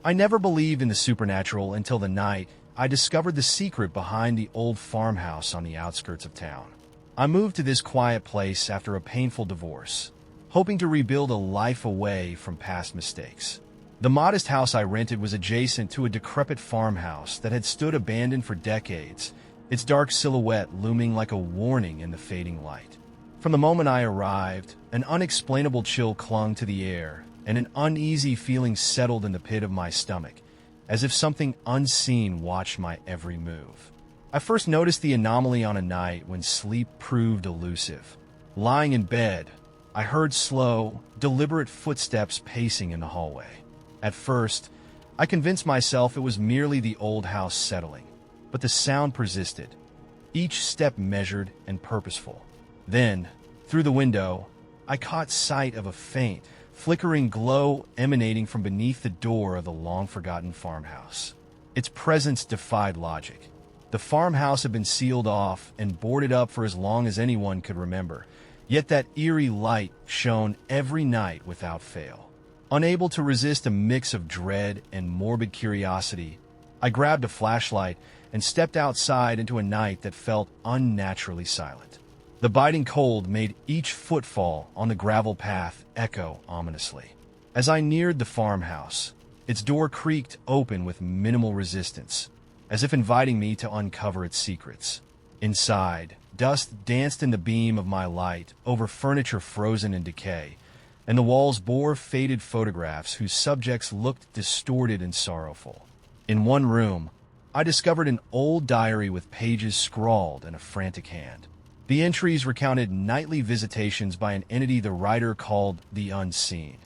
I never believed in the supernatural until the night I discovered the secret behind the old farmhouse on the outskirts of town. I moved to this quiet place after a painful divorce, hoping to rebuild a life away from past mistakes. The modest house I rented was adjacent to a decrepit farmhouse that had stood abandoned for decades, its dark silhouette looming like a warning in the fading light. From the moment I arrived, an unexplainable chill clung to the air, and an uneasy feeling settled in the pit of my stomach, as if something unseen watched my every move. I first noticed the anomaly on a night when sleep proved elusive. Lying in bed, I heard slow, deliberate footsteps pacing in the hallway. At first, I convinced myself it was merely the old house settling, but the sound persisted, each step measured and purposeful. Then, through the window, I caught sight of a faint, flickering glow emanating from beneath the door of the long-forgotten farmhouse. Its presence defied logic. The farmhouse had been sealed off and boarded up for as long as anyone could remember, yet that eerie light shone every night without fail. Unable to resist a mix of dread and morbid curiosity, I grabbed a flashlight and stepped outside into a night that felt unnaturally silent. The biting cold made each footfall on the gravel path echo ominously. As I neared the farmhouse, its door creaked open with minimal resistance, as if inviting me to uncover its secrets. Inside, dust danced in the beam of my light over furniture frozen in decay, and the walls bore faded photographs whose subjects looked distorted and sorrowful. In one room, I discovered an old diary with pages scrawled in a frantic hand. The entries recounted nightly visitations by an entity the writer called the Unseen,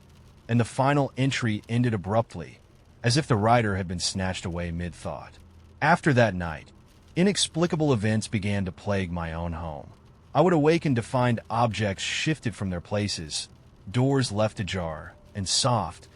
and the final entry ended abruptly, as if the writer had been snatched away mid-thought. After that night, inexplicable events began to plague my own home. I would awaken to find objects shifted from their places, doors left ajar, and soft,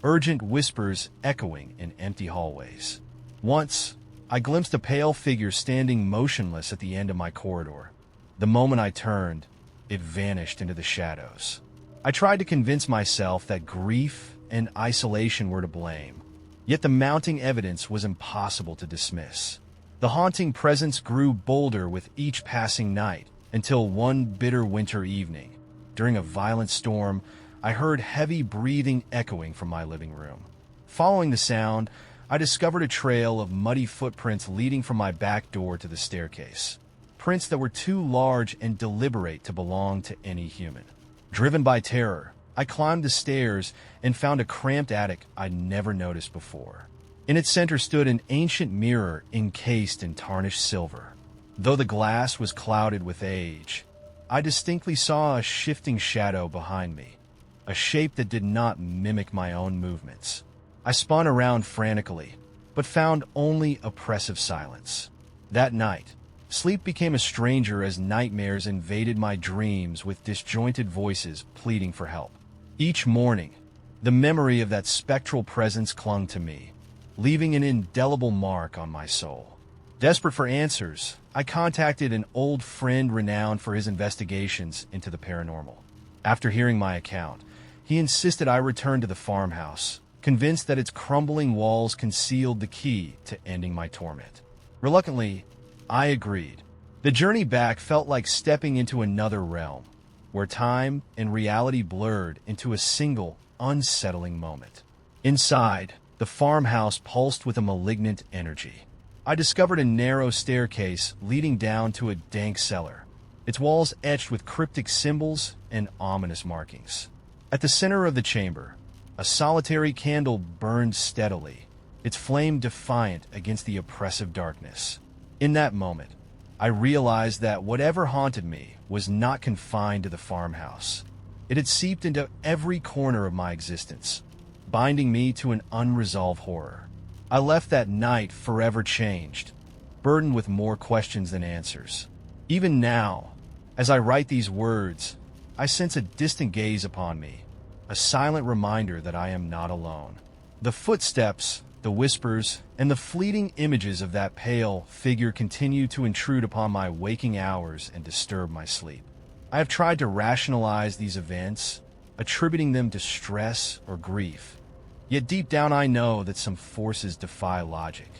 urgent whispers echoing in empty hallways. Once, I glimpsed a pale figure standing motionless at the end of my corridor. The moment I turned, it vanished into the shadows. I tried to convince myself that grief and isolation were to blame, yet the mounting evidence was impossible to dismiss. The haunting presence grew bolder with each passing night, until one bitter winter evening, during a violent storm, I heard heavy breathing echoing from my living room. Following the sound, I discovered a trail of muddy footprints leading from my back door to the staircase. Prints that were too large and deliberate to belong to any human. Driven by terror, I climbed the stairs and found a cramped attic I'd never noticed before. In its center stood an ancient mirror encased in tarnished silver. Though the glass was clouded with age, I distinctly saw a shifting shadow behind me, a shape that did not mimic my own movements. I spun around frantically, but found only oppressive silence. That night, sleep became a stranger as nightmares invaded my dreams with disjointed voices pleading for help. Each morning, the memory of that spectral presence clung to me, leaving an indelible mark on my soul. Desperate for answers, I contacted an old friend renowned for his investigations into the paranormal. After hearing my account, he insisted I return to the farmhouse, convinced that its crumbling walls concealed the key to ending my torment. Reluctantly, I agreed. The journey back felt like stepping into another realm, where time and reality blurred into a single, unsettling moment. Inside, the farmhouse pulsed with a malignant energy. I discovered a narrow staircase leading down to a dank cellar, its walls etched with cryptic symbols and ominous markings. At the center of the chamber, a solitary candle burned steadily, its flame defiant against the oppressive darkness. In that moment, I realized that whatever haunted me was not confined to the farmhouse. It had seeped into every corner of my existence, binding me to an unresolved horror. I left that night forever changed, burdened with more questions than answers. Even now, as I write these words, I sense a distant gaze upon me, a silent reminder that I am not alone. The footsteps, the whispers, and the fleeting images of that pale figure continue to intrude upon my waking hours and disturb my sleep. I have tried to rationalize these events, attributing them to stress or grief. Yet deep down I know that some forces defy logic.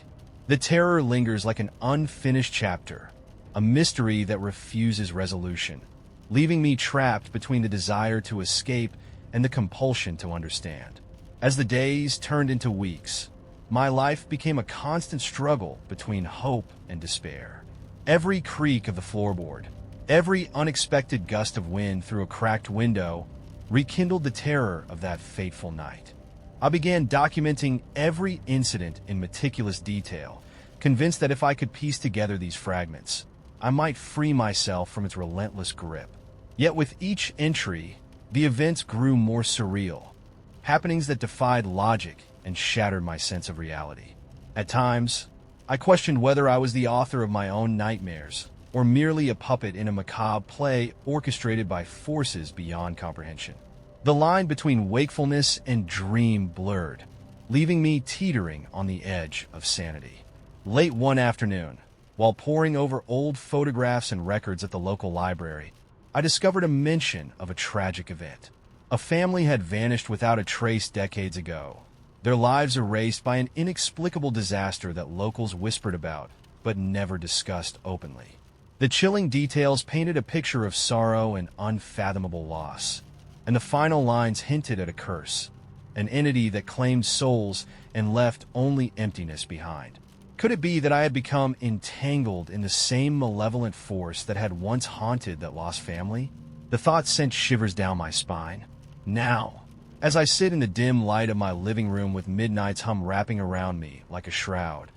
The terror lingers like an unfinished chapter, a mystery that refuses resolution, leaving me trapped between the desire to escape and the compulsion to understand. As the days turned into weeks, my life became a constant struggle between hope and despair. Every creak of the floorboard, every unexpected gust of wind through a cracked window rekindled the terror of that fateful night. I began documenting every incident in meticulous detail, convinced that if I could piece together these fragments, I might free myself from its relentless grip. Yet with each entry, the events grew more surreal, happenings that defied logic and shattered my sense of reality. At times, I questioned whether I was the author of my own nightmares, or merely a puppet in a macabre play orchestrated by forces beyond comprehension. The line between wakefulness and dream blurred, leaving me teetering on the edge of sanity. Late one afternoon, while poring over old photographs and records at the local library, I discovered a mention of a tragic event. A family had vanished without a trace decades ago, their lives erased by an inexplicable disaster that locals whispered about but never discussed openly. The chilling details painted a picture of sorrow and unfathomable loss, and the final lines hinted at a curse, an entity that claimed souls and left only emptiness behind. Could it be that I had become entangled in the same malevolent force that had once haunted that lost family? The thought sent shivers down my spine. Now, as I sit in the dim light of my living room with midnight's hum wrapping around me like a shroud,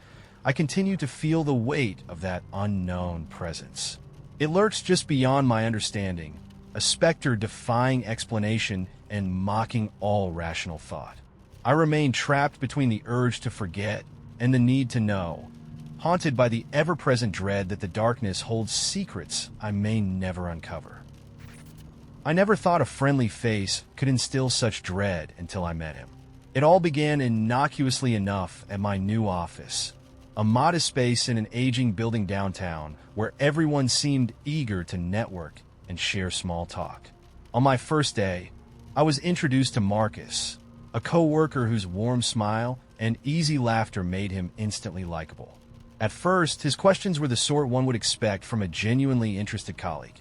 I continue to feel the weight of that unknown presence. It lurks just beyond my understanding, a specter defying explanation and mocking all rational thought. I remain trapped between the urge to forget and the need to know, haunted by the ever-present dread that the darkness holds secrets I may never uncover. I never thought a friendly face could instill such dread until I met him. It all began innocuously enough at my new office, a modest space in an aging building downtown where everyone seemed eager to network and share small talk. On my first day, I was introduced to Marcus, a co-worker whose warm smile and easy laughter made him instantly likable. At first, his questions were the sort one would expect from a genuinely interested colleague.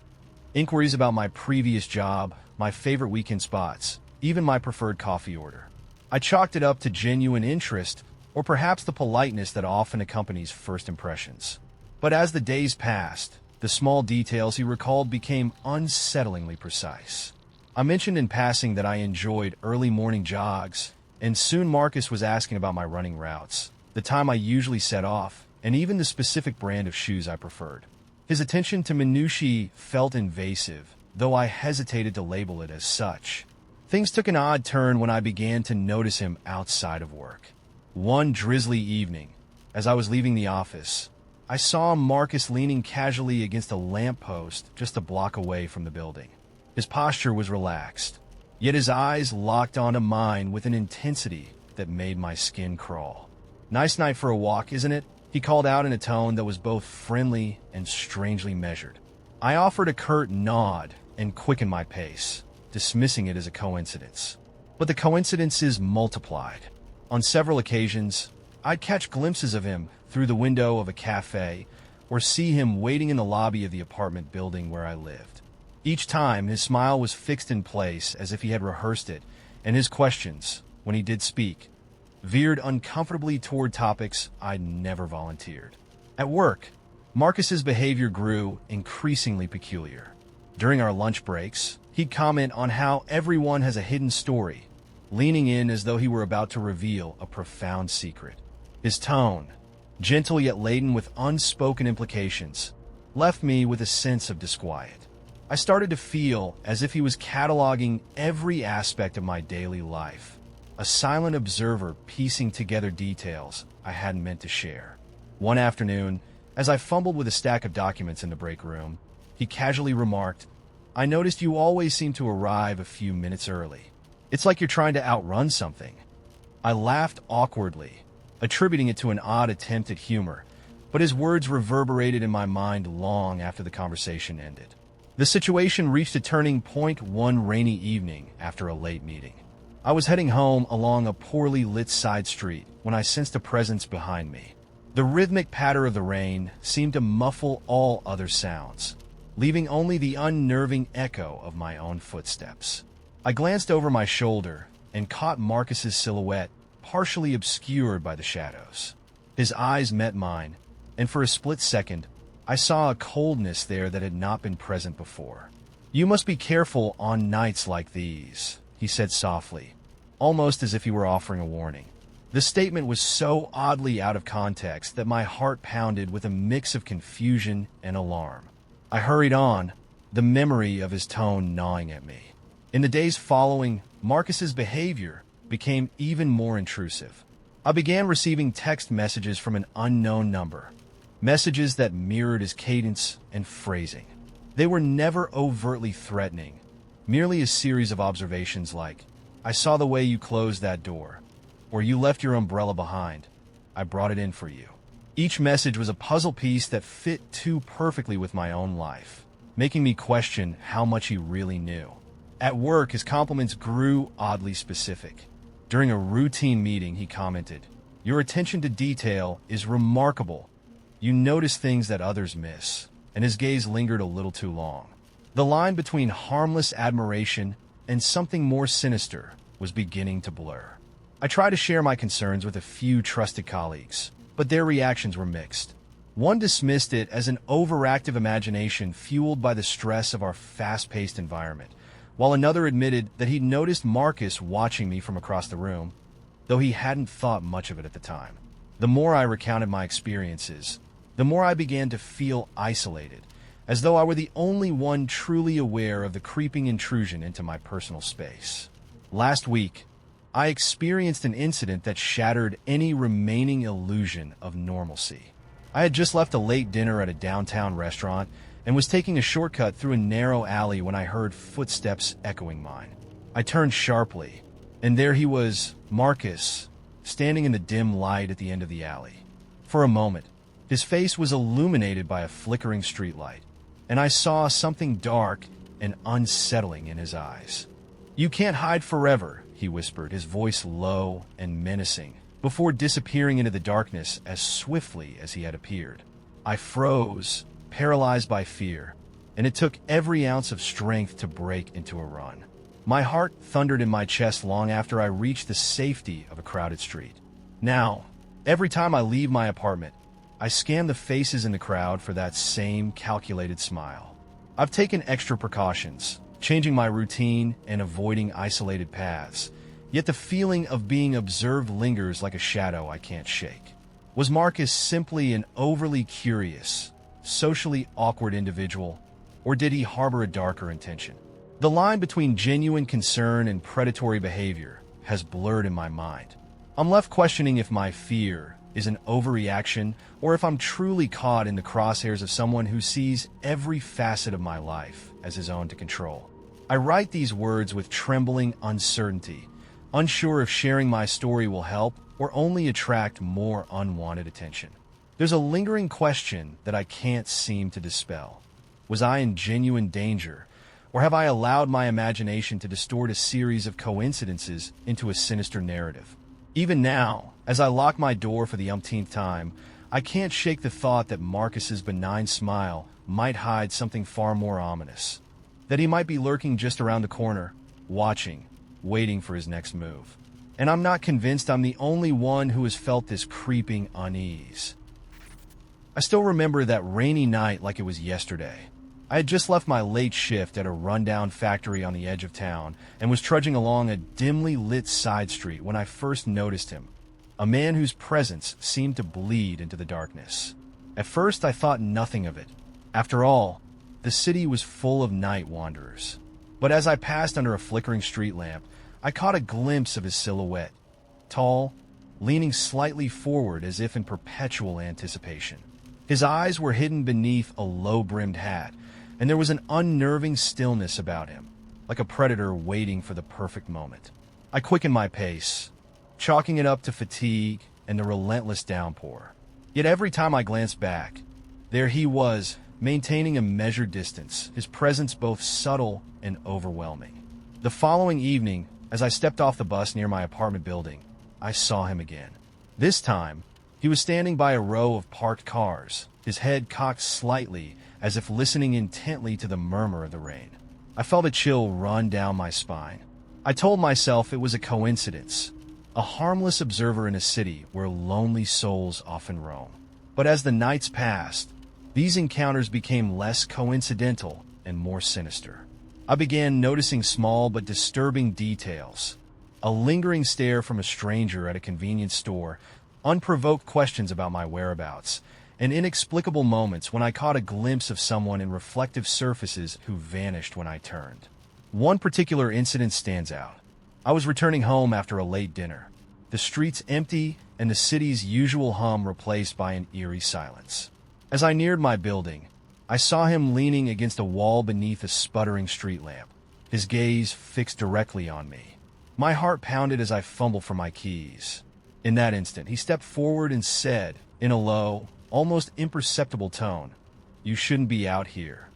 Inquiries about my previous job, my favorite weekend spots, even my preferred coffee order. I chalked it up to genuine interest, or perhaps the politeness that often accompanies first impressions. But as the days passed, the small details he recalled became unsettlingly precise. I mentioned in passing that I enjoyed early morning jogs, and soon Marcus was asking about my running routes, the time I usually set off, and even the specific brand of shoes I preferred. His attention to minutiae felt invasive, though I hesitated to label it as such. Things took an odd turn when I began to notice him outside of work. One drizzly evening, as I was leaving the office, I saw Marcus leaning casually against a lamppost just a block away from the building. His posture was relaxed, yet his eyes locked onto mine with an intensity that made my skin crawl. "Nice night for a walk, isn't it?" he called out in a tone that was both friendly and strangely measured. I offered a curt nod and quickened my pace, dismissing it as a coincidence. But the coincidences multiplied. On several occasions, I'd catch glimpses of him through the window of a cafe or see him waiting in the lobby of the apartment building where I lived. Each time, his smile was fixed in place as if he had rehearsed it, and his questions, when he did speak, veered uncomfortably toward topics I'd never volunteered. At work, Marcus's behavior grew increasingly peculiar. During our lunch breaks, he'd comment on how everyone has a hidden story, leaning in as though he were about to reveal a profound secret. His tone, gentle yet laden with unspoken implications, left me with a sense of disquiet. I started to feel as if he was cataloging every aspect of my daily life, a silent observer piecing together details I hadn't meant to share. One afternoon, as I fumbled with a stack of documents in the break room, he casually remarked, "I noticed you always seem to arrive a few minutes early. It's like you're trying to outrun something." I laughed awkwardly, attributing it to an odd attempt at humor, but his words reverberated in my mind long after the conversation ended. The situation reached a turning point one rainy evening after a late meeting. I was heading home along a poorly lit side street when I sensed a presence behind me. The rhythmic patter of the rain seemed to muffle all other sounds, leaving only the unnerving echo of my own footsteps. I glanced over my shoulder and caught Marcus's silhouette, partially obscured by the shadows. His eyes met mine, and for a split second, I saw a coldness there that had not been present before. "You must be careful on nights like these," he said softly, almost as if he were offering a warning. The statement was so oddly out of context that my heart pounded with a mix of confusion and alarm. I hurried on, the memory of his tone gnawing at me. In the days following, Marcus's behavior became even more intrusive. I began receiving text messages from an unknown number, messages that mirrored his cadence and phrasing. They were never overtly threatening, merely a series of observations like, "I saw the way you closed that door," or "You left your umbrella behind. I brought it in for you." Each message was a puzzle piece that fit too perfectly with my own life, making me question how much he really knew. At work, his compliments grew oddly specific. During a routine meeting, he commented, "Your attention to detail is remarkable. You notice things that others miss," and his gaze lingered a little too long. The line between harmless admiration and something more sinister was beginning to blur. I tried to share my concerns with a few trusted colleagues, but their reactions were mixed. One dismissed it as an overactive imagination fueled by the stress of our fast-paced environment, while another admitted that he'd noticed Marcus watching me from across the room, though he hadn't thought much of it at the time. The more I recounted my experiences, the more I began to feel isolated, as though I were the only one truly aware of the creeping intrusion into my personal space. Last week, I experienced an incident that shattered any remaining illusion of normalcy. I had just left a late dinner at a downtown restaurant and was taking a shortcut through a narrow alley when I heard footsteps echoing mine. I turned sharply, and there he was, Marcus, standing in the dim light at the end of the alley. For a moment, his face was illuminated by a flickering streetlight, and I saw something dark and unsettling in his eyes. "You can't hide forever," he whispered, his voice low and menacing, before disappearing into the darkness as swiftly as he had appeared. I froze, paralyzed by fear, and it took every ounce of strength to break into a run. My heart thundered in my chest long after I reached the safety of a crowded street. Now, every time I leave my apartment, I scan the faces in the crowd for that same calculated smile. I've taken extra precautions, changing my routine and avoiding isolated paths, yet the feeling of being observed lingers like a shadow I can't shake. Was Marcus simply an overly curious, socially awkward individual, or did he harbor a darker intention? The line between genuine concern and predatory behavior has blurred in my mind. I'm left questioning if my fear is an overreaction or if I'm truly caught in the crosshairs of someone who sees every facet of my life as his own to control. I write these words with trembling uncertainty, unsure if sharing my story will help or only attract more unwanted attention. There's a lingering question that I can't seem to dispel. Was I in genuine danger, or have I allowed my imagination to distort a series of coincidences into a sinister narrative? Even now, as I lock my door for the umpteenth time, I can't shake the thought that Marcus's benign smile might hide something far more ominous. That he might be lurking just around the corner, watching, waiting for his next move. And I'm not convinced I'm the only one who has felt this creeping unease. I still remember that rainy night like it was yesterday. I had just left my late shift at a rundown factory on the edge of town and was trudging along a dimly lit side street when I first noticed him, a man whose presence seemed to bleed into the darkness. At first, I thought nothing of it. After all, the city was full of night wanderers. But as I passed under a flickering street lamp, I caught a glimpse of his silhouette, tall, leaning slightly forward as if in perpetual anticipation. His eyes were hidden beneath a low-brimmed hat, and there was an unnerving stillness about him, like a predator waiting for the perfect moment. I quickened my pace, chalking it up to fatigue and the relentless downpour. Yet every time I glanced back, there he was, maintaining a measured distance, his presence both subtle and overwhelming. The following evening, As I stepped off the bus near my apartment building, I saw him again. This time, he was standing by a row of parked cars, his head cocked slightly as if listening intently to the murmur of the rain. I felt a chill run down my spine. I told myself it was a coincidence, a harmless observer in a city where lonely souls often roam. But as the nights passed, these encounters became less coincidental and more sinister. I began noticing small but disturbing details. A lingering stare from a stranger at a convenience store, unprovoked questions about my whereabouts, and inexplicable moments when I caught a glimpse of someone in reflective surfaces who vanished when I turned. One particular incident stands out. I was returning home after a late dinner, the streets empty and the city's usual hum replaced by an eerie silence. As I neared my building, I saw him leaning against a wall beneath a sputtering street lamp, his gaze fixed directly on me. My heart pounded as I fumbled for my keys. In that instant, he stepped forward and said, in a low, almost imperceptible tone, "You shouldn't be out here."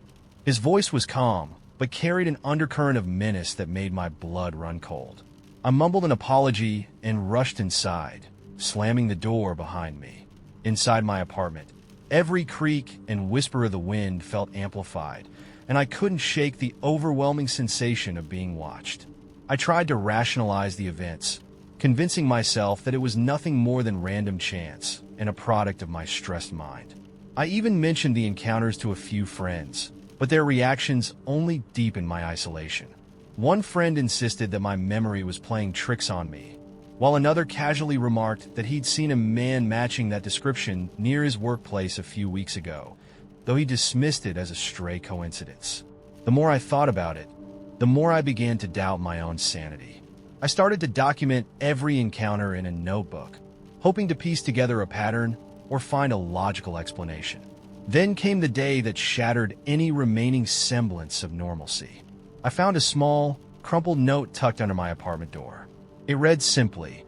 His voice was calm, but carried an undercurrent of menace that made my blood run cold. I mumbled an apology and rushed inside, slamming the door behind me. Inside my apartment, every creak and whisper of the wind felt amplified, and I couldn't shake the overwhelming sensation of being watched. I tried to rationalize the events, convincing myself that it was nothing more than random chance and a product of my stressed mind. I even mentioned the encounters to a few friends, but their reactions only deepened my isolation. One friend insisted that my memory was playing tricks on me, while another casually remarked that he'd seen a man matching that description near his workplace a few weeks ago, though he dismissed it as a stray coincidence. The more I thought about it, the more I began to doubt my own sanity. I started to document every encounter in a notebook, hoping to piece together a pattern or find a logical explanation. Then came the day that shattered any remaining semblance of normalcy. I found a small, crumpled note tucked under my apartment door. It read simply,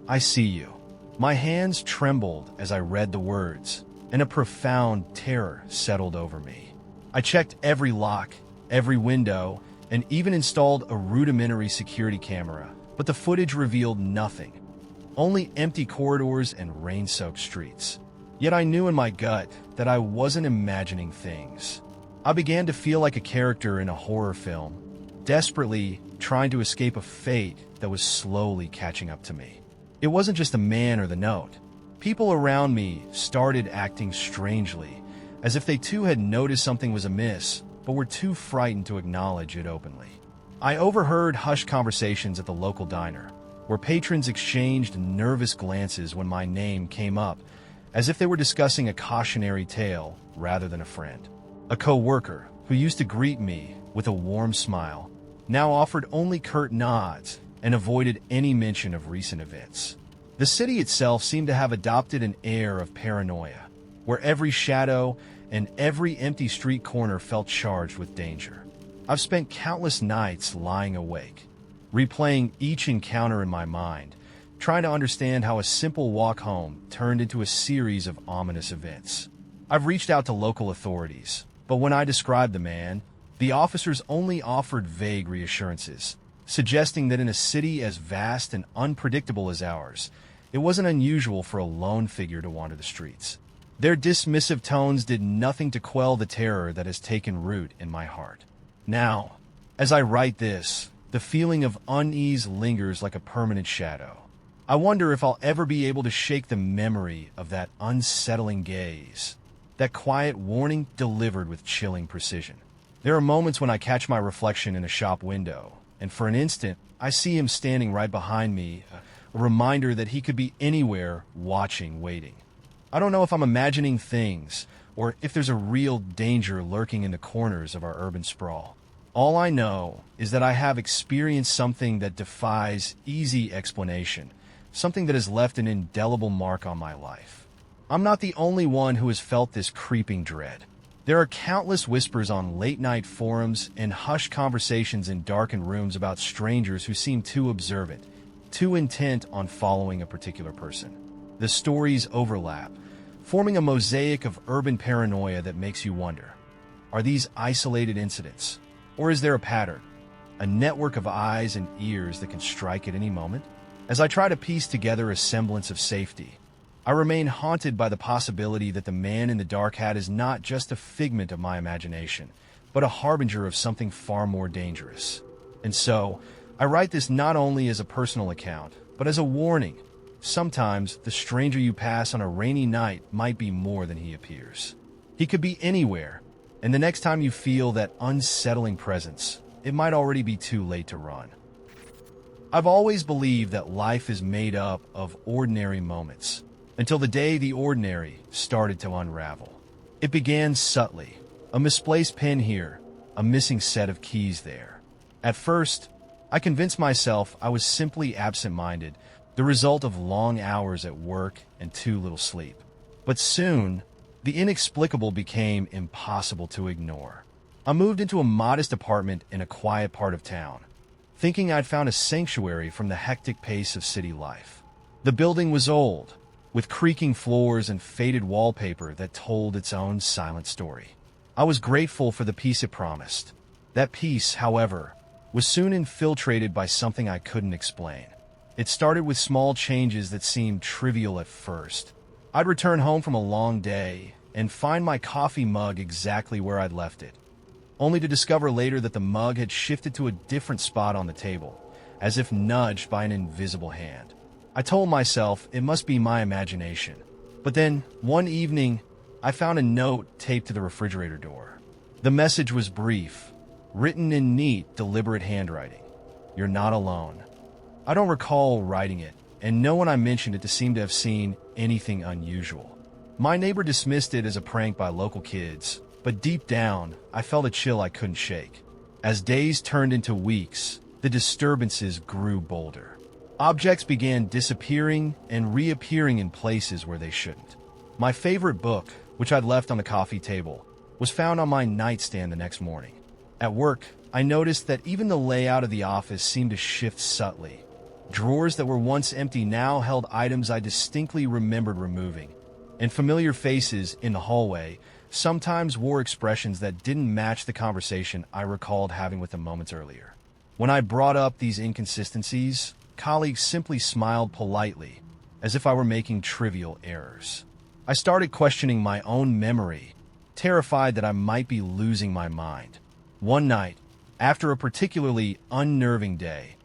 "I see you." My hands trembled as I read the words, and a profound terror settled over me. I checked every lock, every window, and even installed a rudimentary security camera, but the footage revealed nothing. Only empty corridors and rain-soaked streets. Yet I knew in my gut that I wasn't imagining things. I began to feel like a character in a horror film, desperately trying to escape a fate that was slowly catching up to me. It wasn't just the man or the note. People around me started acting strangely, as if they too had noticed something was amiss, but were too frightened to acknowledge it openly. I overheard hushed conversations at the local diner, where patrons exchanged nervous glances when my name came up, as if they were discussing a cautionary tale rather than a friend. A co-worker, who used to greet me with a warm smile, now offered only curt nods and avoided any mention of recent events. The city itself seemed to have adopted an air of paranoia, where every shadow and every empty street corner felt charged with danger. I've spent countless nights lying awake, replaying each encounter in my mind, trying to understand how a simple walk home turned into a series of ominous events. I've reached out to local authorities, but when I described the man, the officers only offered vague reassurances, suggesting that in a city as vast and unpredictable as ours, it wasn't unusual for a lone figure to wander the streets. Their dismissive tones did nothing to quell the terror that has taken root in my heart. Now, as I write this, the feeling of unease lingers like a permanent shadow. I wonder if I'll ever be able to shake the memory of that unsettling gaze, that quiet warning delivered with chilling precision. There are moments when I catch my reflection in a shop window, and for an instant, I see him standing right behind me, a reminder that he could be anywhere, watching, waiting. I don't know if I'm imagining things, or if there's a real danger lurking in the corners of our urban sprawl. All I know is that I have experienced something that defies easy explanation, something that has left an indelible mark on my life. I'm not the only one who has felt this creeping dread. There are countless whispers on late-night forums and hushed conversations in darkened rooms about strangers who seem too observant, too intent on following a particular person. The stories overlap, forming a mosaic of urban paranoia that makes you wonder, are these isolated incidents, or is there a pattern? a network of eyes and ears that can strike at any moment? As I try to piece together a semblance of safety, I remain haunted by the possibility that the man in the dark hat is not just a figment of my imagination, but a harbinger of something far more dangerous. And so, I write this not only as a personal account, but as a warning. Sometimes, the stranger you pass on a rainy night might be more than he appears. He could be anywhere, and the next time you feel that unsettling presence, it might already be too late to run. I've always believed that life is made up of ordinary moments, until the day the ordinary started to unravel. It began subtly. A misplaced pen here, a missing set of keys there. At first, I convinced myself I was simply absent-minded, the result of long hours at work and too little sleep. But soon, the inexplicable became impossible to ignore. I moved into a modest apartment in a quiet part of town, thinking I'd found a sanctuary from the hectic pace of city life. The building was old, with creaking floors and faded wallpaper that told its own silent story. I was grateful for the peace it promised. That peace, however, was soon infiltrated by something I couldn't explain. It started with small changes that seemed trivial at first. I'd return home from a long day and find my coffee mug exactly where I'd left it, only to discover later that the mug had shifted to a different spot on the table, as if nudged by an invisible hand. I told myself it must be my imagination. But then, one evening, I found a note taped to the refrigerator door. The message was brief, written in neat, deliberate handwriting. "You're not alone." I don't recall writing it, and no one I mentioned it to seem to have seen anything unusual. My neighbor dismissed it as a prank by local kids, but deep down, I felt a chill I couldn't shake. As days turned into weeks, the disturbances grew bolder. Objects began disappearing and reappearing in places where they shouldn't. My favorite book, which I'd left on the coffee table, was found on my nightstand the next morning. At work, I noticed that even the layout of the office seemed to shift subtly. Drawers that were once empty now held items I distinctly remembered removing, and familiar faces in the hallway sometimes wore expressions that didn't match the conversation I recalled having with them moments earlier. When I brought up these inconsistencies, colleagues simply smiled politely, as if I were making trivial errors. I started questioning my own memory, terrified that I might be losing my mind. One night, after a particularly unnerving day,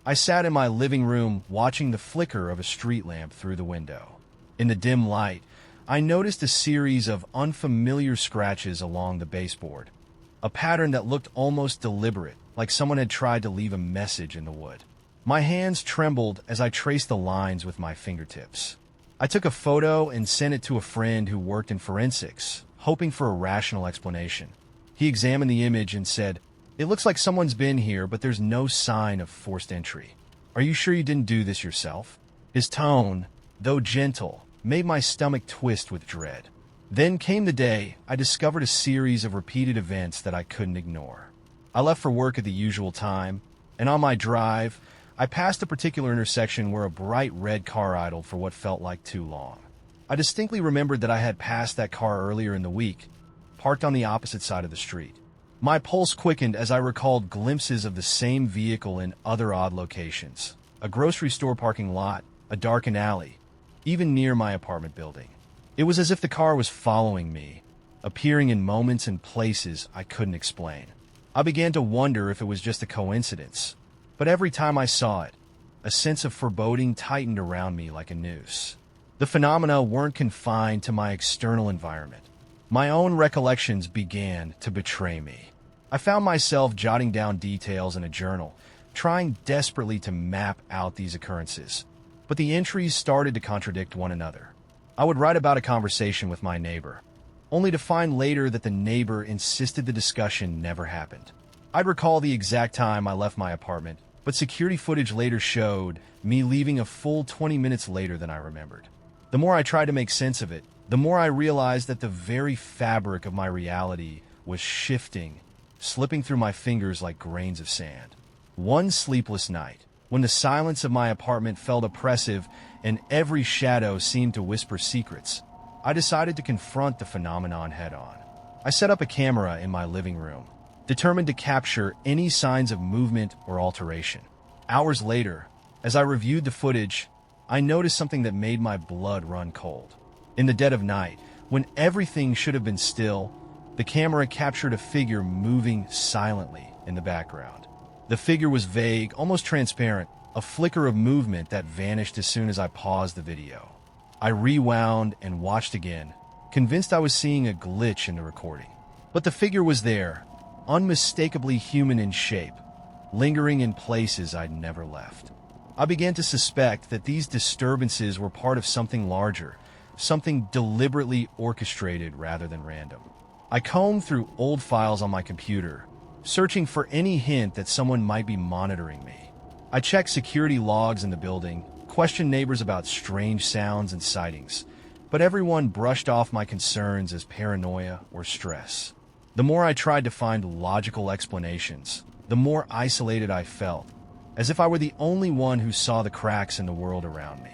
I sat in my living room watching the flicker of a street lamp through the window. In the dim light, I noticed a series of unfamiliar scratches along the baseboard, a pattern that looked almost deliberate, like someone had tried to leave a message in the wood. My hands trembled as I traced the lines with my fingertips. I took a photo and sent it to a friend who worked in forensics, hoping for a rational explanation. He examined the image and said, "It looks like someone's been here, but there's no sign of forced entry. Are you sure you didn't do this yourself?" His tone, though gentle, made my stomach twist with dread. Then came the day I discovered a series of repeated events that I couldn't ignore. I left for work at the usual time, and on my drive, I passed a particular intersection where a bright red car idled for what felt like too long. I distinctly remembered that I had passed that car earlier in the week, parked on the opposite side of the street. My pulse quickened as I recalled glimpses of the same vehicle in other odd locations. A grocery store parking lot, a darkened alley, even near my apartment building. It was as if the car was following me, appearing in moments and places I couldn't explain. I began to wonder if it was just a coincidence, but every time I saw it, a sense of foreboding tightened around me like a noose. The phenomena weren't confined to my external environment. My own recollections began to betray me. I found myself jotting down details in a journal, trying desperately to map out these occurrences. But the entries started to contradict one another. I would write about a conversation with my neighbor, only to find later that the neighbor insisted the discussion never happened. I'd recall the exact time I left my apartment, but security footage later showed me leaving a full 20 minutes later than I remembered. The more I tried to make sense of it, the more I realized that the very fabric of my reality was shifting, slipping through my fingers like grains of sand. One sleepless night, when the silence of my apartment felt oppressive and every shadow seemed to whisper secrets, I decided to confront the phenomenon head-on. I set up a camera in my living room, determined to capture any signs of movement or alteration. Hours later, as I reviewed the footage, I noticed something that made my blood run cold. In the dead of night, when everything should have been still, the camera captured a figure moving silently in the background. The figure was vague, almost transparent, a flicker of movement that vanished as soon as I paused the video. I rewound and watched again, convinced I was seeing a glitch in the recording. But the figure was there, unmistakably human in shape, lingering in places I'd never left. I began to suspect that these disturbances were part of something larger, something deliberately orchestrated rather than random. I combed through old files on my computer, searching for any hint that someone might be monitoring me. I checked security logs in the building, questioned neighbors about strange sounds and sightings, but everyone brushed off my concerns as paranoia or stress. The more I tried to find logical explanations, the more isolated I felt, as if I were the only one who saw the cracks in the world around me.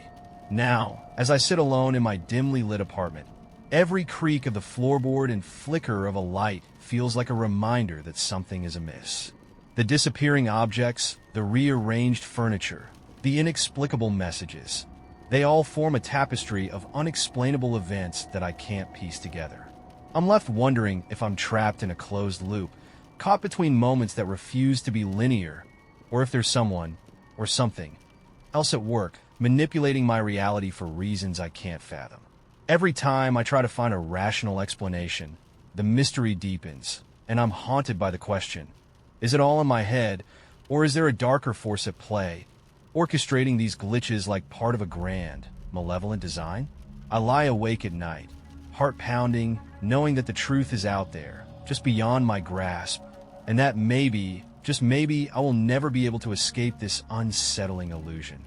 Now, as I sit alone in my dimly lit apartment, every creak of the floorboard and flicker of a light feels like a reminder that something is amiss. The disappearing objects, the rearranged furniture, the inexplicable messages, they all form a tapestry of unexplainable events that I can't piece together. I'm left wondering if I'm trapped in a closed loop, caught between moments that refuse to be linear, or if there's someone, or something, else at work, manipulating my reality for reasons I can't fathom. Every time I try to find a rational explanation, the mystery deepens, and I'm haunted by the question, is it all in my head, or is there a darker force at play, orchestrating these glitches like part of a grand, malevolent design? I lie awake at night, heart pounding, knowing that the truth is out there, just beyond my grasp, and that maybe, just maybe, I will never be able to escape this unsettling illusion.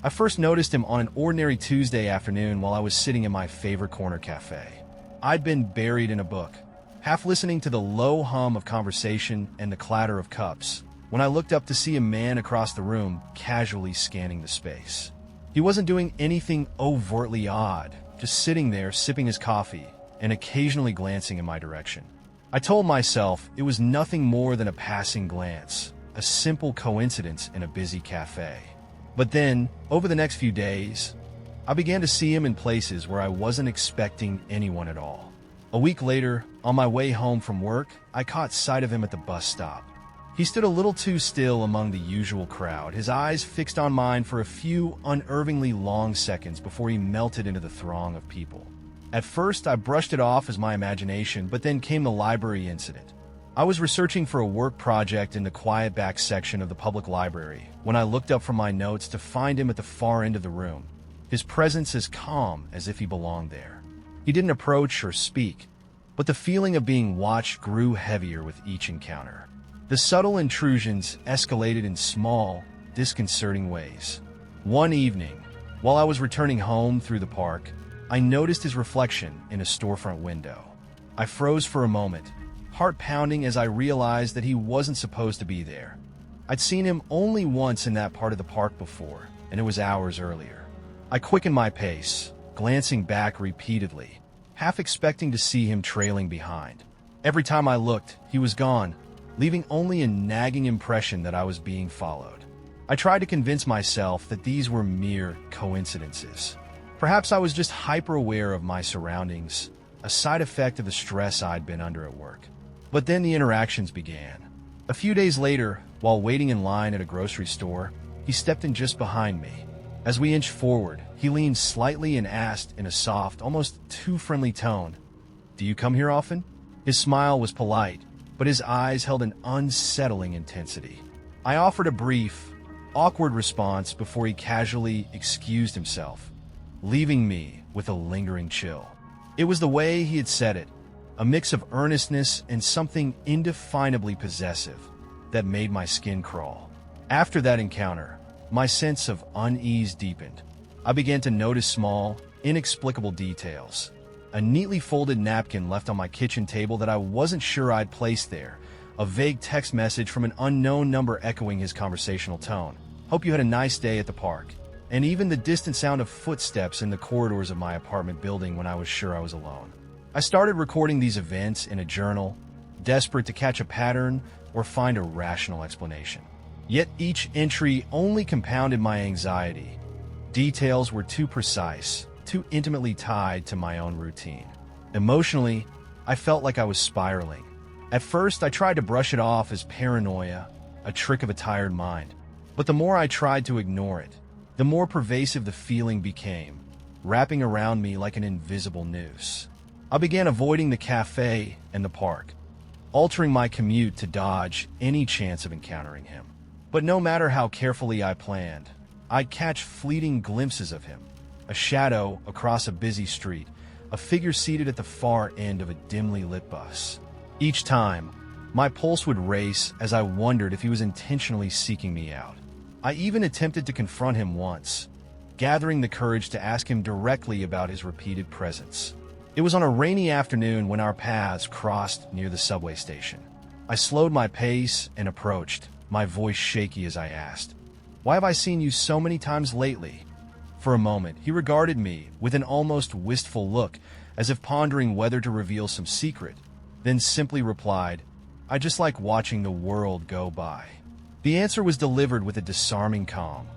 I first noticed him on an ordinary Tuesday afternoon while I was sitting in my favorite corner cafe. I'd been buried in a book, half listening to the low hum of conversation and the clatter of cups, when I looked up to see a man across the room casually scanning the space. He wasn't doing anything overtly odd, just sitting there sipping his coffee and occasionally glancing in my direction. I told myself it was nothing more than a passing glance, a simple coincidence in a busy cafe. But then, over the next few days, I began to see him in places where I wasn't expecting anyone at all. A week later, on my way home from work, I caught sight of him at the bus stop. He stood a little too still among the usual crowd, his eyes fixed on mine for a few unnervingly long seconds before he melted into the throng of people. At first, I brushed it off as my imagination, but then came the library incident. I was researching for a work project in the quiet back section of the public library when I looked up from my notes to find him at the far end of the room, his presence as calm as if he belonged there. He didn't approach or speak, but the feeling of being watched grew heavier with each encounter. The subtle intrusions escalated in small, disconcerting ways. One evening, while I was returning home through the park, I noticed his reflection in a storefront window. I froze for a moment, heart pounding as I realized that he wasn't supposed to be there. I'd seen him only once in that part of the park before, and it was hours earlier. I quickened my pace, glancing back repeatedly, half expecting to see him trailing behind. Every time I looked, he was gone, leaving only a nagging impression that I was being followed. I tried to convince myself that these were mere coincidences. Perhaps I was just hyper-aware of my surroundings, a side effect of the stress I'd been under at work. But then the interactions began. A few days later, while waiting in line at a grocery store, he stepped in just behind me. As we inched forward, he leaned slightly and asked in a soft, almost too friendly tone, "Do you come here often?" His smile was polite, but his eyes held an unsettling intensity. I offered a brief, awkward response before he casually excused himself, leaving me with a lingering chill. It was the way he had said it, a mix of earnestness and something indefinably possessive that made my skin crawl. After that encounter, my sense of unease deepened. I began to notice small, inexplicable details. A neatly folded napkin left on my kitchen table that I wasn't sure I'd placed there, a vague text message from an unknown number echoing his conversational tone. "Hope you had a nice day at the park." And even the distant sound of footsteps in the corridors of my apartment building when I was sure I was alone. I started recording these events in a journal, desperate to catch a pattern or find a rational explanation. Yet each entry only compounded my anxiety. Details were too precise, too intimately tied to my own routine. Emotionally, I felt like I was spiraling. At first, I tried to brush it off as paranoia, a trick of a tired mind. But the more I tried to ignore it, the more pervasive the feeling became, wrapping around me like an invisible noose. I began avoiding the cafe and the park, altering my commute to dodge any chance of encountering him. But no matter how carefully I planned, I'd catch fleeting glimpses of him, a shadow across a busy street, a figure seated at the far end of a dimly lit bus. Each time, my pulse would race as I wondered if he was intentionally seeking me out. I even attempted to confront him once, gathering the courage to ask him directly about his repeated presence. It was on a rainy afternoon when our paths crossed near the subway station. I slowed my pace and approached, my voice shaky as I asked, "Why have I seen you so many times lately?" For a moment, he regarded me with an almost wistful look, as if pondering whether to reveal some secret, then simply replied, "I just like watching the world go by." The answer was delivered with a disarming calm,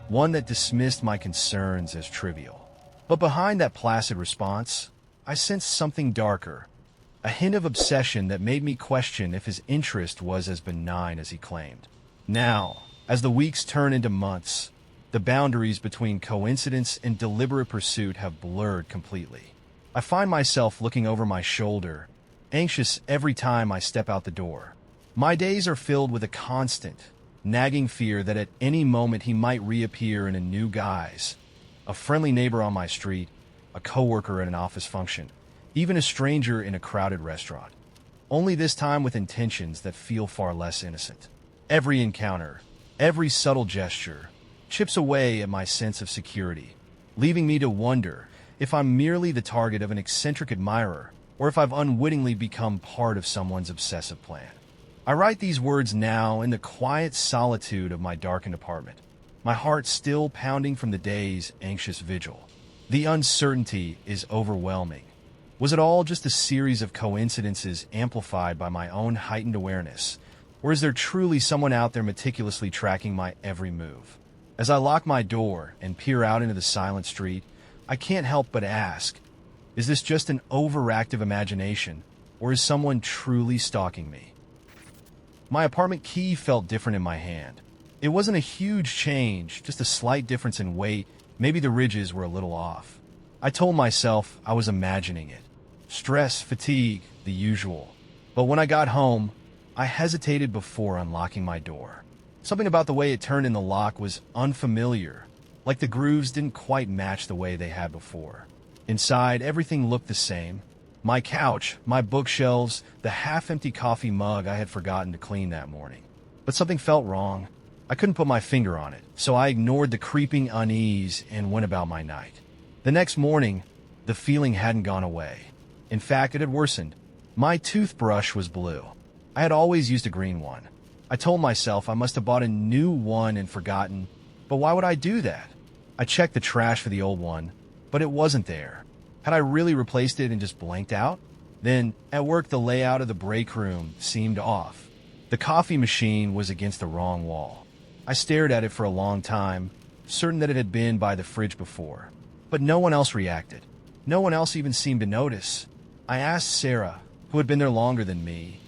one that dismissed my concerns as trivial. But behind that placid response, I sensed something darker, a hint of obsession that made me question if his interest was as benign as he claimed. Now, as the weeks turn into months, the boundaries between coincidence and deliberate pursuit have blurred completely. I find myself looking over my shoulder, anxious every time I step out the door. My days are filled with a constant, nagging fear that at any moment he might reappear in a new guise. A friendly neighbor on my street, a coworker at an office function, even a stranger in a crowded restaurant. Only this time with intentions that feel far less innocent. Every encounter, every subtle gesture, chips away at my sense of security, leaving me to wonder if I'm merely the target of an eccentric admirer or if I've unwittingly become part of someone's obsessive plan. I write these words now in the quiet solitude of my darkened apartment, my heart still pounding from the day's anxious vigil. The uncertainty is overwhelming. Was it all just a series of coincidences amplified by my own heightened awareness, or is there truly someone out there meticulously tracking my every move? As I lock my door and peer out into the silent street, I can't help but ask, is this just an overactive imagination, or is someone truly stalking me? My apartment key felt different in my hand. It wasn't a huge change, just a slight difference in weight. Maybe the ridges were a little off. I told myself I was imagining it. Stress, fatigue, the usual. But when I got home, I hesitated before unlocking my door. Something about the way it turned in the lock was unfamiliar, like the grooves didn't quite match the way they had before. Inside, everything looked the same. My couch, my bookshelves, the half-empty coffee mug I had forgotten to clean that morning. But something felt wrong. I couldn't put my finger on it, so I ignored the creeping unease and went about my night. The next morning, the feeling hadn't gone away. In fact, it had worsened. My toothbrush was blue. I had always used a green one. I told myself I must have bought a new one and forgotten, but why would I do that? I checked the trash for the old one, but it wasn't there. Had I really replaced it and just blanked out? Then, at work, the layout of the break room seemed off. The coffee machine was against the wrong wall. I stared at it for a long time, certain that it had been by the fridge before. But no one else reacted. No one else even seemed to notice. I asked Sarah, who had been there longer than me,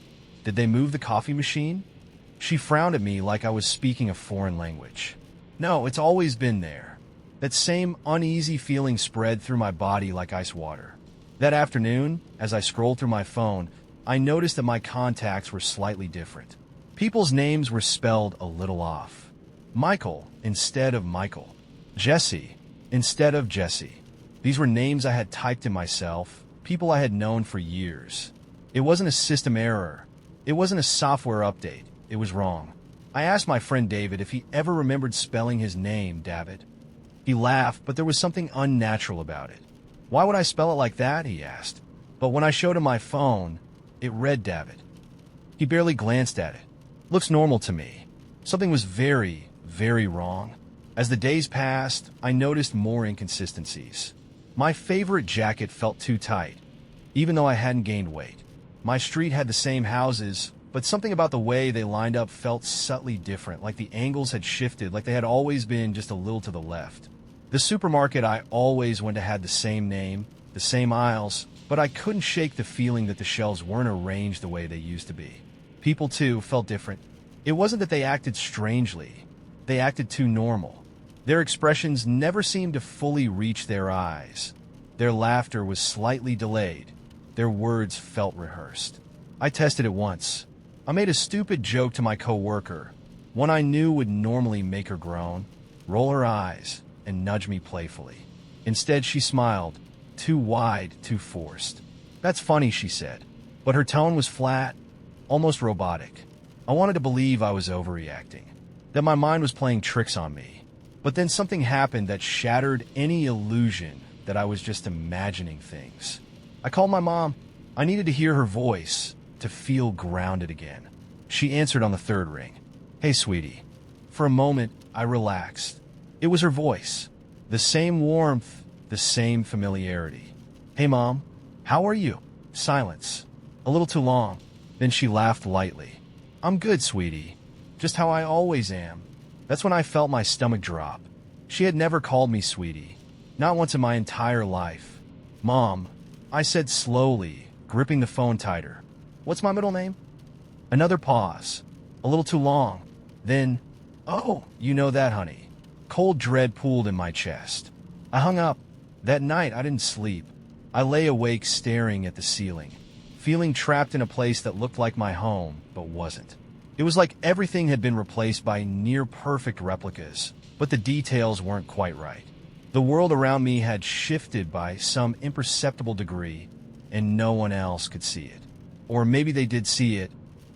did they move the coffee machine? She frowned at me like I was speaking a foreign language. No, it's always been there. That same uneasy feeling spread through my body like ice water. That afternoon, as I scrolled through my phone, I noticed that my contacts were slightly different. People's names were spelled a little off. Michael instead of Michael. Jesse instead of Jesse. These were names I had typed in myself, people I had known for years. It wasn't a system error. It wasn't a software update. It was wrong. I asked my friend David if he ever remembered spelling his name, David. He laughed, but there was something unnatural about it. Why would I spell it like that, he asked. But when I showed him my phone, it read David. He barely glanced at it. Looks normal to me. Something was very, very wrong. As the days passed, I noticed more inconsistencies. My favorite jacket felt too tight, even though I hadn't gained weight. My street had the same houses, but something about the way they lined up felt subtly different, like the angles had shifted, like they had always been just a little to the left. The supermarket I always went to had the same name, the same aisles, but I couldn't shake the feeling that the shelves weren't arranged the way they used to be. People, too, felt different. It wasn't that they acted strangely. They acted too normal. Their expressions never seemed to fully reach their eyes. Their laughter was slightly delayed. Their words felt rehearsed. I tested it once. I made a stupid joke to my coworker, one I knew would normally make her groan, roll her eyes, and nudge me playfully. Instead, she smiled, too wide, too forced. "That's funny," she said, but her tone was flat, almost robotic. I wanted to believe I was overreacting, that my mind was playing tricks on me. But then something happened that shattered any illusion that I was just imagining things. I called my mom. I needed to hear her voice, to feel grounded again. She answered on the third ring. "Hey, sweetie." For a moment, I relaxed. It was her voice. The same warmth, the same familiarity. "Hey, Mom. How are you?" Silence. A little too long. Then she laughed lightly. "I'm good, sweetie. Just how I always am." That's when I felt my stomach drop. She had never called me sweetie. Not once in my entire life. "Mom," I said slowly, gripping the phone tighter. "What's my middle name?" Another pause. A little too long. Then, "Oh, you know that, honey." Cold dread pooled in my chest. I hung up. That night, I didn't sleep. I lay awake staring at the ceiling, feeling trapped in a place that looked like my home, but wasn't. It was like everything had been replaced by near-perfect replicas, but the details weren't quite right. The world around me had shifted by some imperceptible degree, and no one else could see it. Or maybe they did see it,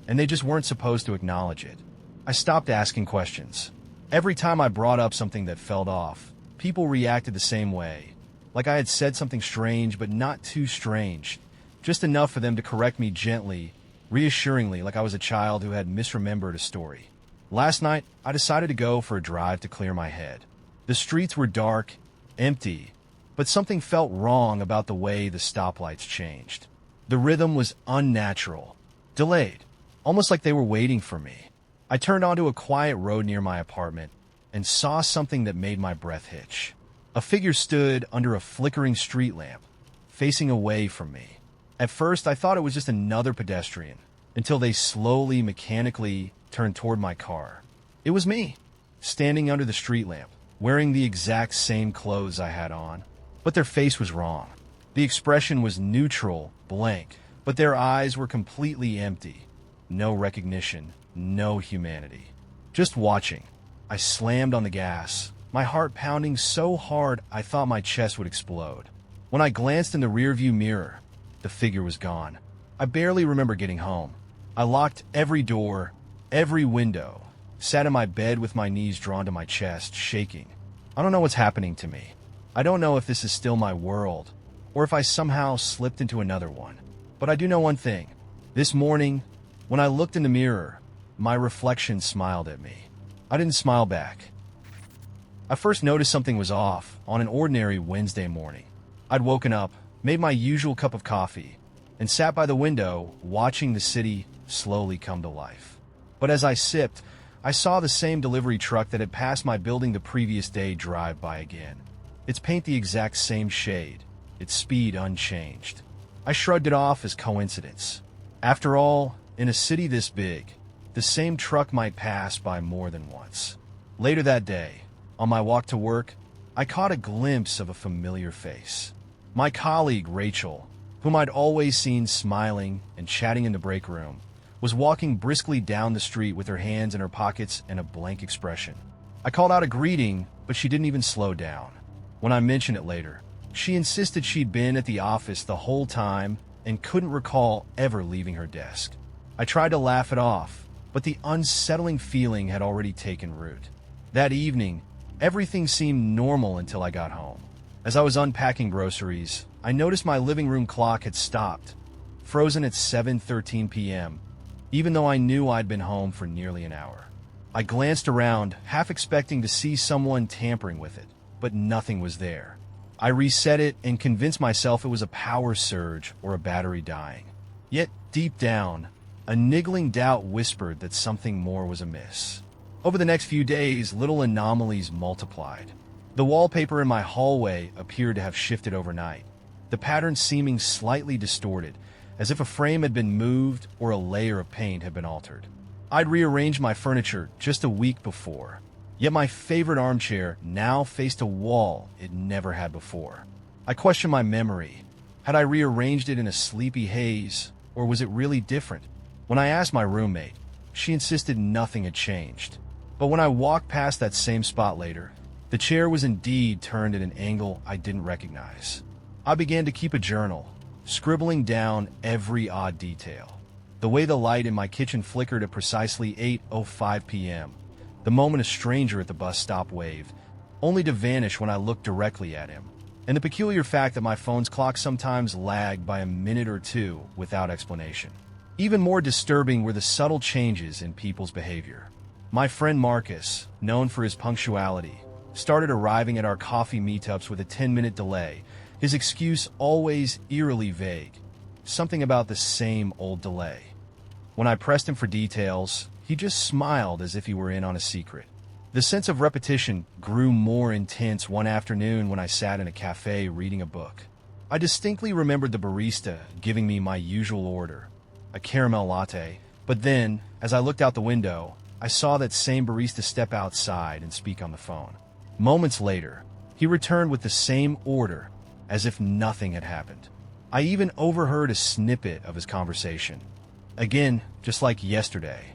and they just weren't supposed to acknowledge it. I stopped asking questions. Every time I brought up something that felt off, people reacted the same way. Like I had said something strange, but not too strange. Just enough for them to correct me gently, reassuringly, like I was a child who had misremembered a story. Last night, I decided to go for a drive to clear my head. The streets were dark, empty, but something felt wrong about the way the stoplights changed. The rhythm was unnatural, delayed, almost like they were waiting for me. I turned onto a quiet road near my apartment and saw something that made my breath hitch. A figure stood under a flickering street lamp, facing away from me. At first, I thought it was just another pedestrian, until they slowly, mechanically turned toward my car. It was me, standing under the street lamp, wearing the exact same clothes I had on. But their face was wrong. The expression was neutral, blank, but their eyes were completely empty. No recognition, no humanity. Just watching. I slammed on the gas, my heart pounding so hard I thought my chest would explode. When I glanced in the rearview mirror, the figure was gone. I barely remember getting home. I locked every door, every window, sat in my bed with my knees drawn to my chest, shaking. I don't know what's happening to me. I don't know if this is still my world, or if I somehow slipped into another one. But I do know one thing. This morning, when I looked in the mirror, my reflection smiled at me. I didn't smile back. I first noticed something was off on an ordinary Wednesday morning. I'd woken up, made my usual cup of coffee, and sat by the window watching the city slowly come to life. But as I sipped, I saw the same delivery truck that had passed my building the previous day drive by again. Its paint the exact same shade, its speed unchanged. I shrugged it off as coincidence. After all, in a city this big, the same truck might pass by more than once. Later that day, on my walk to work, I caught a glimpse of a familiar face. My colleague, Rachel, whom I'd always seen smiling and chatting in the break room, was walking briskly down the street with her hands in her pockets and a blank expression. I called out a greeting, but she didn't even slow down. When I mentioned it later, she insisted she'd been at the office the whole time and couldn't recall ever leaving her desk. I tried to laugh it off, but the unsettling feeling had already taken root. That evening, everything seemed normal until I got home. As I was unpacking groceries, I noticed my living room clock had stopped, frozen at 7:13 p.m., even though I knew I'd been home for nearly an hour. I glanced around, half expecting to see someone tampering with it, but nothing was there. I reset it and convinced myself it was a power surge or a battery dying. Yet, deep down, a niggling doubt whispered that something more was amiss. Over the next few days, little anomalies multiplied. The wallpaper in my hallway appeared to have shifted overnight, the pattern seeming slightly distorted, as if a frame had been moved or a layer of paint had been altered. I'd rearranged my furniture just a week before, yet my favorite armchair now faced a wall it never had before. I questioned my memory. Had I rearranged it in a sleepy haze, or was it really different? When I asked my roommate, she insisted nothing had changed. But when I walked past that same spot later, the chair was indeed turned at an angle I didn't recognize. I began to keep a journal, scribbling down every odd detail. The way the light in my kitchen flickered at precisely 8:05 p.m., the moment a stranger at the bus stop waved, only to vanish when I looked directly at him, and the peculiar fact that my phone's clock sometimes lagged by a minute or two without explanation. Even more disturbing were the subtle changes in people's behavior. My friend Marcus, known for his punctuality, started arriving at our coffee meetups with a 10-minute delay, his excuse always eerily vague. Something about the same old delay. When I pressed him for details, he just smiled as if he were in on a secret. The sense of repetition grew more intense one afternoon when I sat in a cafe reading a book. I distinctly remembered the barista giving me my usual order, a caramel latte, but then, as I looked out the window, I saw that same barista step outside and speak on the phone. Moments later, he returned with the same order, as if nothing had happened. I even overheard a snippet of his conversation. Again, just like yesterday.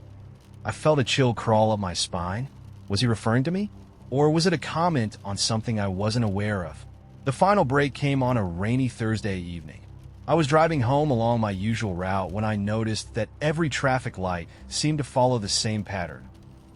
I felt a chill crawl up my spine. Was he referring to me? Or was it a comment on something I wasn't aware of? The final break came on a rainy Thursday evening. I was driving home along my usual route when I noticed that every traffic light seemed to follow the same pattern,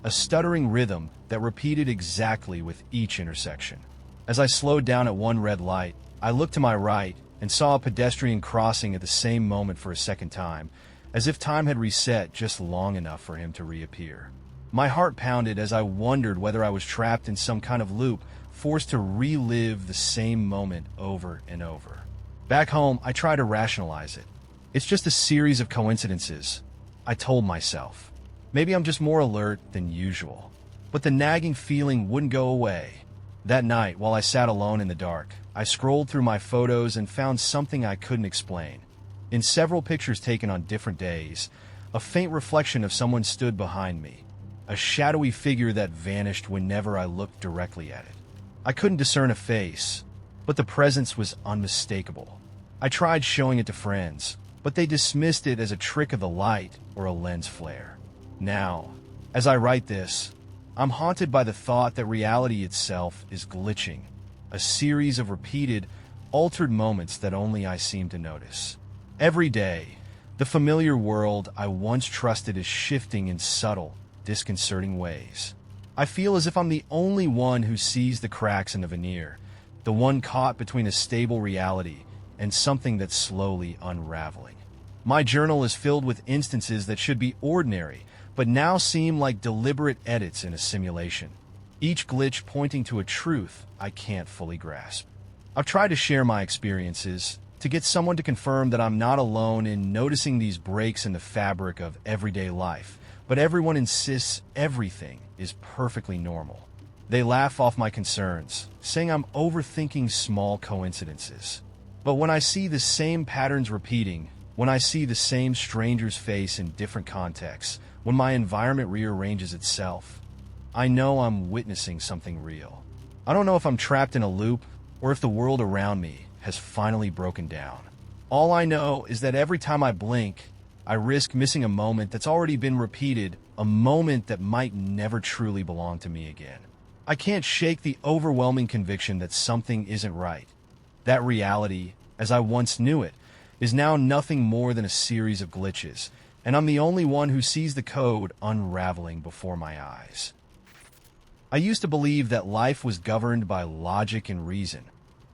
a stuttering rhythm that repeated exactly with each intersection. As I slowed down at one red light, I looked to my right and saw a pedestrian crossing at the same moment for a second time, as if time had reset just long enough for him to reappear. My heart pounded as I wondered whether I was trapped in some kind of loop, forced to relive the same moment over and over. Back home, I tried to rationalize it. It's just a series of coincidences, I told myself. Maybe I'm just more alert than usual. But the nagging feeling wouldn't go away. That night, while I sat alone in the dark, I scrolled through my photos and found something I couldn't explain. In several pictures taken on different days, a faint reflection of someone stood behind me, a shadowy figure that vanished whenever I looked directly at it. I couldn't discern a face, but the presence was unmistakable. I tried showing it to friends, but they dismissed it as a trick of the light or a lens flare. Now, as I write this, I'm haunted by the thought that reality itself is glitching, a series of repeated, altered moments that only I seem to notice. Every day, the familiar world I once trusted is shifting in subtle, disconcerting ways. I feel as if I'm the only one who sees the cracks in the veneer, the one caught between a stable reality and something that's slowly unraveling. My journal is filled with instances that should be ordinary, but now seem like deliberate edits in a simulation, each glitch pointing to a truth I can't fully grasp. I've tried to share my experiences, to get someone to confirm that I'm not alone in noticing these breaks in the fabric of everyday life, but everyone insists everything is perfectly normal. They laugh off my concerns, saying I'm overthinking small coincidences. But when I see the same patterns repeating, when I see the same stranger's face in different contexts, when my environment rearranges itself, I know I'm witnessing something real. I don't know if I'm trapped in a loop or if the world around me has finally broken down. All I know is that every time I blink, I risk missing a moment that's already been repeated, a moment that might never truly belong to me again. I can't shake the overwhelming conviction that something isn't right. That reality, as I once knew it, is now nothing more than a series of glitches, and I'm the only one who sees the code unraveling before my eyes. I used to believe that life was governed by logic and reason,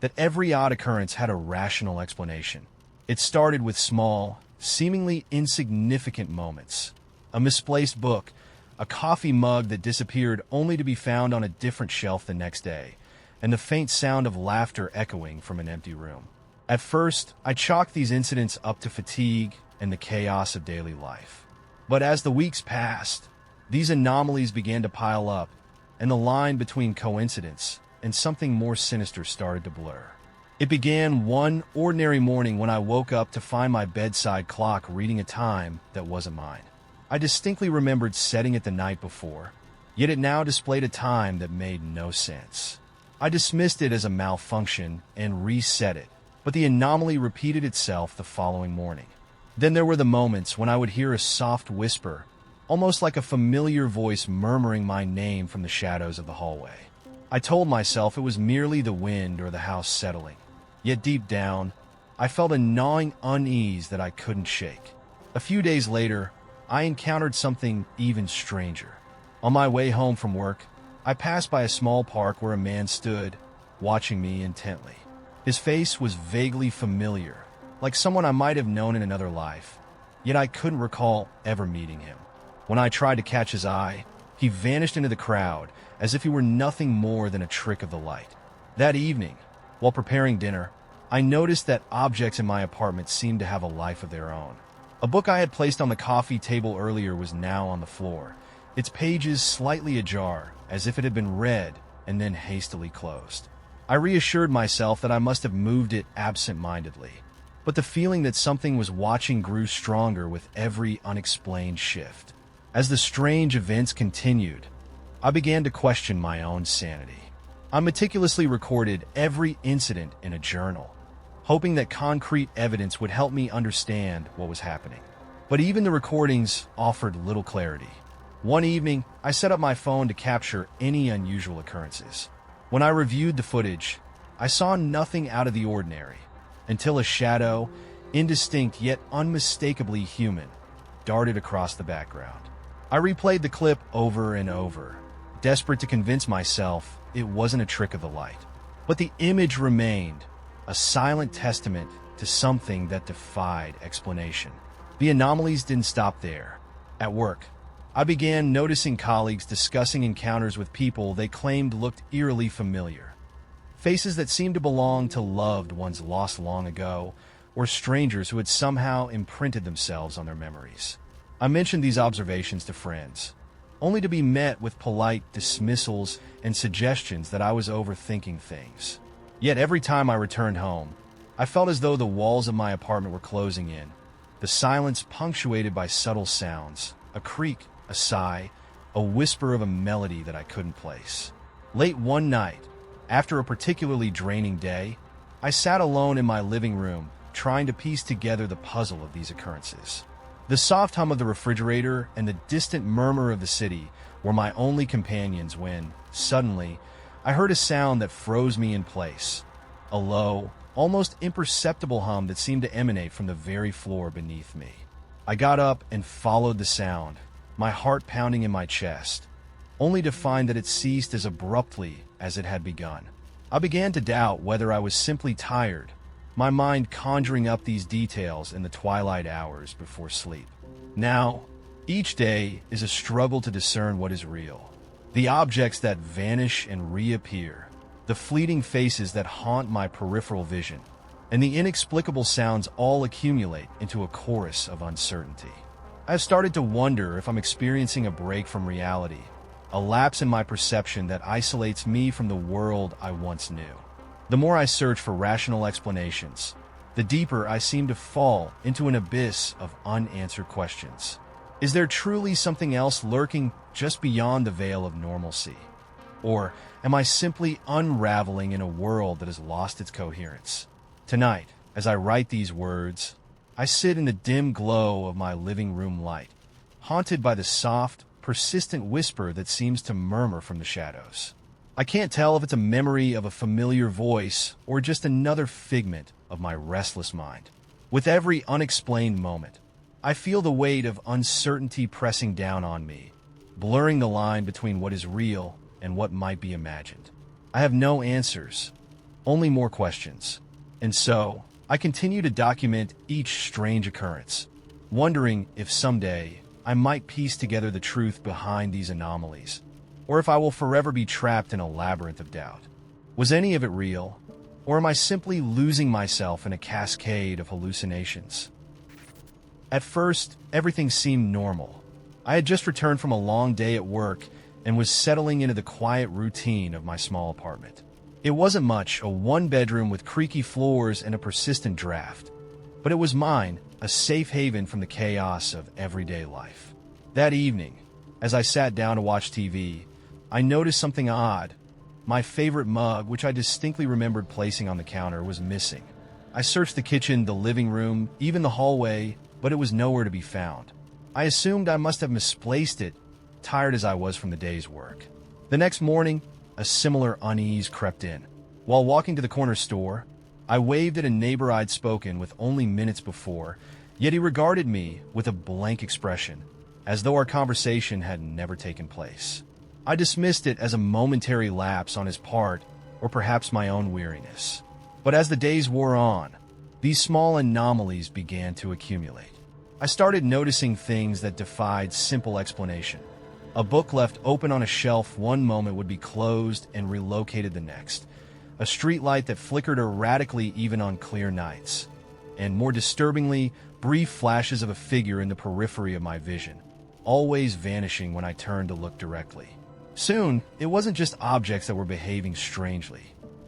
that every odd occurrence had a rational explanation. It started with small, seemingly insignificant moments. A misplaced book, a coffee mug that disappeared only to be found on a different shelf the next day, and the faint sound of laughter echoing from an empty room. At first, I chalked these incidents up to fatigue and the chaos of daily life. But as the weeks passed, these anomalies began to pile up, and the line between coincidence and something more sinister started to blur. It began one ordinary morning when I woke up to find my bedside clock reading a time that wasn't mine. I distinctly remembered setting it the night before, yet it now displayed a time that made no sense. I dismissed it as a malfunction and reset it, but the anomaly repeated itself the following morning. Then there were the moments when I would hear a soft whisper, almost like a familiar voice murmuring my name from the shadows of the hallway. I told myself it was merely the wind or the house settling, yet deep down, I felt a gnawing unease that I couldn't shake. A few days later, I encountered something even stranger. On my way home from work, I passed by a small park where a man stood, watching me intently. His face was vaguely familiar, like someone I might have known in another life, yet I couldn't recall ever meeting him. When I tried to catch his eye, he vanished into the crowd as if he were nothing more than a trick of the light. That evening, while preparing dinner, I noticed that objects in my apartment seemed to have a life of their own. A book I had placed on the coffee table earlier was now on the floor, its pages slightly ajar, as if it had been read and then hastily closed. I reassured myself that I must have moved it absent-mindedly, but the feeling that something was watching grew stronger with every unexplained shift. As the strange events continued, I began to question my own sanity. I meticulously recorded every incident in a journal, hoping that concrete evidence would help me understand what was happening. But even the recordings offered little clarity. One evening, I set up my phone to capture any unusual occurrences. When I reviewed the footage, I saw nothing out of the ordinary, until a shadow, indistinct yet unmistakably human, darted across the background. I replayed the clip over and over, desperate to convince myself it wasn't a trick of the light. But the image remained, a silent testament to something that defied explanation. The anomalies didn't stop there. At work, I began noticing colleagues discussing encounters with people they claimed looked eerily familiar. Faces that seemed to belong to loved ones lost long ago, or strangers who had somehow imprinted themselves on their memories. I mentioned these observations to friends, only to be met with polite dismissals and suggestions that I was overthinking things. Yet every time I returned home, I felt as though the walls of my apartment were closing in, the silence punctuated by subtle sounds, a creak, a sigh, a whisper of a melody that I couldn't place. Late one night, after a particularly draining day, I sat alone in my living room, trying to piece together the puzzle of these occurrences. The soft hum of the refrigerator and the distant murmur of the city were my only companions when, suddenly, I heard a sound that froze me in place. A low, almost imperceptible hum that seemed to emanate from the very floor beneath me. I got up and followed the sound, my heart pounding in my chest, only to find that it ceased as abruptly as it had begun. I began to doubt whether I was simply tired, my mind conjuring up these details in the twilight hours before sleep. Now, each day is a struggle to discern what is real. The objects that vanish and reappear, the fleeting faces that haunt my peripheral vision, and the inexplicable sounds all accumulate into a chorus of uncertainty. I've started to wonder if I'm experiencing a break from reality, a lapse in my perception that isolates me from the world I once knew. The more I search for rational explanations, the deeper I seem to fall into an abyss of unanswered questions. Is there truly something else lurking just beyond the veil of normalcy? Or am I simply unraveling in a world that has lost its coherence? Tonight, as I write these words, I sit in the dim glow of my living room light, haunted by the soft, persistent whisper that seems to murmur from the shadows. I can't tell if it's a memory of a familiar voice or just another figment of my restless mind. With every unexplained moment, I feel the weight of uncertainty pressing down on me, blurring the line between what is real and what might be imagined. I have no answers, only more questions. And so, I continue to document each strange occurrence, wondering if someday I might piece together the truth behind these anomalies, or if I will forever be trapped in a labyrinth of doubt. Was any of it real, or am I simply losing myself in a cascade of hallucinations? At first, everything seemed normal. I had just returned from a long day at work and was settling into the quiet routine of my small apartment. It wasn't much, a one-bedroom with creaky floors and a persistent draft. But it was mine, a safe haven from the chaos of everyday life. That evening, as I sat down to watch TV, I noticed something odd. My favorite mug, which I distinctly remembered placing on the counter, was missing. I searched the kitchen, the living room, even the hallway, but it was nowhere to be found. I assumed I must have misplaced it, tired as I was from the day's work. The next morning, a similar unease crept in. While walking to the corner store, I waved at a neighbor I'd spoken with only minutes before, yet he regarded me with a blank expression, as though our conversation had never taken place. I dismissed it as a momentary lapse on his part, or perhaps my own weariness. But as the days wore on, these small anomalies began to accumulate. I started noticing things that defied simple explanation. A book left open on a shelf one moment would be closed and relocated the next. A streetlight that flickered erratically even on clear nights. And more disturbingly, brief flashes of a figure in the periphery of my vision, always vanishing when I turned to look directly. Soon, it wasn't just objects that were behaving strangely.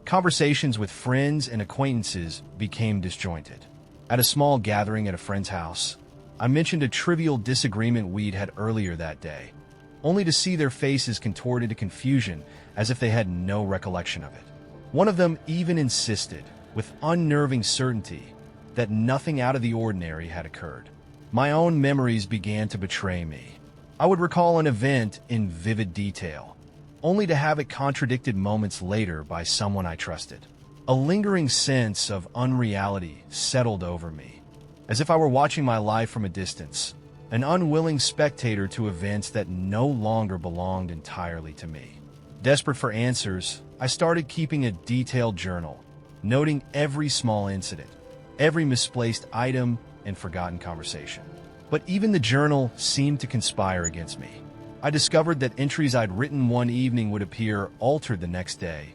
Conversations with friends and acquaintances became disjointed. At a small gathering at a friend's house, I mentioned a trivial disagreement we'd had earlier that day, only to see their faces contorted to confusion as if they had no recollection of it. One of them even insisted, with unnerving certainty, that nothing out of the ordinary had occurred. My own memories began to betray me. I would recall an event in vivid detail, only to have it contradicted moments later by someone I trusted. A lingering sense of unreality settled over me, as if I were watching my life from a distance, an unwilling spectator to events that no longer belonged entirely to me. Desperate for answers, I started keeping a detailed journal, noting every small incident, every misplaced item, and forgotten conversation. But even the journal seemed to conspire against me. I discovered that entries I'd written one evening would appear altered the next day.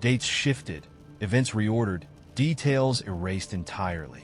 Dates shifted, events reordered, details erased entirely.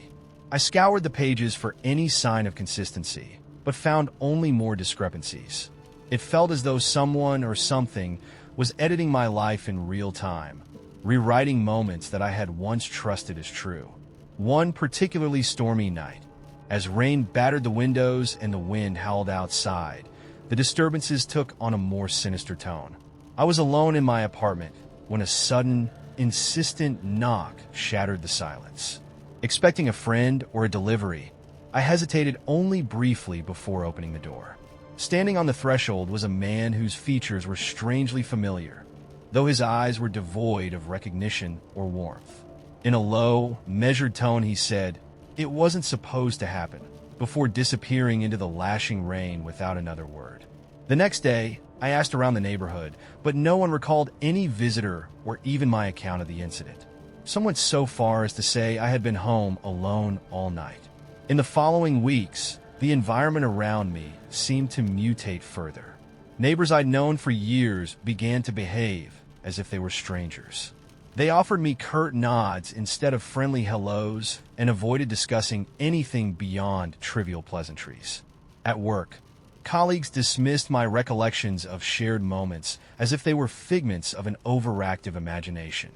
I scoured the pages for any sign of consistency, but found only more discrepancies. It felt as though someone or something was editing my life in real time, rewriting moments that I had once trusted as true. One particularly stormy night, as rain battered the windows and the wind howled outside, the disturbances took on a more sinister tone. I was alone in my apartment when a sudden, insistent knock shattered the silence. Expecting a friend or a delivery, I hesitated only briefly before opening the door. Standing on the threshold was a man whose features were strangely familiar, though his eyes were devoid of recognition or warmth. In a low, measured tone, he said, "It wasn't supposed to happen," before disappearing into the lashing rain without another word. The next day, I asked around the neighborhood, but no one recalled any visitor or even my account of the incident. Some went so far as to say I had been home alone all night. In the following weeks, the environment around me seemed to mutate further. Neighbors I'd known for years began to behave as if they were strangers. They offered me curt nods instead of friendly hellos and avoided discussing anything beyond trivial pleasantries. At work, colleagues dismissed my recollections of shared moments as if they were figments of an overactive imagination.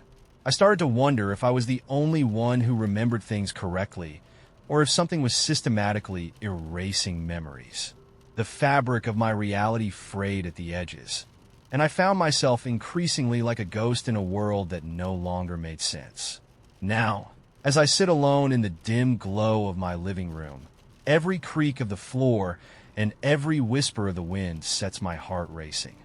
I started to wonder if I was the only one who remembered things correctly, or if something was systematically erasing memories. The fabric of my reality frayed at the edges, and I found myself increasingly like a ghost in a world that no longer made sense. Now, as I sit alone in the dim glow of my living room, every creak of the floor and every whisper of the wind sets my heart racing.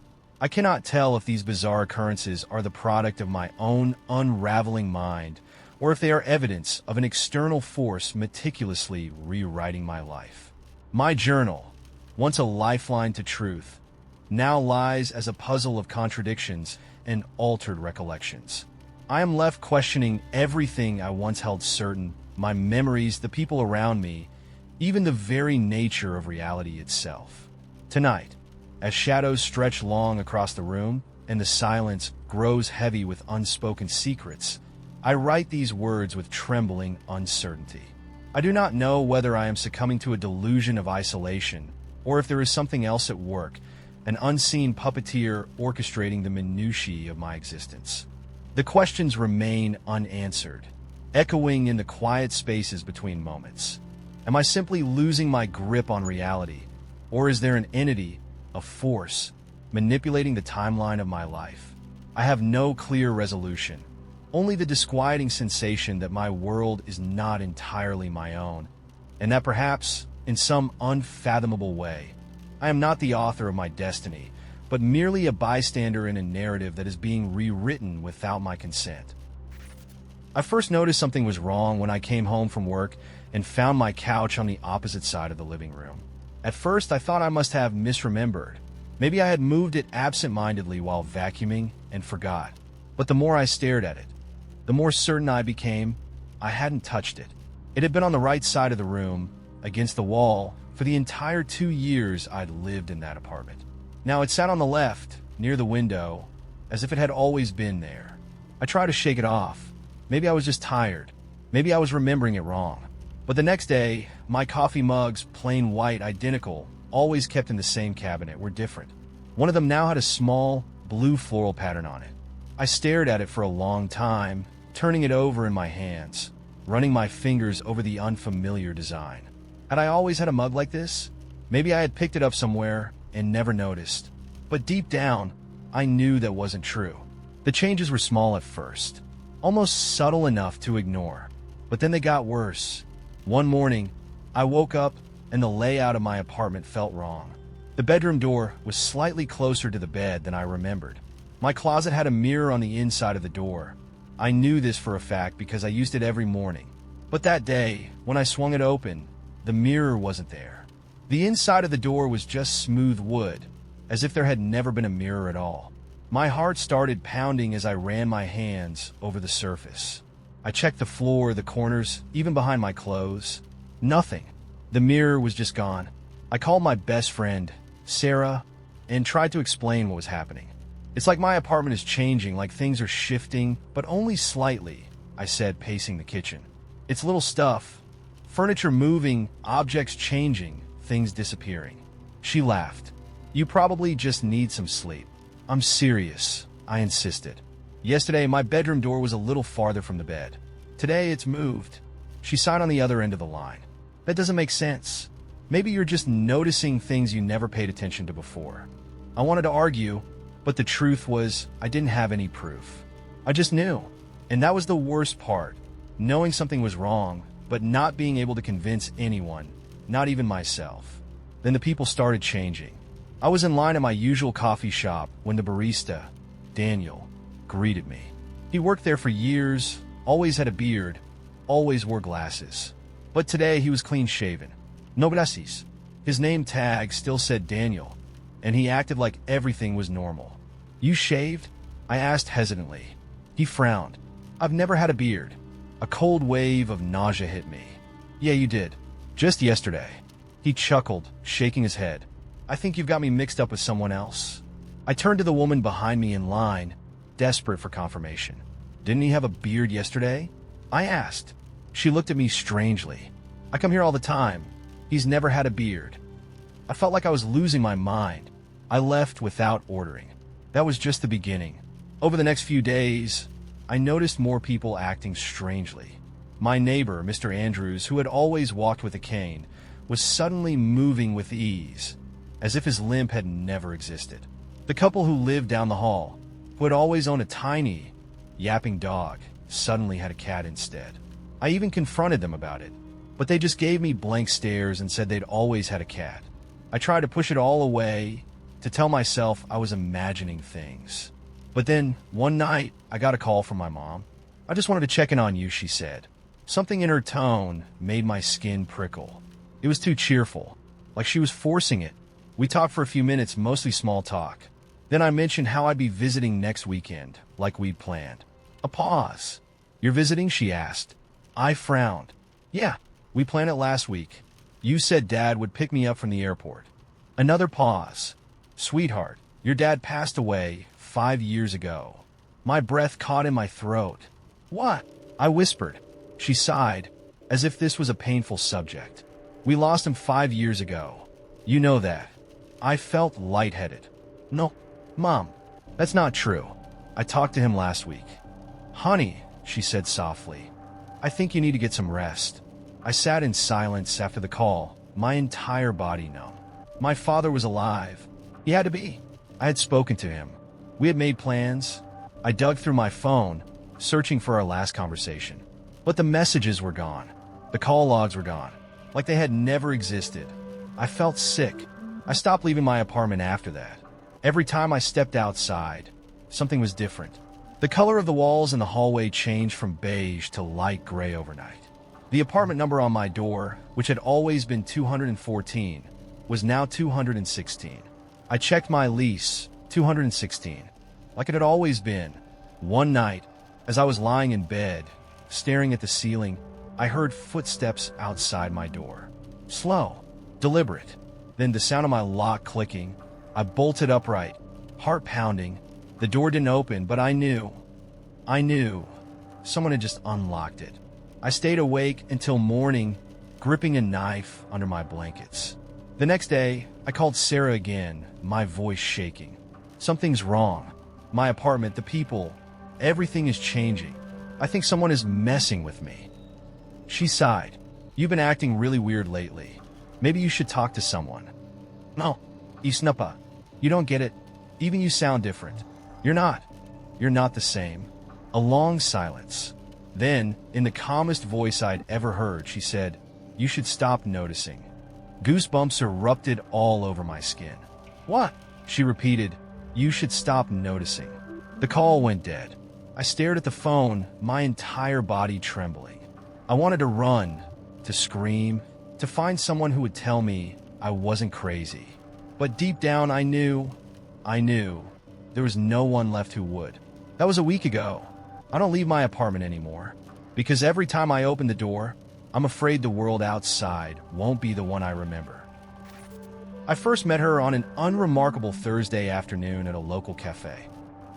I cannot tell if these bizarre occurrences are the product of my own unraveling mind, or if they are evidence of an external force meticulously rewriting my life. My journal, once a lifeline to truth, now lies as a puzzle of contradictions and altered recollections. I am left questioning everything I once held certain, my memories, the people around me, even the very nature of reality itself. Tonight, as shadows stretch long across the room and the silence grows heavy with unspoken secrets, I write these words with trembling uncertainty. I do not know whether I am succumbing to a delusion of isolation, or if there is something else at work, an unseen puppeteer orchestrating the minutiae of my existence. The questions remain unanswered, echoing in the quiet spaces between moments. Am I simply losing my grip on reality, or is there an entity, a force, manipulating the timeline of my life? I have no clear resolution, only the disquieting sensation that my world is not entirely my own, and that perhaps, in some unfathomable way, I am not the author of my destiny, but merely a bystander in a narrative that is being rewritten without my consent. I first noticed something was wrong when I came home from work and found my couch on the opposite side of the living room. At first, I thought I must have misremembered. Maybe I had moved it absent-mindedly while vacuuming and forgot. But the more I stared at it, the more certain I became I hadn't touched it. It had been on the right side of the room, against the wall, for the entire 2 years I'd lived in that apartment. Now it sat on the left, near the window, as if it had always been there. I tried to shake it off. Maybe I was just tired. Maybe I was remembering it wrong. But the next day, my coffee mugs, plain white, identical, always kept in the same cabinet, were different. One of them now had a small, blue floral pattern on it. I stared at it for a long time, turning it over in my hands, running my fingers over the unfamiliar design. Had I always had a mug like this? Maybe I had picked it up somewhere and never noticed. But deep down, I knew that wasn't true. The changes were small at first, almost subtle enough to ignore. But then they got worse. One morning, I woke up and the layout of my apartment felt wrong. The bedroom door was slightly closer to the bed than I remembered. My closet had a mirror on the inside of the door. I knew this for a fact because I used it every morning. But that day, when I swung it open, the mirror wasn't there. The inside of the door was just smooth wood, as if there had never been a mirror at all. My heart started pounding as I ran my hands over the surface. I checked the floor, the corners, even behind my clothes. Nothing. The mirror was just gone. I called my best friend, Sarah, and tried to explain what was happening. It's like my apartment is changing, like things are shifting, but only slightly, I said, pacing the kitchen. It's little stuff. Furniture moving, objects changing, things disappearing. She laughed. You probably just need some sleep. I'm serious, I insisted. Yesterday, my bedroom door was a little farther from the bed. Today, it's moved. She sighed on the other end of the line. That doesn't make sense. Maybe you're just noticing things you never paid attention to before. I wanted to argue, but the truth was I didn't have any proof. I just knew. And that was the worst part. Knowing something was wrong, but not being able to convince anyone, not even myself. Then the people started changing. I was in line at my usual coffee shop when the barista, Daniel, greeted me. He worked there for years, always had a beard, always wore glasses. But today he was clean-shaven. No gracias. His name tag still said Daniel, and he acted like everything was normal. You shaved? I asked hesitantly. He frowned. I've never had a beard. A cold wave of nausea hit me. Yeah, you did. Just yesterday. He chuckled, shaking his head. I think you've got me mixed up with someone else. I turned to the woman behind me in line, desperate for confirmation. Didn't he have a beard yesterday? I asked. She looked at me strangely. I come here all the time. He's never had a beard. I felt like I was losing my mind. I left without ordering. That was just the beginning. Over the next few days, I noticed more people acting strangely. My neighbor, Mr. Andrews, who had always walked with a cane, was suddenly moving with ease, as if his limp had never existed. The couple who lived down the hall, who had always owned a tiny, yapping dog, suddenly had a cat instead. I even confronted them about it, but they just gave me blank stares and said they'd always had a cat. I tried to push it all away, to tell myself I was imagining things. But then, one night, I got a call from my mom. I just wanted to check in on you, she said. Something in her tone made my skin prickle. It was too cheerful, like she was forcing it. We talked for a few minutes, mostly small talk. Then I mentioned how I'd be visiting next weekend, like we'd planned. A pause. You're visiting? She asked. I frowned. Yeah, we planned it last week. You said Dad would pick me up from the airport. Another pause. Sweetheart, your dad passed away 5 years ago. My breath caught in my throat. What? I whispered. She sighed, as if this was a painful subject. We lost him 5 years ago. You know that. I felt lightheaded. No, Mom, that's not true. I talked to him last week. Honey, she said softly, I think you need to get some rest. I sat in silence after the call, my entire body numb. My father was alive. He had to be. I had spoken to him. We had made plans. I dug through my phone, searching for our last conversation. But the messages were gone. The call logs were gone, like they had never existed. I felt sick. I stopped leaving my apartment after that. Every time I stepped outside, something was different. The color of the walls in the hallway changed from beige to light gray overnight. The apartment number on my door, which had always been 214, was now 216. I checked my lease, 216, like it had always been. One night, as I was lying in bed, staring at the ceiling, I heard footsteps outside my door. Slow, deliberate. Then the sound of my lock clicking. I bolted upright, heart pounding. The door didn't open, but I knew someone had just unlocked it. I stayed awake until morning, gripping a knife under my blankets. The next day, I called Sarah again, my voice shaking. Something's wrong. My apartment, the people, everything is changing. I think someone is messing with me. She sighed. You've been acting really weird lately. Maybe you should talk to someone. No, Isnapa. You don't get it. Even you sound different. You're not the same. A long silence. Then, in the calmest voice I'd ever heard, she said, You should stop noticing. Goosebumps erupted all over my skin. What? She repeated, You should stop noticing. The call went dead. I stared at the phone, my entire body trembling. I wanted to run, to scream, to find someone who would tell me I wasn't crazy. But deep down I knew there was no one left who would. That was a week ago. I don't leave my apartment anymore, because every time I open the door, I'm afraid the world outside won't be the one I remember. I first met her on an unremarkable Thursday afternoon at a local cafe.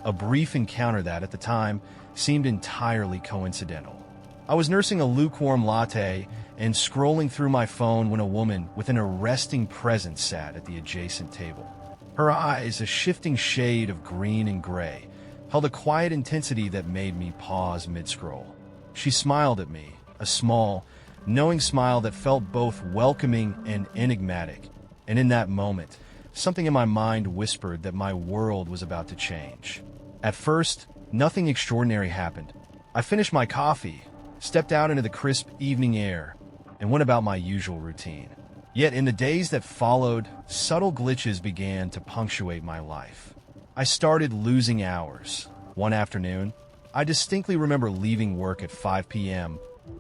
A brief encounter that, at the time, seemed entirely coincidental. I was nursing a lukewarm latte and scrolling through my phone when a woman with an arresting presence sat at the adjacent table. Her eyes, a shifting shade of green and gray, held a quiet intensity that made me pause mid-scroll. She smiled at me, a small, knowing smile that felt both welcoming and enigmatic. And in that moment, something in my mind whispered that my world was about to change. At first, nothing extraordinary happened. I finished my coffee, stepped out into the crisp evening air, and went about my usual routine. Yet in the days that followed, subtle glitches began to punctuate my life. I started losing hours. One afternoon, I distinctly remember leaving work at 5 p.m.,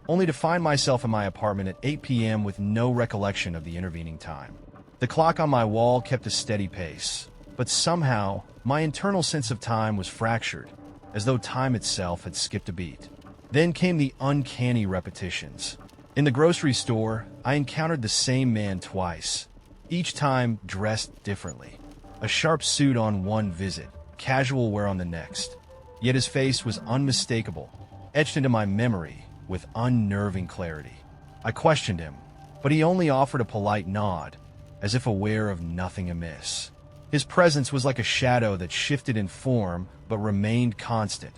only to find myself in my apartment at 8 p.m. with no recollection of the intervening time. The clock on my wall kept a steady pace, but somehow my internal sense of time was fractured, as though time itself had skipped a beat. Then came the uncanny repetitions. In the grocery store, I encountered the same man twice, each time dressed differently. A sharp suit on one visit, casual wear on the next. Yet his face was unmistakable, etched into my memory with unnerving clarity. I questioned him, but he only offered a polite nod, as if aware of nothing amiss. His presence was like a shadow that shifted in form but remained constant,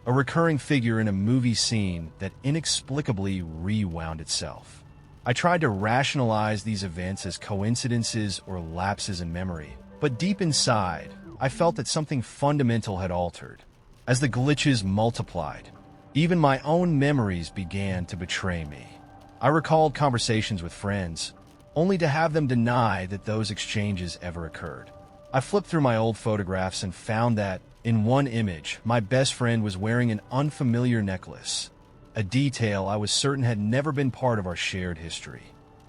a recurring figure in a movie scene that inexplicably rewound itself. I tried to rationalize these events as coincidences or lapses in memory, but deep inside, I felt that something fundamental had altered. As the glitches multiplied, even my own memories began to betray me. I recalled conversations with friends, only to have them deny that those exchanges ever occurred. I flipped through my old photographs and found that, in one image, my best friend was wearing an unfamiliar necklace, a detail I was certain had never been part of our shared history.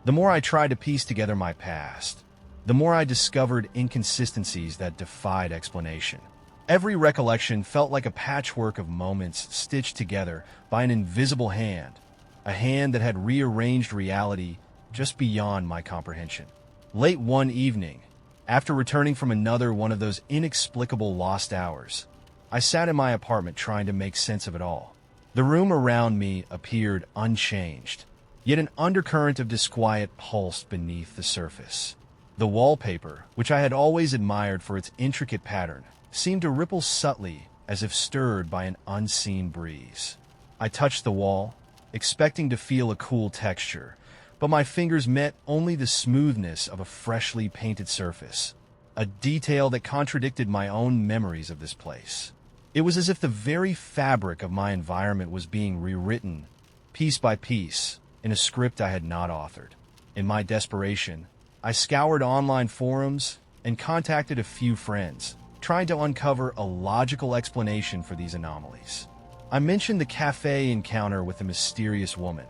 The more I tried to piece together my past, the more I discovered inconsistencies that defied explanation. Every recollection felt like a patchwork of moments stitched together by an invisible hand, a hand that had rearranged reality just beyond my comprehension. Late one evening, after returning from another one of those inexplicable lost hours, I sat in my apartment trying to make sense of it all. The room around me appeared unchanged. Yet an undercurrent of disquiet pulsed beneath the surface. The wallpaper, which I had always admired for its intricate pattern, seemed to ripple subtly as if stirred by an unseen breeze. I touched the wall, expecting to feel a cool texture, but my fingers met only the smoothness of a freshly painted surface, a detail that contradicted my own memories of this place. It was as if the very fabric of my environment was being rewritten, piece by piece, in a script I had not authored. In my desperation, I scoured online forums and contacted a few friends, trying to uncover a logical explanation for these anomalies. I mentioned the cafe encounter with the mysterious woman,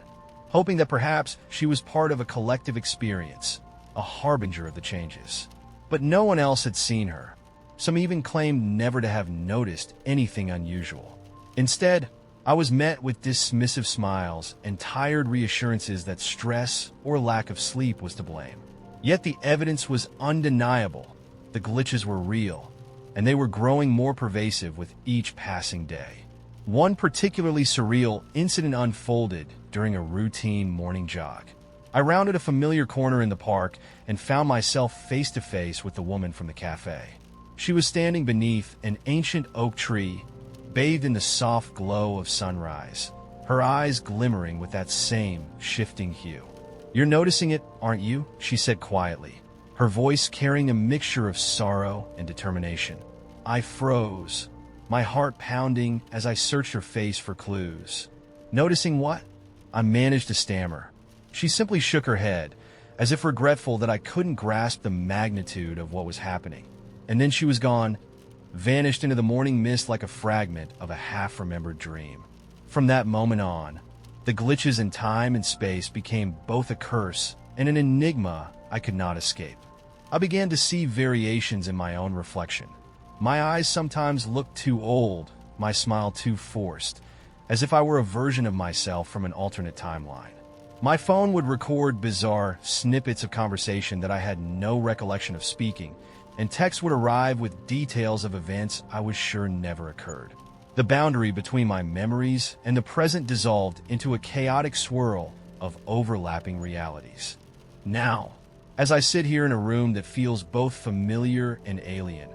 hoping that perhaps she was part of a collective experience, a harbinger of the changes. But no one else had seen her. Some even claimed never to have noticed anything unusual. Instead, I was met with dismissive smiles and tired reassurances that stress or lack of sleep was to blame. Yet the evidence was undeniable. The glitches were real, and they were growing more pervasive with each passing day. One particularly surreal incident unfolded during a routine morning jog. I rounded a familiar corner in the park and found myself face to face with the woman from the cafe. She was standing beneath an ancient oak tree, bathed in the soft glow of sunrise, her eyes glimmering with that same shifting hue. "You're noticing it, aren't you?" she said quietly, her voice carrying a mixture of sorrow and determination. I froze, my heart pounding as I searched her face for clues. "Noticing what?" I managed to stammer. She simply shook her head, as if regretful that I couldn't grasp the magnitude of what was happening. And then she was gone, vanished into the morning mist like a fragment of a half-remembered dream. From that moment on, the glitches in time and space became both a curse and an enigma I could not escape. I began to see variations in my own reflection. My eyes sometimes looked too old, my smile too forced, as if I were a version of myself from an alternate timeline. My phone would record bizarre snippets of conversation that I had no recollection of speaking, and texts would arrive with details of events I was sure never occurred. The boundary between my memories and the present dissolved into a chaotic swirl of overlapping realities. Now, as I sit here in a room that feels both familiar and alien,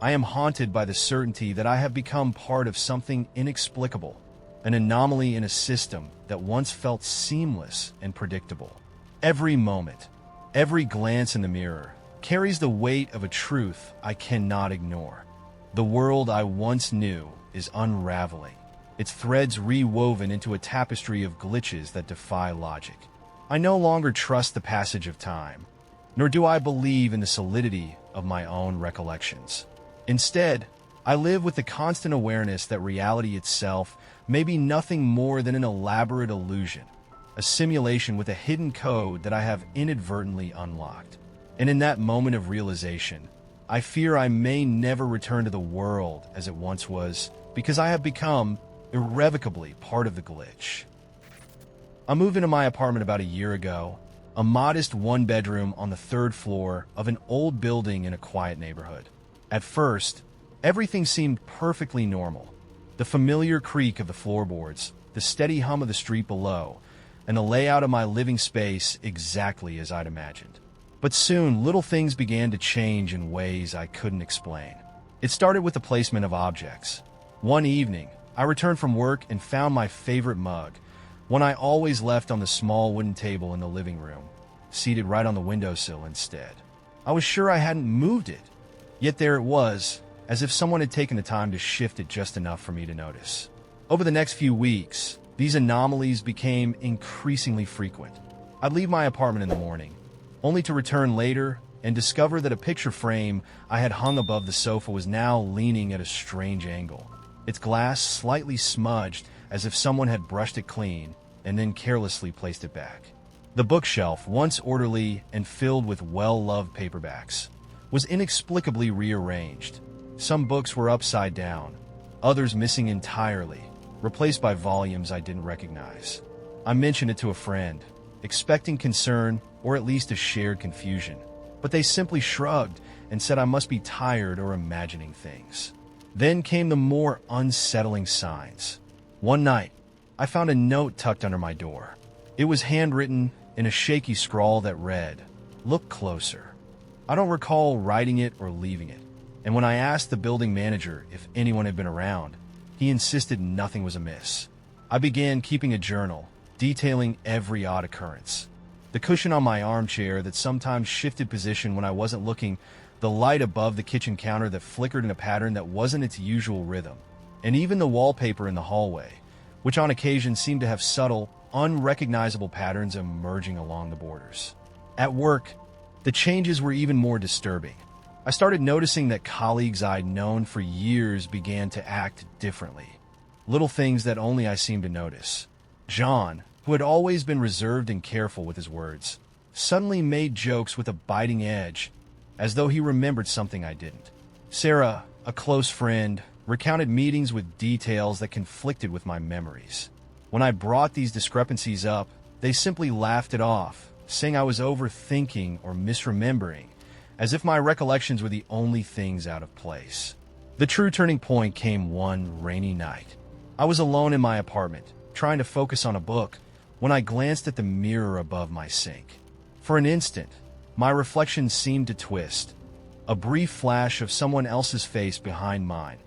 I am haunted by the certainty that I have become part of something inexplicable, an anomaly in a system that once felt seamless and predictable. Every moment, every glance in the mirror, carries the weight of a truth I cannot ignore. The world I once knew is unraveling, its threads rewoven into a tapestry of glitches that defy logic. I no longer trust the passage of time, nor do I believe in the solidity of my own recollections. Instead, I live with the constant awareness that reality itself may be nothing more than an elaborate illusion, a simulation with a hidden code that I have inadvertently unlocked. And in that moment of realization, I fear I may never return to the world as it once was, because I have become irrevocably part of the glitch. I moved into my apartment about a year ago, a modest one-bedroom on the third floor of an old building in a quiet neighborhood. At first, everything seemed perfectly normal. The familiar creak of the floorboards, the steady hum of the street below, and the layout of my living space exactly as I'd imagined. But soon, little things began to change in ways I couldn't explain. It started with the placement of objects. One evening, I returned from work and found my favorite mug, one I always left on the small wooden table in the living room, seated right on the windowsill instead. I was sure I hadn't moved it, yet there it was, as if someone had taken the time to shift it just enough for me to notice. Over the next few weeks, these anomalies became increasingly frequent. I'd leave my apartment in the morning, only to return later and discover that a picture frame I had hung above the sofa was now leaning at a strange angle, its glass slightly smudged as if someone had brushed it clean and then carelessly placed it back. The bookshelf, once orderly and filled with well-loved paperbacks, was inexplicably rearranged. Some books were upside down, others missing entirely, replaced by volumes I didn't recognize. I mentioned it to a friend, expecting concern or at least a shared confusion, but they simply shrugged and said I must be tired or imagining things. Then came the more unsettling signs. One night, I found a note tucked under my door. It was handwritten in a shaky scrawl that read, "Look closer." I don't recall writing it or leaving it, and when I asked the building manager if anyone had been around, he insisted nothing was amiss. I began keeping a journal, detailing every odd occurrence. The cushion on my armchair that sometimes shifted position when I wasn't looking, the light above the kitchen counter that flickered in a pattern that wasn't its usual rhythm, and even the wallpaper in the hallway, which on occasion seemed to have subtle, unrecognizable patterns emerging along the borders. At work, the changes were even more disturbing. I started noticing that colleagues I'd known for years began to act differently. Little things that only I seemed to notice. John, who had always been reserved and careful with his words, suddenly made jokes with a biting edge, as though he remembered something I didn't. Sarah, a close friend, recounted meetings with details that conflicted with my memories. When I brought these discrepancies up, they simply laughed it off, saying I was overthinking or misremembering, as if my recollections were the only things out of place. The true turning point came one rainy night. I was alone in my apartment, trying to focus on a book, when I glanced at the mirror above my sink. For an instant, my reflection seemed to twist. A brief flash of someone else's face behind mine,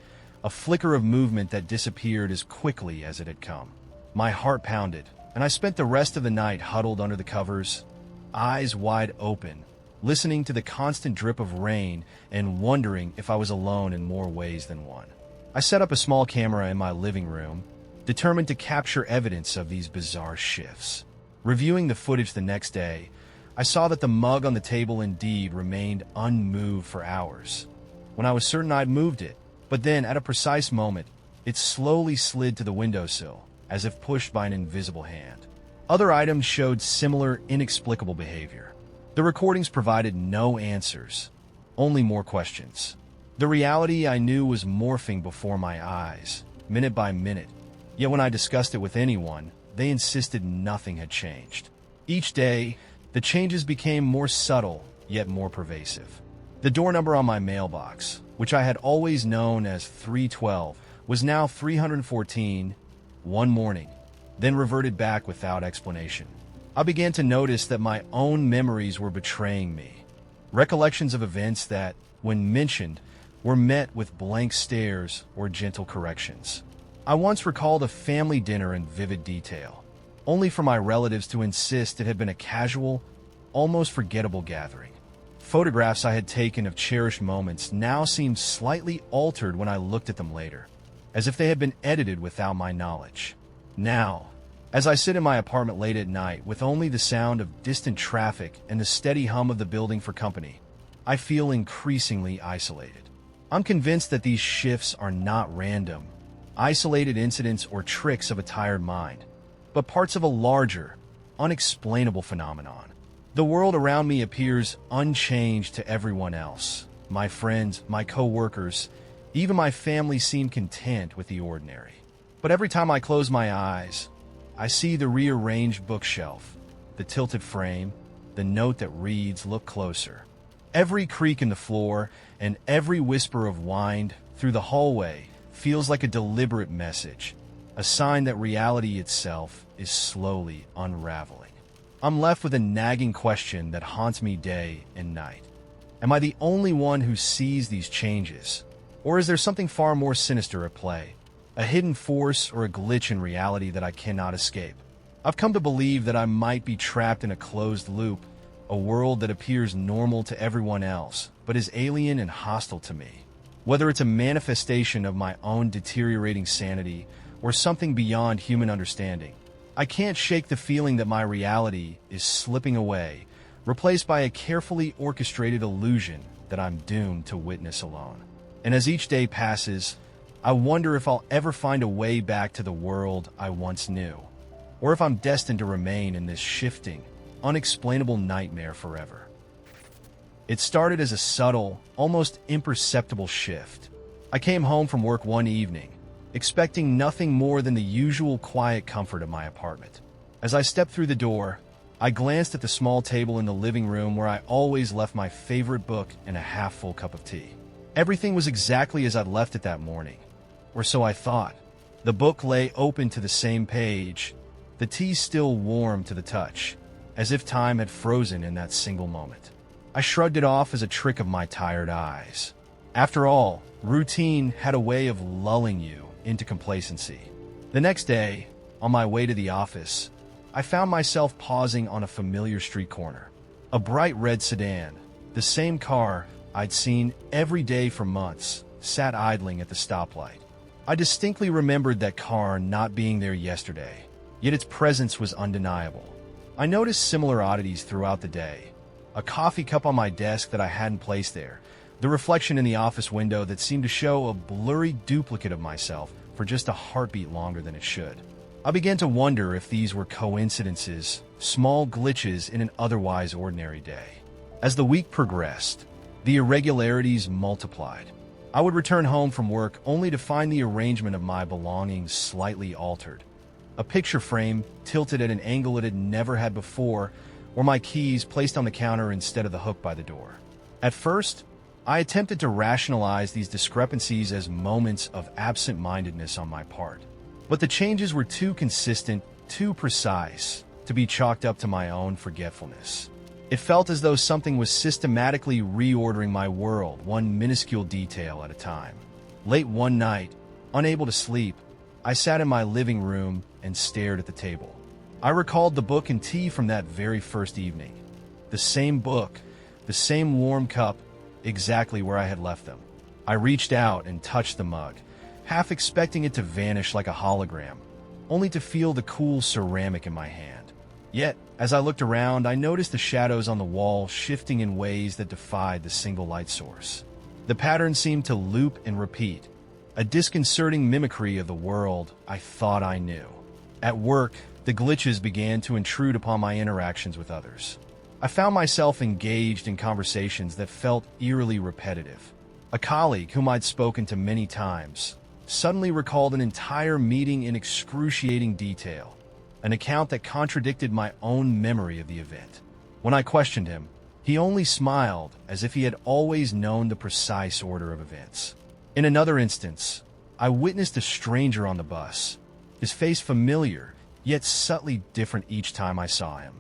a flicker of movement that disappeared as quickly as it had come. My heart pounded, and I spent the rest of the night huddled under the covers, eyes wide open, listening to the constant drip of rain and wondering if I was alone in more ways than one. I set up a small camera in my living room, determined to capture evidence of these bizarre shifts. Reviewing the footage the next day, I saw that the mug on the table indeed remained unmoved for hours. When I was certain I'd moved it, but then at a precise moment, it slowly slid to the windowsill, as if pushed by an invisible hand. Other items showed similar, inexplicable behavior. The recordings provided no answers, only more questions. The reality I knew was morphing before my eyes, minute by minute, yet when I discussed it with anyone, they insisted nothing had changed. Each day, the changes became more subtle, yet more pervasive. The door number on my mailbox, which I had always known as 312, was now 314 one morning, then reverted back without explanation. I began to notice that my own memories were betraying me. Recollections of events that, when mentioned, were met with blank stares or gentle corrections. I once recalled a family dinner in vivid detail, only for my relatives to insist it had been a casual, almost forgettable gathering. Photographs I had taken of cherished moments now seemed slightly altered when I looked at them later, as if they had been edited without my knowledge. Now, as I sit in my apartment late at night with only the sound of distant traffic and the steady hum of the building for company, I feel increasingly isolated. I'm convinced that these shifts are not random, isolated incidents or tricks of a tired mind, but parts of a larger, unexplainable phenomenon. The world around me appears unchanged to everyone else. My friends, my co-workers, even my family seem content with the ordinary. But every time I close my eyes, I see the rearranged bookshelf, the tilted frame, the note that reads, "Look closer." Every creak in the floor and every whisper of wind through the hallway feels like a deliberate message, a sign that reality itself is slowly unraveling. I'm left with a nagging question that haunts me day and night. Am I the only one who sees these changes? Or is there something far more sinister at play? A hidden force or a glitch in reality that I cannot escape? I've come to believe that I might be trapped in a closed loop, a world that appears normal to everyone else, but is alien and hostile to me. Whether it's a manifestation of my own deteriorating sanity or something beyond human understanding, I can't shake the feeling that my reality is slipping away, replaced by a carefully orchestrated illusion that I'm doomed to witness alone. And as each day passes, I wonder if I'll ever find a way back to the world I once knew, or if I'm destined to remain in this shifting, unexplainable nightmare forever. It started as a subtle, almost imperceptible shift. I came home from work one evening, expecting nothing more than the usual quiet comfort of my apartment. As I stepped through the door, I glanced at the small table in the living room where I always left my favorite book and a half-full cup of tea. Everything was exactly as I'd left it that morning, or so I thought. The book lay open to the same page, the tea still warm to the touch, as if time had frozen in that single moment. I shrugged it off as a trick of my tired eyes. After all, routine had a way of lulling you into complacency. The next day, on my way to the office, I found myself pausing on a familiar street corner. A bright red sedan, the same car I'd seen every day for months, sat idling at the stoplight. I distinctly remembered that car not being there yesterday, yet its presence was undeniable. I noticed similar oddities throughout the day. A coffee cup on my desk that I hadn't placed there, the reflection in the office window that seemed to show a blurry duplicate of myself for just a heartbeat longer than it should. I began to wonder if these were coincidences, small glitches in an otherwise ordinary day. As the week progressed, the irregularities multiplied. I would return home from work only to find the arrangement of my belongings slightly altered. A picture frame tilted at an angle it had never had before, or my keys placed on the counter instead of the hook by the door. At first, I attempted to rationalize these discrepancies as moments of absent-mindedness on my part. But the changes were too consistent, too precise, to be chalked up to my own forgetfulness. It felt as though something was systematically reordering my world, one minuscule detail at a time. Late one night, unable to sleep, I sat in my living room and stared at the table. I recalled the book and tea from that very first evening. The same book, the same warm cup, exactly where I had left them. I reached out and touched the mug, half expecting it to vanish like a hologram, only to feel the cool ceramic in my hand. Yet, as I looked around, I noticed the shadows on the wall shifting in ways that defied the single light source. The pattern seemed to loop and repeat, a disconcerting mimicry of the world I thought I knew. At work, the glitches began to intrude upon my interactions with others. I found myself engaged in conversations that felt eerily repetitive. A colleague whom I'd spoken to many times suddenly recalled an entire meeting in excruciating detail, an account that contradicted my own memory of the event. When I questioned him, he only smiled as if he had always known the precise order of events. In another instance, I witnessed a stranger on the bus, his face familiar, yet subtly different each time I saw him.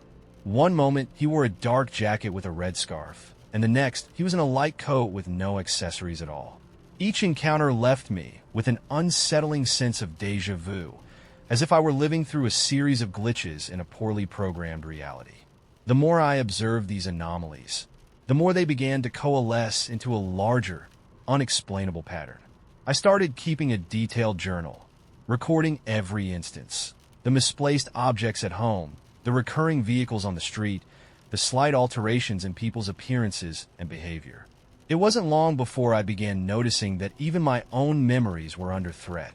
One moment, he wore a dark jacket with a red scarf, and the next, he was in a light coat with no accessories at all. Each encounter left me with an unsettling sense of déjà vu, as if I were living through a series of glitches in a poorly programmed reality. The more I observed these anomalies, the more they began to coalesce into a larger, unexplainable pattern. I started keeping a detailed journal, recording every instance, the misplaced objects at home, the recurring vehicles on the street, the slight alterations in people's appearances and behavior. It wasn't long before I began noticing that even my own memories were under threat.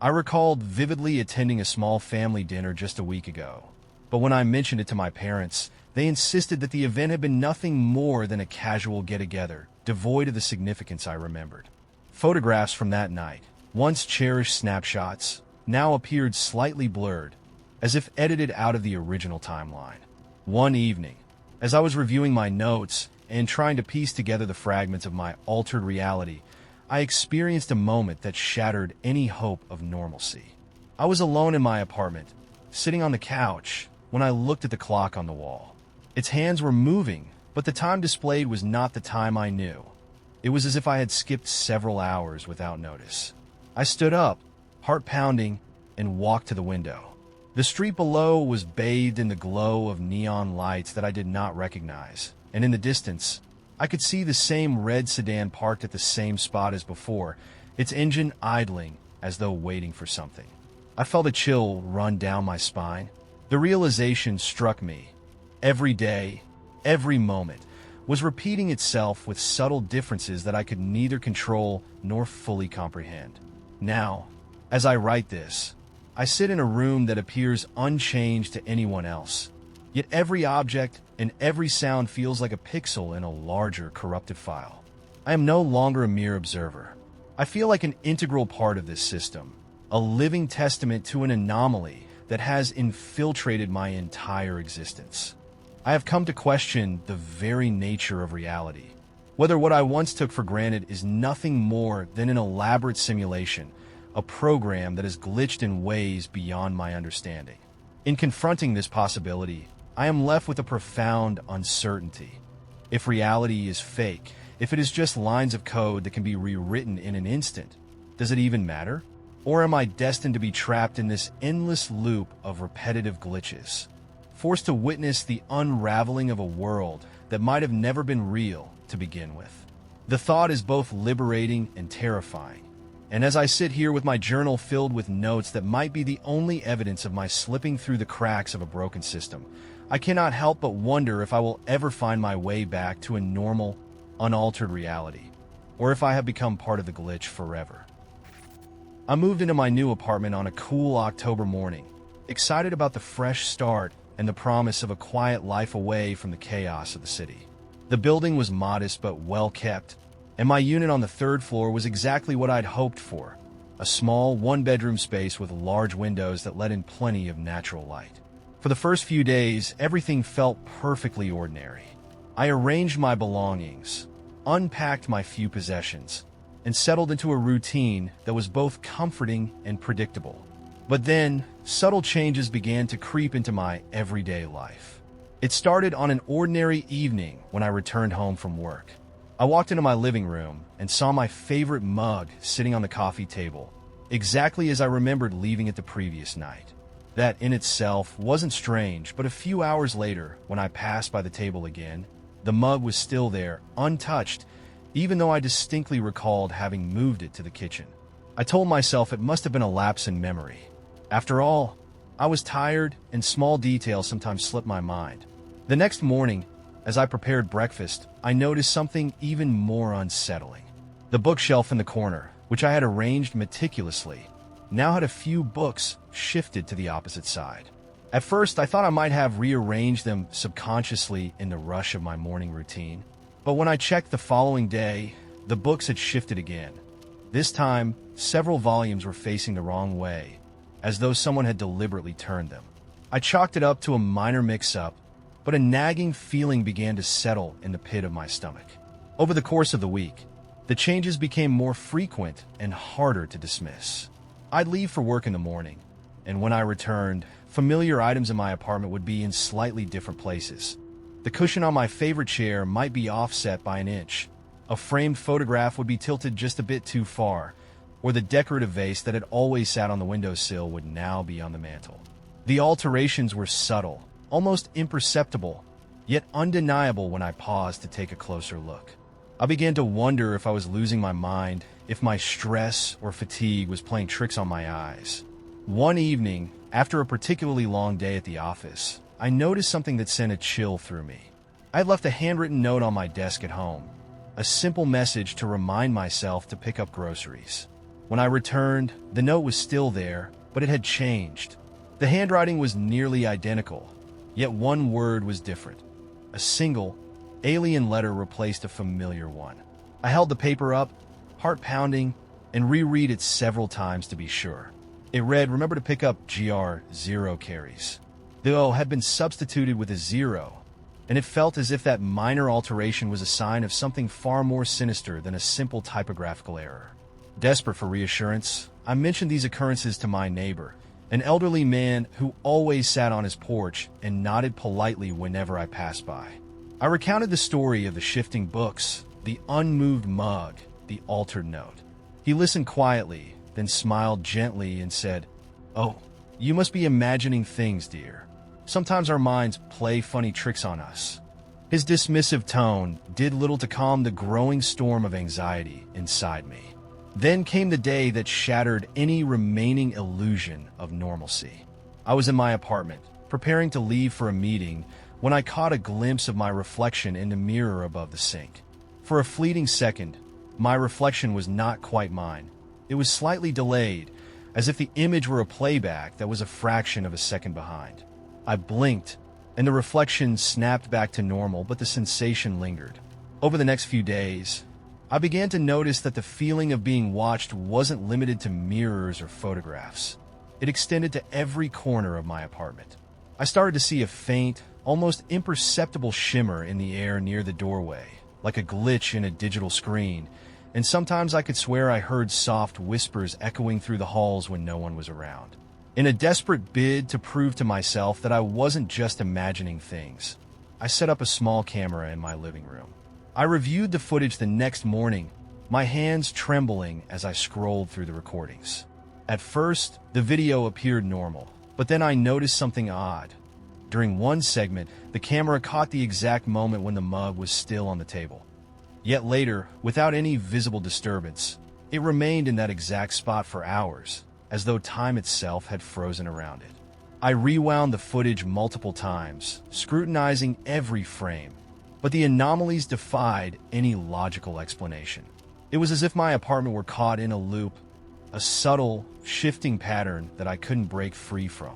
I recalled vividly attending a small family dinner just a week ago, but when I mentioned it to my parents, they insisted that the event had been nothing more than a casual get-together, devoid of the significance I remembered. Photographs from that night, once cherished snapshots, now appeared slightly blurred, as if edited out of the original timeline. One evening, as I was reviewing my notes and trying to piece together the fragments of my altered reality, I experienced a moment that shattered any hope of normalcy. I was alone in my apartment, sitting on the couch, when I looked at the clock on the wall. Its hands were moving, but the time displayed was not the time I knew. It was as if I had skipped several hours without notice. I stood up, heart pounding, and walked to the window. The street below was bathed in the glow of neon lights that I did not recognize, and in the distance, I could see the same red sedan parked at the same spot as before, its engine idling as though waiting for something. I felt a chill run down my spine. The realization struck me. Every day, every moment, was repeating itself with subtle differences that I could neither control nor fully comprehend. Now, as I write this, I sit in a room that appears unchanged to anyone else, yet every object and every sound feels like a pixel in a larger, corrupted file. I am no longer a mere observer. I feel like an integral part of this system, a living testament to an anomaly that has infiltrated my entire existence. I have come to question the very nature of reality, whether what I once took for granted is nothing more than an elaborate simulation, a program that has glitched in ways beyond my understanding. In confronting this possibility, I am left with a profound uncertainty. If reality is fake, if it is just lines of code that can be rewritten in an instant, does it even matter? Or am I destined to be trapped in this endless loop of repetitive glitches, forced to witness the unraveling of a world that might have never been real to begin with? The thought is both liberating and terrifying, and as I sit here with my journal filled with notes that might be the only evidence of my slipping through the cracks of a broken system, I cannot help but wonder if I will ever find my way back to a normal, unaltered reality, or if I have become part of the glitch forever. I moved into my new apartment on a cool October morning, excited about the fresh start and the promise of a quiet life away from the chaos of the city. The building was modest but well kept, and my unit on the third floor was exactly what I'd hoped for, a small one-bedroom space with large windows that let in plenty of natural light. For the first few days, everything felt perfectly ordinary. I arranged my belongings, unpacked my few possessions, and settled into a routine that was both comforting and predictable. But then, subtle changes began to creep into my everyday life. It started on an ordinary evening when I returned home from work. I walked into my living room and saw my favorite mug sitting on the coffee table, exactly as I remembered leaving it the previous night. That in itself wasn't strange, but a few hours later, when I passed by the table again, the mug was still there, untouched, even though I distinctly recalled having moved it to the kitchen. I told myself it must have been a lapse in memory. After all, I was tired, and small details sometimes slipped my mind. The next morning, as I prepared breakfast, I noticed something even more unsettling. The bookshelf in the corner, which I had arranged meticulously, now had a few books shifted to the opposite side. At first, I thought I might have rearranged them subconsciously in the rush of my morning routine. But when I checked the following day, the books had shifted again. This time, several volumes were facing the wrong way, as though someone had deliberately turned them. I chalked it up to a minor mix-up, but a nagging feeling began to settle in the pit of my stomach. Over the course of the week, the changes became more frequent and harder to dismiss. I'd leave for work in the morning, and when I returned, familiar items in my apartment would be in slightly different places. The cushion on my favorite chair might be offset by an inch. A framed photograph would be tilted just a bit too far, or the decorative vase that had always sat on the windowsill would now be on the mantel. The alterations were subtle, almost imperceptible, yet undeniable when I paused to take a closer look. I began to wonder if I was losing my mind, if my stress or fatigue was playing tricks on my eyes. One evening, after a particularly long day at the office, I noticed something that sent a chill through me. I had left a handwritten note on my desk at home, a simple message to remind myself to pick up groceries. When I returned, the note was still there, but it had changed. The handwriting was nearly identical, yet one word was different. A single, alien letter replaced a familiar one. I held the paper up, heart pounding, and reread it several times to be sure. It read, "Remember to pick up GR0 carries." The O had been substituted with a zero, and it felt as if that minor alteration was a sign of something far more sinister than a simple typographical error. Desperate for reassurance, I mentioned these occurrences to my neighbor, an elderly man who always sat on his porch and nodded politely whenever I passed by. I recounted the story of the shifting books, the unmoved mug, the altered note. He listened quietly, then smiled gently and said, "Oh, you must be imagining things, dear. Sometimes our minds play funny tricks on us." His dismissive tone did little to calm the growing storm of anxiety inside me. Then came the day that shattered any remaining illusion of normalcy. I was in my apartment, preparing to leave for a meeting, when I caught a glimpse of my reflection in the mirror above the sink. For a fleeting second, my reflection was not quite mine. It was slightly delayed, as if the image were a playback that was a fraction of a second behind. I blinked, and the reflection snapped back to normal, but the sensation lingered. Over the next few days, I began to notice that the feeling of being watched wasn't limited to mirrors or photographs. It extended to every corner of my apartment. I started to see a faint, almost imperceptible shimmer in the air near the doorway, like a glitch in a digital screen, and sometimes I could swear I heard soft whispers echoing through the halls when no one was around. In a desperate bid to prove to myself that I wasn't just imagining things, I set up a small camera in my living room. I reviewed the footage the next morning, my hands trembling as I scrolled through the recordings. At first, the video appeared normal, but then I noticed something odd. During one segment, the camera caught the exact moment when the mug was still on the table. Yet later, without any visible disturbance, it remained in that exact spot for hours, as though time itself had frozen around it. I rewound the footage multiple times, scrutinizing every frame, but the anomalies defied any logical explanation. It was as if my apartment were caught in a loop, a subtle, shifting pattern that I couldn't break free from.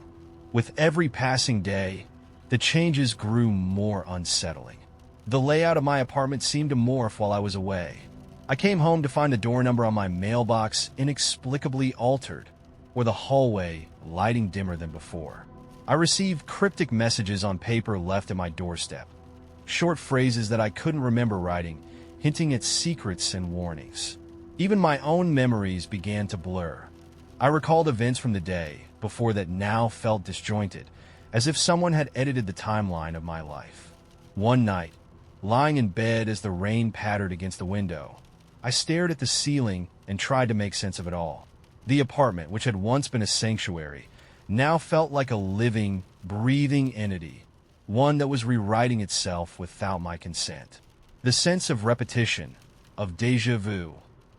With every passing day, the changes grew more unsettling. The layout of my apartment seemed to morph while I was away. I came home to find the door number on my mailbox inexplicably altered, or the hallway lighting dimmer than before. I received cryptic messages on paper left at my doorstep, short phrases that I couldn't remember writing, hinting at secrets and warnings. Even my own memories began to blur. I recalled events from the day before that now felt disjointed, as if someone had edited the timeline of my life. One night, lying in bed as the rain pattered against the window, I stared at the ceiling and tried to make sense of it all. The apartment, which had once been a sanctuary, now felt like a living, breathing entity, one that was rewriting itself without my consent. The sense of repetition, of déjà vu,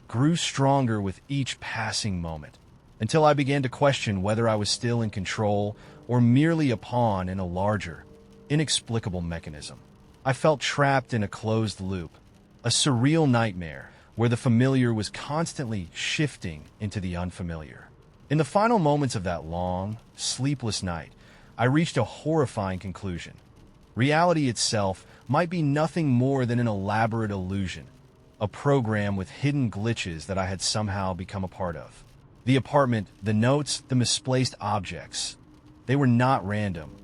grew stronger with each passing moment, until I began to question whether I was still in control or merely a pawn in a larger, inexplicable mechanism. I felt trapped in a closed loop, a surreal nightmare where the familiar was constantly shifting into the unfamiliar. In the final moments of that long, sleepless night, I reached a horrifying conclusion. Reality itself might be nothing more than an elaborate illusion, a program with hidden glitches that I had somehow become a part of. The apartment, the notes, the misplaced objects, they were not random.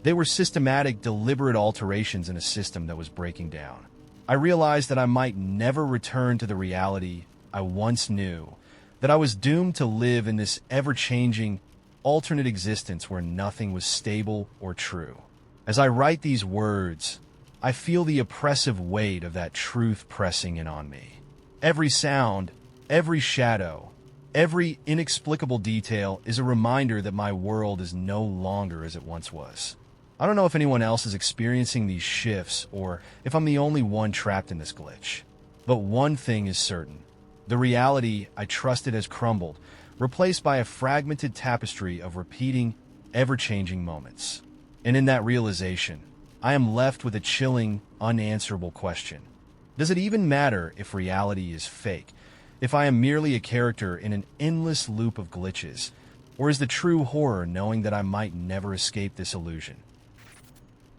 They were systematic, deliberate alterations in a system that was breaking down. I realized that I might never return to the reality I once knew, that I was doomed to live in this ever-changing, alternate existence where nothing was stable or true. As I write these words, I feel the oppressive weight of that truth pressing in on me. Every sound, every shadow, every inexplicable detail is a reminder that my world is no longer as it once was. I don't know if anyone else is experiencing these shifts or if I'm the only one trapped in this glitch. But one thing is certain. The reality I trusted has crumbled, replaced by a fragmented tapestry of repeating, ever-changing moments. And in that realization, I am left with a chilling, unanswerable question. Does it even matter if reality is fake? If I am merely a character in an endless loop of glitches? Or is the true horror knowing that I might never escape this illusion?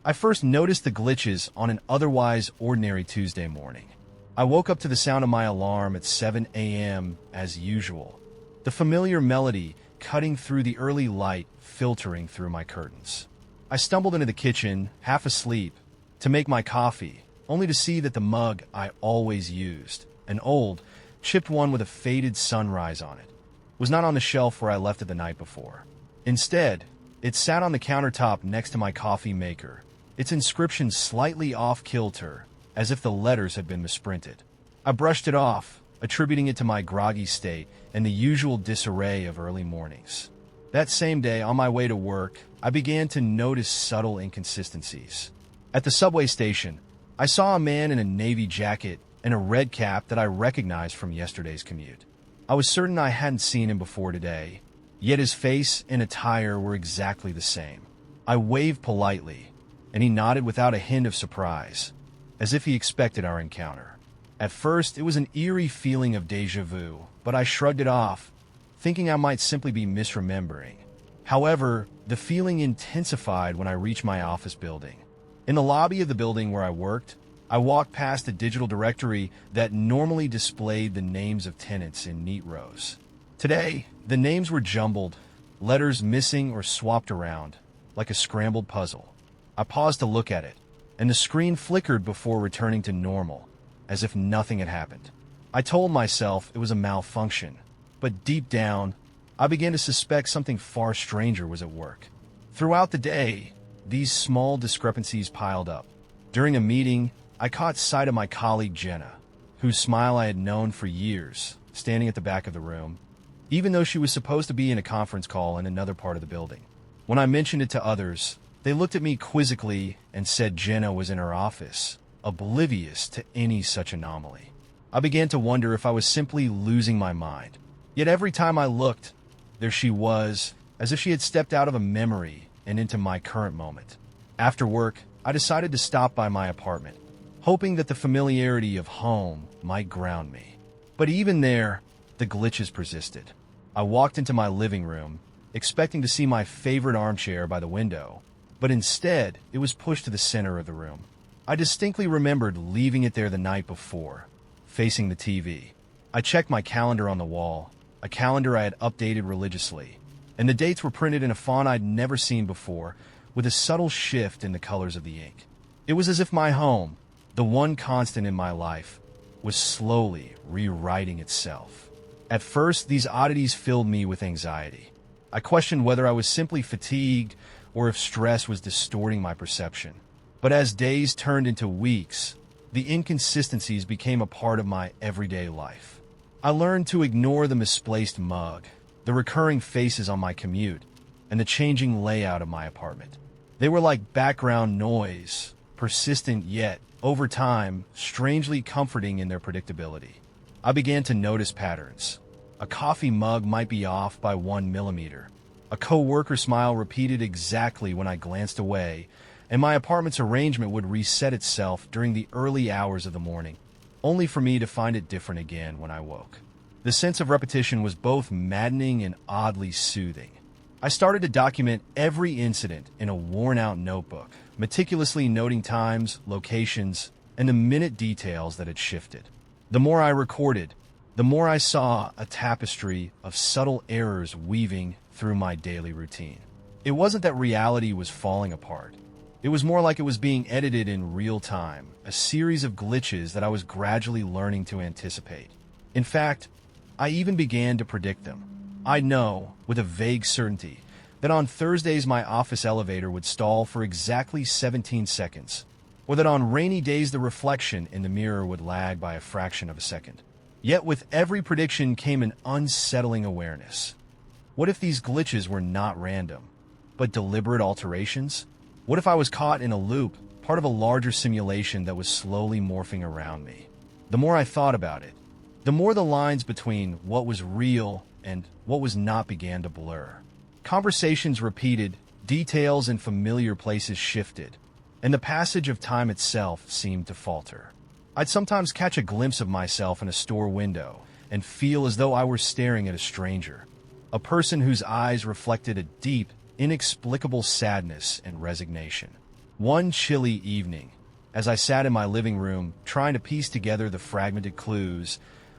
I first noticed the glitches on an otherwise ordinary Tuesday morning. I woke up to the sound of my alarm at 7 a.m. as usual, the familiar melody cutting through the early light filtering through my curtains. I stumbled into the kitchen, half asleep, to make my coffee, only to see that the mug I always used, an old, chipped one with a faded sunrise on it, was not on the shelf where I left it the night before. Instead, it sat on the countertop next to my coffee maker, its inscription slightly off-kilter, as if the letters had been misprinted. I brushed it off, attributing it to my groggy state and the usual disarray of early mornings. That same day, on my way to work, I began to notice subtle inconsistencies. At the subway station, I saw a man in a navy jacket and a red cap that I recognized from yesterday's commute. I was certain I hadn't seen him before today, yet his face and attire were exactly the same. I waved politely, and he nodded without a hint of surprise, as if he expected our encounter. At first, it was an eerie feeling of déjà vu, but I shrugged it off, thinking I might simply be misremembering. However, the feeling intensified when I reached my office building. In the lobby of the building where I worked, I walked past a digital directory that normally displayed the names of tenants in neat rows. Today, the names were jumbled, letters missing or swapped around, like a scrambled puzzle. I paused to look at it, and the screen flickered before returning to normal, as if nothing had happened. I told myself it was a malfunction, but deep down, I began to suspect something far stranger was at work. Throughout the day, these small discrepancies piled up. During a meeting, I caught sight of my colleague Jenna, whose smile I had known for years, standing at the back of the room, even though she was supposed to be in a conference call in another part of the building. When I mentioned it to others, they looked at me quizzically and said Jenna was in her office, oblivious to any such anomaly. I began to wonder if I was simply losing my mind. Yet every time I looked, there she was, as if she had stepped out of a memory and into my current moment. After work, I decided to stop by my apartment, hoping that the familiarity of home might ground me. But even there, the glitches persisted. I walked into my living room, expecting to see my favorite armchair by the window, but instead, it was pushed to the center of the room. I distinctly remembered leaving it there the night before, facing the TV. I checked my calendar on the wall, a calendar I had updated religiously, and the dates were printed in a font I'd never seen before, with a subtle shift in the colors of the ink. It was as if my home, the one constant in my life, was slowly rewriting itself. At first, these oddities filled me with anxiety. I questioned whether I was simply fatigued or if stress was distorting my perception. But as days turned into weeks, the inconsistencies became a part of my everyday life. I learned to ignore the misplaced mug, the recurring faces on my commute, and the changing layout of my apartment. They were like background noise, persistent yet, over time, strangely comforting in their predictability. I began to notice patterns. A coffee mug might be off by 1 millimeter. A co-worker smile repeated exactly when I glanced away, and my apartment's arrangement would reset itself during the early hours of the morning, only for me to find it different again when I woke. The sense of repetition was both maddening and oddly soothing. I started to document every incident in a worn-out notebook, meticulously noting times, locations, and the minute details that had shifted. The more I recorded, the more I saw a tapestry of subtle errors weaving through my daily routine. It wasn't that reality was falling apart. It was more like it was being edited in real time, a series of glitches that I was gradually learning to anticipate. In fact, I even began to predict them. I know, with a vague certainty, that on Thursdays my office elevator would stall for exactly 17 seconds, or that on rainy days the reflection in the mirror would lag by a fraction of a second. Yet with every prediction came an unsettling awareness. What if these glitches were not random, but deliberate alterations? What if I was caught in a loop, part of a larger simulation that was slowly morphing around me? The more I thought about it, the more the lines between what was real and what was not began to blur. Conversations repeated, details in familiar places shifted, and the passage of time itself seemed to falter. I'd sometimes catch a glimpse of myself in a store window and feel as though I were staring at a stranger, a person whose eyes reflected a deep, inexplicable sadness and resignation. One chilly evening, as I sat in my living room trying to piece together the fragmented clues,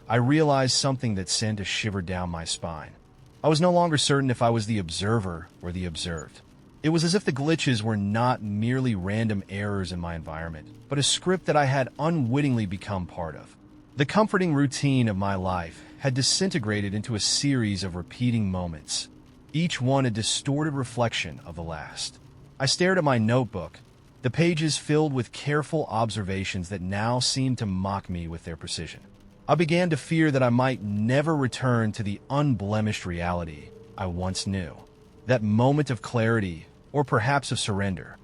I realized something that sent a shiver down my spine. I was no longer certain if I was the observer or the observed. It was as if the glitches were not merely random errors in my environment, but a script that I had unwittingly become part of. The comforting routine of my life had disintegrated into a series of repeating moments, each one a distorted reflection of the last. I stared at my notebook, the pages filled with careful observations that now seemed to mock me with their precision. I began to fear that I might never return to the unblemished reality I once knew. That moment of clarity, or perhaps of surrender,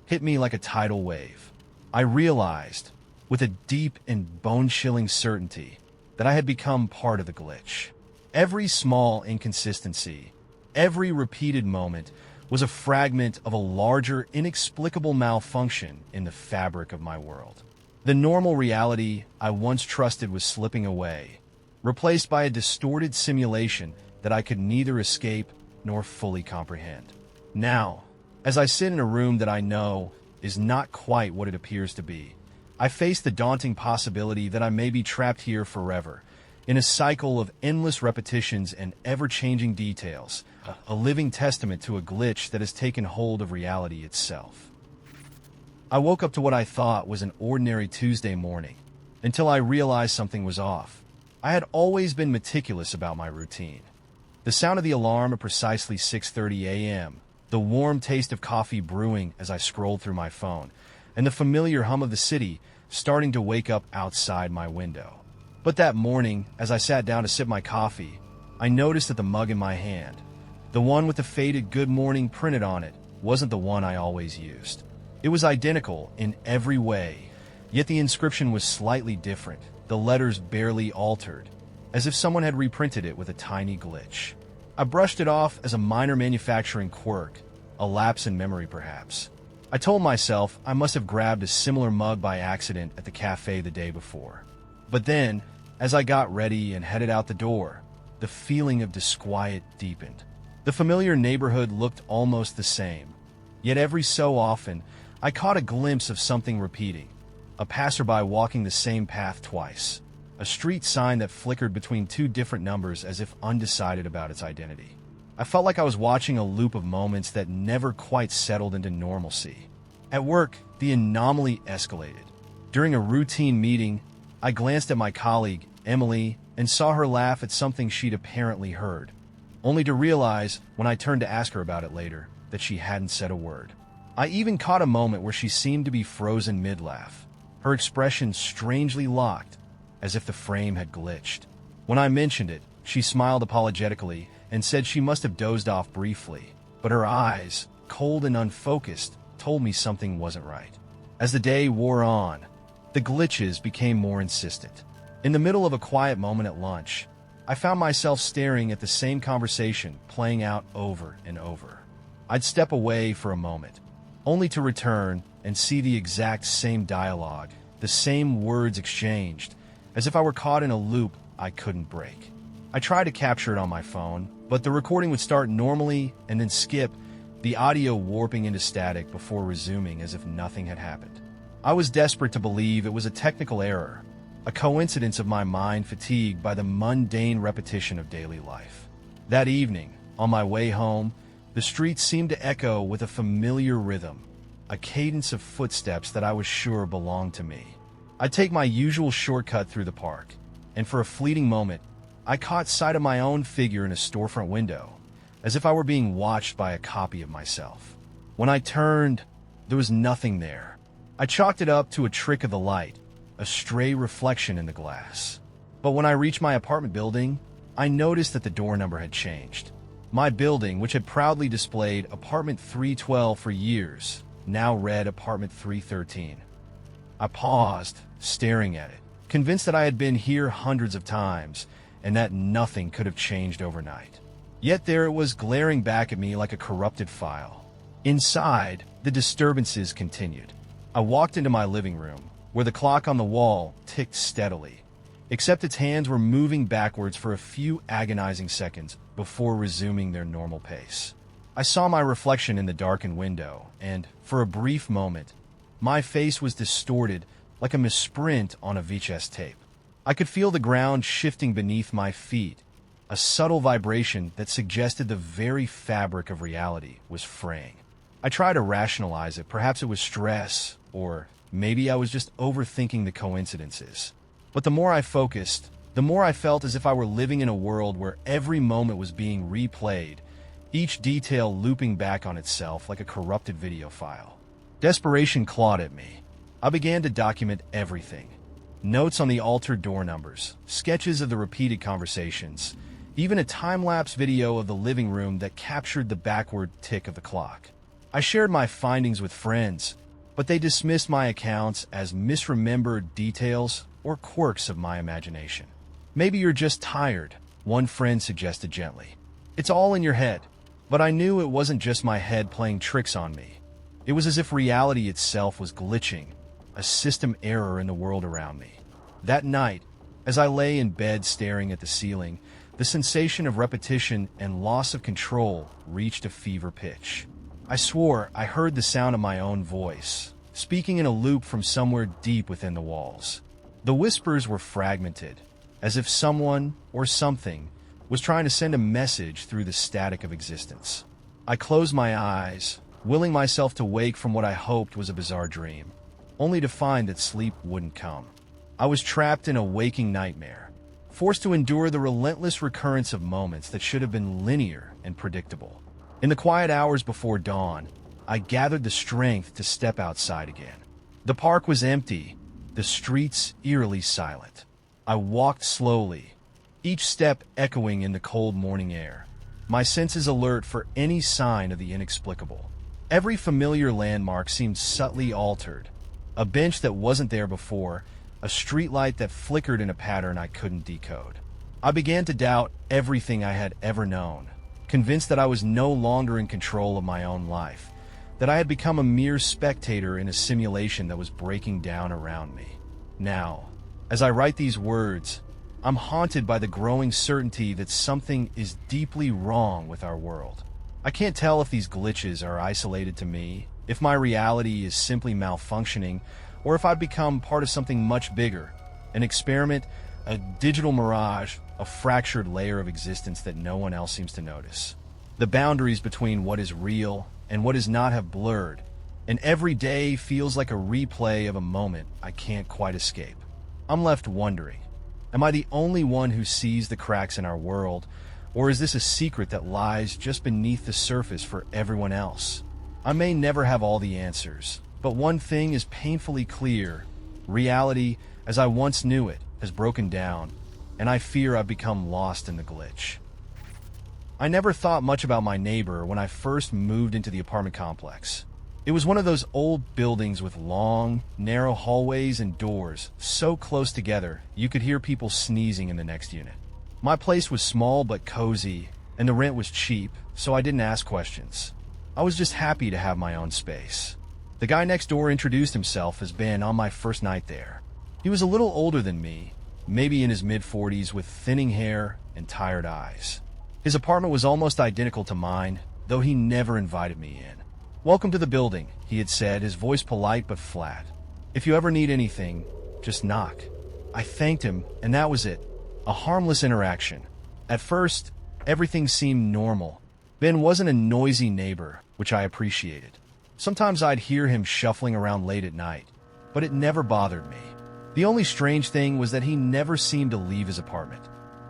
hit me like a tidal wave. I realized, with a deep and bone-chilling certainty, that I had become part of the glitch. Every small inconsistency, every repeated moment, was a fragment of a larger, inexplicable malfunction in the fabric of my world. The normal reality I once trusted was slipping away, replaced by a distorted simulation that I could neither escape nor fully comprehend. Now, as I sit in a room that I know is not quite what it appears to be, I face the daunting possibility that I may be trapped here forever, in a cycle of endless repetitions and ever-changing details, a living testament to a glitch that has taken hold of reality itself. I woke up to what I thought was an ordinary Tuesday morning, until I realized something was off. I had always been meticulous about my routine. The sound of the alarm at precisely 6:30 a.m., the warm taste of coffee brewing as I scrolled through my phone, and the familiar hum of the city starting to wake up outside my window. But that morning, as I sat down to sip my coffee, I noticed that the mug in my hand, the one with the faded "Good Morning" printed on it, wasn't the one I always used. It was identical in every way, yet the inscription was slightly different, the letters barely altered, as if someone had reprinted it with a tiny glitch. I brushed it off as a minor manufacturing quirk, a lapse in memory perhaps. I told myself I must have grabbed a similar mug by accident at the cafe the day before. But then, as I got ready and headed out the door, the feeling of disquiet deepened. The familiar neighborhood looked almost the same, yet every so often I caught a glimpse of something repeating, a passerby walking the same path twice, a street sign that flickered between two different numbers as if undecided about its identity. I felt like I was watching a loop of moments that never quite settled into normalcy. At work, the anomaly escalated. During a routine meeting, I glanced at my colleague, Emily, and saw her laugh at something she'd apparently heard, only to realize, when I turned to ask her about it later, that she hadn't said a word. I even caught a moment where she seemed to be frozen mid-laugh, her expression strangely locked, as if the frame had glitched. When I mentioned it, she smiled apologetically and said she must have dozed off briefly, but her eyes, cold and unfocused, told me something wasn't right. As the day wore on, the glitches became more insistent. In the middle of a quiet moment at lunch, I found myself staring at the same conversation playing out over and over. I'd step away for a moment, only to return and see the exact same dialogue, the same words exchanged, as if I were caught in a loop I couldn't break. I tried to capture it on my phone, but the recording would start normally and then skip, the audio warping into static before resuming as if nothing had happened. I was desperate to believe it was a technical error, a coincidence of my mind fatigued by the mundane repetition of daily life. That evening, on my way home, the streets seemed to echo with a familiar rhythm, a cadence of footsteps that I was sure belonged to me. I'd take my usual shortcut through the park, and for a fleeting moment, I caught sight of my own figure in a storefront window, as if I were being watched by a copy of myself. When I turned, there was nothing there. I chalked it up to a trick of the light, a stray reflection in the glass. But when I reached my apartment building, I noticed that the door number had changed. My building, which had proudly displayed apartment 312 for years, now read apartment 313. I paused, staring at it, convinced that I had been here hundreds of times and that nothing could have changed overnight. Yet there it was, glaring back at me like a corrupted file. Inside, the disturbances continued. I walked into my living room, where the clock on the wall ticked steadily, except its hands were moving backwards for a few agonizing seconds before resuming their normal pace. I saw my reflection in the darkened window, and, for a brief moment, my face was distorted like a misprint on a VHS tape. I could feel the ground shifting beneath my feet, a subtle vibration that suggested the very fabric of reality was fraying. I tried to rationalize it. Perhaps it was stress, or maybe I was just overthinking the coincidences. But the more I focused, the more I felt as if I were living in a world where every moment was being replayed, each detail looping back on itself like a corrupted video file. Desperation clawed at me. I began to document everything. Notes on the altered door numbers, sketches of the repeated conversations, even a time-lapse video of the living room that captured the backward tick of the clock. I shared my findings with friends, but they dismissed my accounts as misremembered details or quirks of my imagination. "Maybe you're just tired," one friend suggested gently. "It's all in your head." But I knew it wasn't just my head playing tricks on me. It was as if reality itself was glitching, a system error in the world around me. That night, as I lay in bed staring at the ceiling, the sensation of repetition and loss of control reached a fever pitch. I swore I heard the sound of my own voice, speaking in a loop from somewhere deep within the walls. The whispers were fragmented, as if someone or something was trying to send a message through the static of existence. I closed my eyes, willing myself to wake from what I hoped was a bizarre dream, only to find that sleep wouldn't come. I was trapped in a waking nightmare, forced to endure the relentless recurrence of moments that should have been linear and predictable. In the quiet hours before dawn, I gathered the strength to step outside again. The park was empty, the streets eerily silent. I walked slowly, each step echoing in the cold morning air, my senses alert for any sign of the inexplicable. Every familiar landmark seemed subtly altered. A bench that wasn't there before, a streetlight that flickered in a pattern I couldn't decode. I began to doubt everything I had ever known, convinced that I was no longer in control of my own life, that I had become a mere spectator in a simulation that was breaking down around me. Now, as I write these words, I'm haunted by the growing certainty that something is deeply wrong with our world. I can't tell if these glitches are isolated to me, if my reality is simply malfunctioning, or if I've become part of something much bigger, an experiment, a digital mirage, a fractured layer of existence that no one else seems to notice. The boundaries between what is real and what is not have blurred, and every day feels like a replay of a moment I can't quite escape. I'm left wondering, am I the only one who sees the cracks in our world, or is this a secret that lies just beneath the surface for everyone else? I may never have all the answers, but one thing is painfully clear. Reality, as I once knew it, has broken down, and I fear I've become lost in the glitch. I never thought much about my neighbor when I first moved into the apartment complex. It was one of those old buildings with long, narrow hallways and doors so close together you could hear people sneezing in the next unit. My place was small but cozy, and the rent was cheap, so I didn't ask questions. I was just happy to have my own space. The guy next door introduced himself as Ben on my first night there. He was a little older than me, maybe in his mid-40s, with thinning hair and tired eyes. His apartment was almost identical to mine, though he never invited me in. "Welcome to the building," he had said, his voice polite but flat. "If you ever need anything, just knock." I thanked him, and that was it. A harmless interaction. At first, everything seemed normal. Ben wasn't a noisy neighbor, which I appreciated. Sometimes I'd hear him shuffling around late at night, but it never bothered me. The only strange thing was that he never seemed to leave his apartment.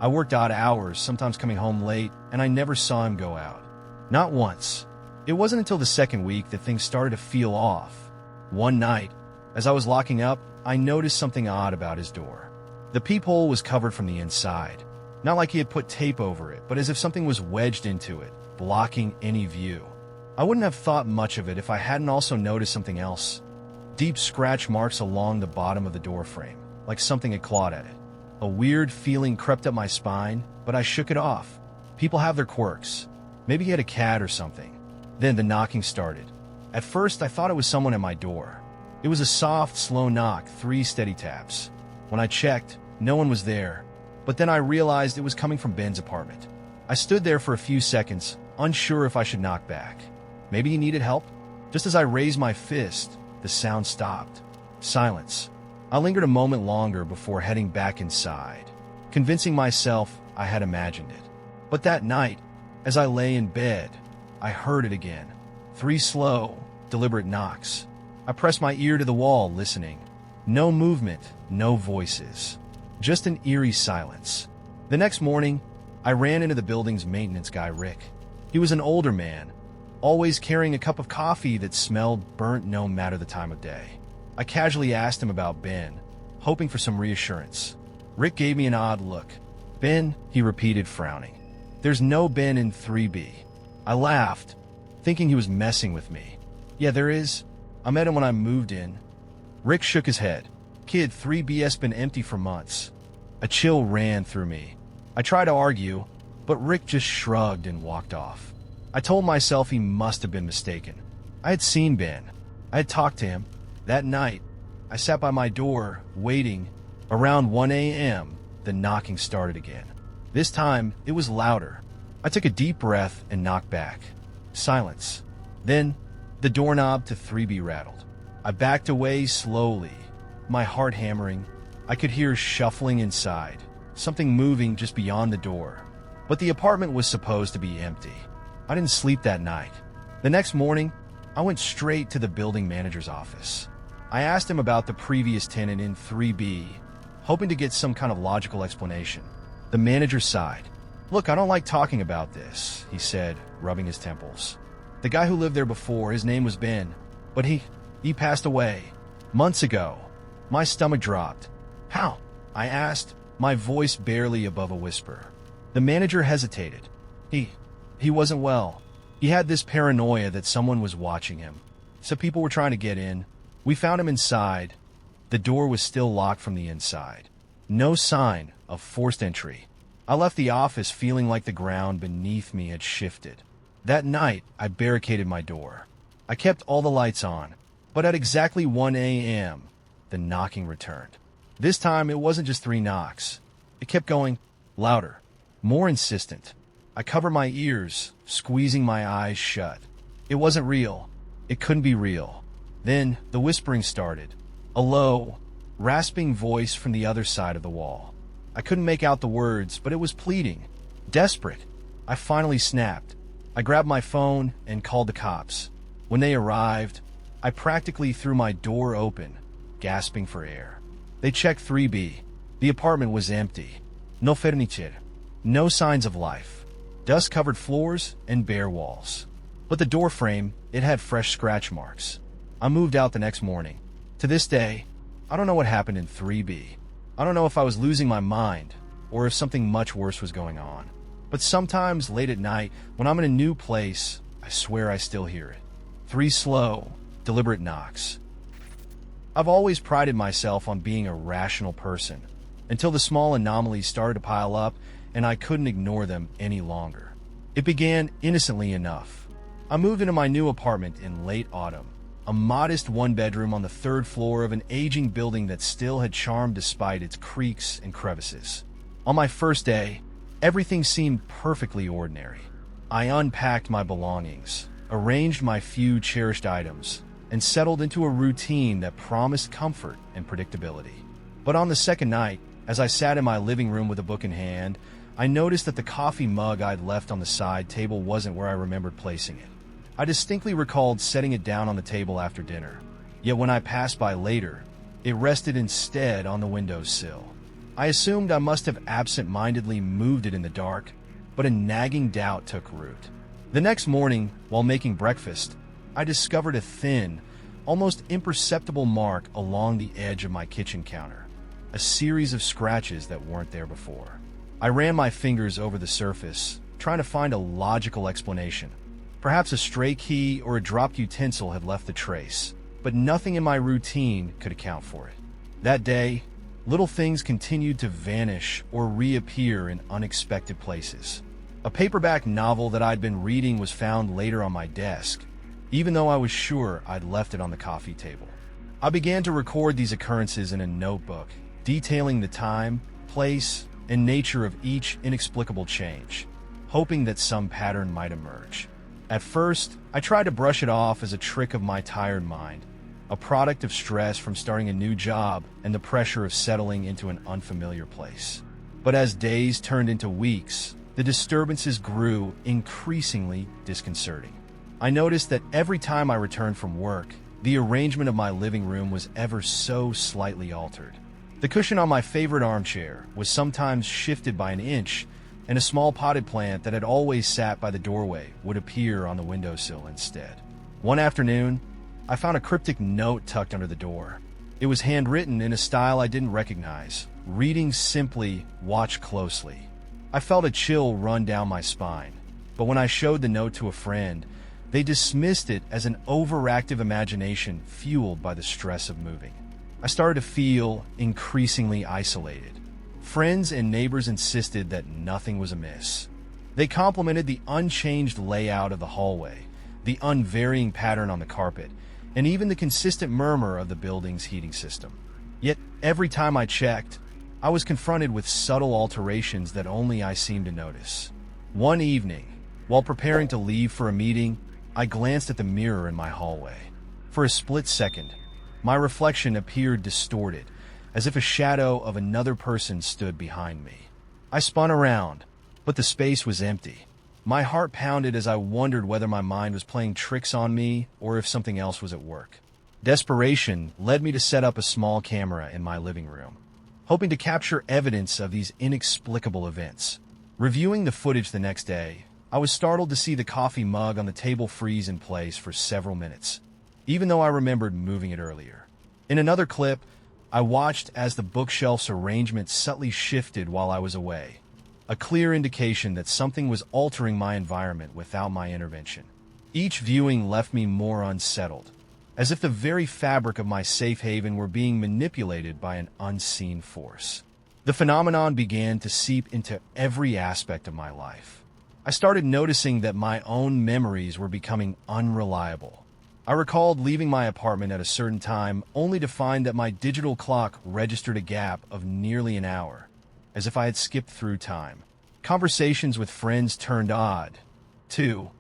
I worked odd hours, sometimes coming home late, and I never saw him go out. Not once. It wasn't until the second week that things started to feel off. One night, as I was locking up, I noticed something odd about his door. The peephole was covered from the inside. Not like he had put tape over it, but as if something was wedged into it, blocking any view. I wouldn't have thought much of it if I hadn't also noticed something else. Deep scratch marks along the bottom of the door frame, like something had clawed at it. A weird feeling crept up my spine, but I shook it off. People have their quirks. Maybe he had a cat or something. Then the knocking started. At first, I thought it was someone at my door. It was a soft, slow knock, 3 steady taps. When I checked, no one was there. But then I realized it was coming from Ben's apartment. I stood there for a few seconds, unsure if I should knock back. Maybe he needed help? Just as I raised my fist, the sound stopped. Silence. I lingered a moment longer before heading back inside, convincing myself I had imagined it. But that night, as I lay in bed, I heard it again. 3 slow, deliberate knocks. I pressed my ear to the wall, listening. No movement, no voices. Just an eerie silence. The next morning, I ran into the building's maintenance guy, Rick. He was an older man, always carrying a cup of coffee that smelled burnt no matter the time of day. I casually asked him about Ben, hoping for some reassurance. Rick gave me an odd look. "Ben," he repeated, frowning. "There's no Ben in 3B. I laughed, thinking he was messing with me. "Yeah, there is. I met him when I moved in." Rick shook his head. "Kid, 3B's been empty for months." A chill ran through me. I tried to argue, but Rick just shrugged and walked off. I told myself he must have been mistaken. I had seen Ben. I had talked to him. That night, I sat by my door, waiting. Around 1 a.m., the knocking started again. This time, it was louder. I took a deep breath and knocked back. Silence. Then, the doorknob to 3B rattled. I backed away slowly, my heart hammering. I could hear shuffling inside, something moving just beyond the door. But the apartment was supposed to be empty. I didn't sleep that night. The next morning, I went straight to the building manager's office. I asked him about the previous tenant in 3B, hoping to get some kind of logical explanation. The manager sighed. "Look, I don't like talking about this," he said, rubbing his temples. "The guy who lived there before, his name was Ben, but he passed away months ago." My stomach dropped. "How?" I asked, my voice barely above a whisper. The manager hesitated. He wasn't well. He had this paranoia that someone was watching him. So people were trying to get in. We found him inside. The door was still locked from the inside. No sign of forced entry. I left the office feeling like the ground beneath me had shifted. That night, I barricaded my door. I kept all the lights on, but at exactly 1 a.m., the knocking returned. This time, it wasn't just 3 knocks. It kept going louder, more insistent. I covered my ears, squeezing my eyes shut. It wasn't real. It couldn't be real. Then the whispering started. A low, rasping voice from the other side of the wall. I couldn't make out the words, but it was pleading, desperate. I finally snapped. I grabbed my phone and called the cops. When they arrived, I practically threw my door open, gasping for air. They checked 3B. The apartment was empty. No furniture. No signs of life. Dust-covered floors and bare walls. But the door frame, it had fresh scratch marks. I moved out the next morning. To this day, I don't know what happened in 3B. I don't know if I was losing my mind or if something much worse was going on. But sometimes late at night, when I'm in a new place, I swear I still hear it. 3 slow, deliberate knocks. I've always prided myself on being a rational person, until the small anomalies started to pile up and I couldn't ignore them any longer. It began innocently enough. I moved into my new apartment in late autumn, a modest 1-bedroom on the 3rd floor of an aging building that still had charm despite its creaks and crevices. On my first day, everything seemed perfectly ordinary. I unpacked my belongings, arranged my few cherished items, and settled into a routine that promised comfort and predictability. But on the second night, as I sat in my living room with a book in hand, I noticed that the coffee mug I'd left on the side table wasn't where I remembered placing it. I distinctly recalled setting it down on the table after dinner, yet when I passed by later, it rested instead on the windowsill. I assumed I must have absent-mindedly moved it in the dark, but a nagging doubt took root. The next morning, while making breakfast, I discovered a thin, almost imperceptible mark along the edge of my kitchen counter, a series of scratches that weren't there before. I ran my fingers over the surface, trying to find a logical explanation. Perhaps a stray key or a dropped utensil had left the trace, but nothing in my routine could account for it. That day, little things continued to vanish or reappear in unexpected places. A paperback novel that I'd been reading was found later on my desk, even though I was sure I'd left it on the coffee table. I began to record these occurrences in a notebook, detailing the time, place, and nature of each inexplicable change, hoping that some pattern might emerge. At first, I tried to brush it off as a trick of my tired mind, a product of stress from starting a new job and the pressure of settling into an unfamiliar place. But as days turned into weeks, the disturbances grew increasingly disconcerting. I noticed that every time I returned from work, the arrangement of my living room was ever so slightly altered. The cushion on my favorite armchair was sometimes shifted by an inch, and a small potted plant that had always sat by the doorway would appear on the windowsill instead. One afternoon, I found a cryptic note tucked under the door. It was handwritten in a style I didn't recognize, reading simply, "Watch closely." I felt a chill run down my spine, but when I showed the note to a friend, they dismissed it as an overactive imagination fueled by the stress of moving. I started to feel increasingly isolated. Friends and neighbors insisted that nothing was amiss. They complimented the unchanged layout of the hallway, the unvarying pattern on the carpet, and even the consistent murmur of the building's heating system. Yet, every time I checked, I was confronted with subtle alterations that only I seemed to notice. One evening, while preparing to leave for a meeting, I glanced at the mirror in my hallway. For a split second, my reflection appeared distorted, as if a shadow of another person stood behind me. I spun around, but the space was empty. My heart pounded as I wondered whether my mind was playing tricks on me or if something else was at work. Desperation led me to set up a small camera in my living room. hoping to capture evidence of these inexplicable events. Reviewing the footage the next day, I was startled to see the coffee mug on the table freeze in place for several minutes, even though I remembered moving it earlier. In another clip, I watched as the bookshelf's arrangement subtly shifted while I was away, a clear indication that something was altering my environment without my intervention. Each viewing left me more unsettled, as if the very fabric of my safe haven were being manipulated by an unseen force. The phenomenon began to seep into every aspect of my life. I started noticing that my own memories were becoming unreliable. I recalled leaving my apartment at a certain time only to find that my digital clock registered a gap of nearly an hour, as if I had skipped through time. Conversations with friends turned odd, too.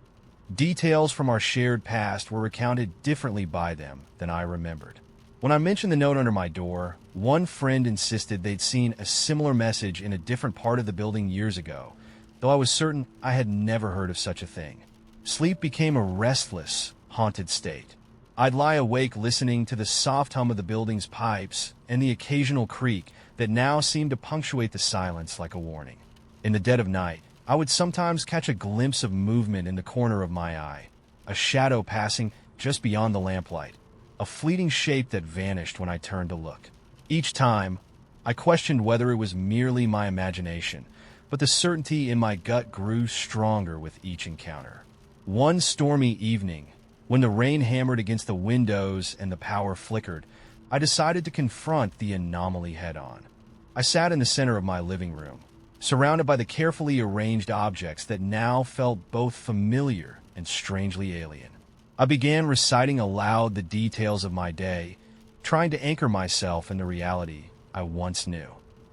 Details from our shared past were recounted differently by them than I remembered. When I mentioned the note under my door, one friend insisted they'd seen a similar message in a different part of the building years ago, though I was certain I had never heard of such a thing. Sleep became a restless, haunted state. I'd lie awake listening to the soft hum of the building's pipes and the occasional creak that now seemed to punctuate the silence like a warning. In the dead of night, I would sometimes catch a glimpse of movement in the corner of my eye, a shadow passing just beyond the lamplight, a fleeting shape that vanished when I turned to look. Each time, I questioned whether it was merely my imagination, but the certainty in my gut grew stronger with each encounter. One stormy evening, when the rain hammered against the windows and the power flickered, I decided to confront the anomaly head-on. I sat in the center of my living room, surrounded by the carefully arranged objects that now felt both familiar and strangely alien. I began reciting aloud the details of my day, trying to anchor myself in the reality I once knew.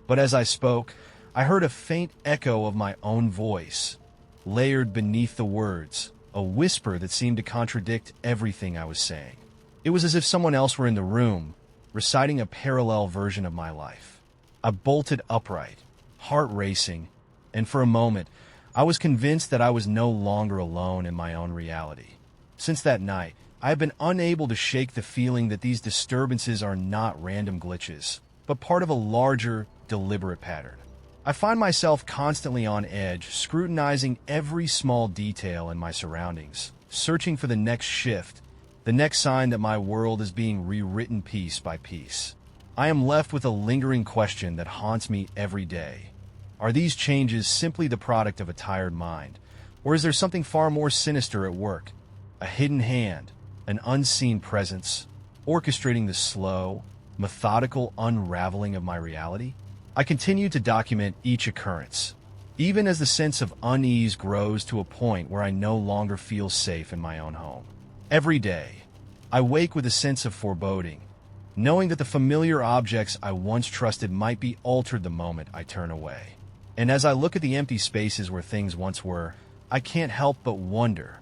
But as I spoke, I heard a faint echo of my own voice, layered beneath the words, a whisper that seemed to contradict everything I was saying. It was as if someone else were in the room, reciting a parallel version of my life. I bolted upright, heart racing, and for a moment, I was convinced that I was no longer alone in my own reality. Since that night, I have been unable to shake the feeling that these disturbances are not random glitches, but part of a larger, deliberate pattern. I find myself constantly on edge, scrutinizing every small detail in my surroundings, searching for the next shift, the next sign that my world is being rewritten piece by piece. I am left with a lingering question that haunts me every day. Are these changes simply the product of a tired mind, or is there something far more sinister at work? A hidden hand, an unseen presence, orchestrating the slow, methodical unraveling of my reality? I continue to document each occurrence, even as the sense of unease grows to a point where I no longer feel safe in my own home. Every day, I wake with a sense of foreboding, knowing that the familiar objects I once trusted might be altered the moment I turn away. And as I look at the empty spaces where things once were, I can't help but wonder,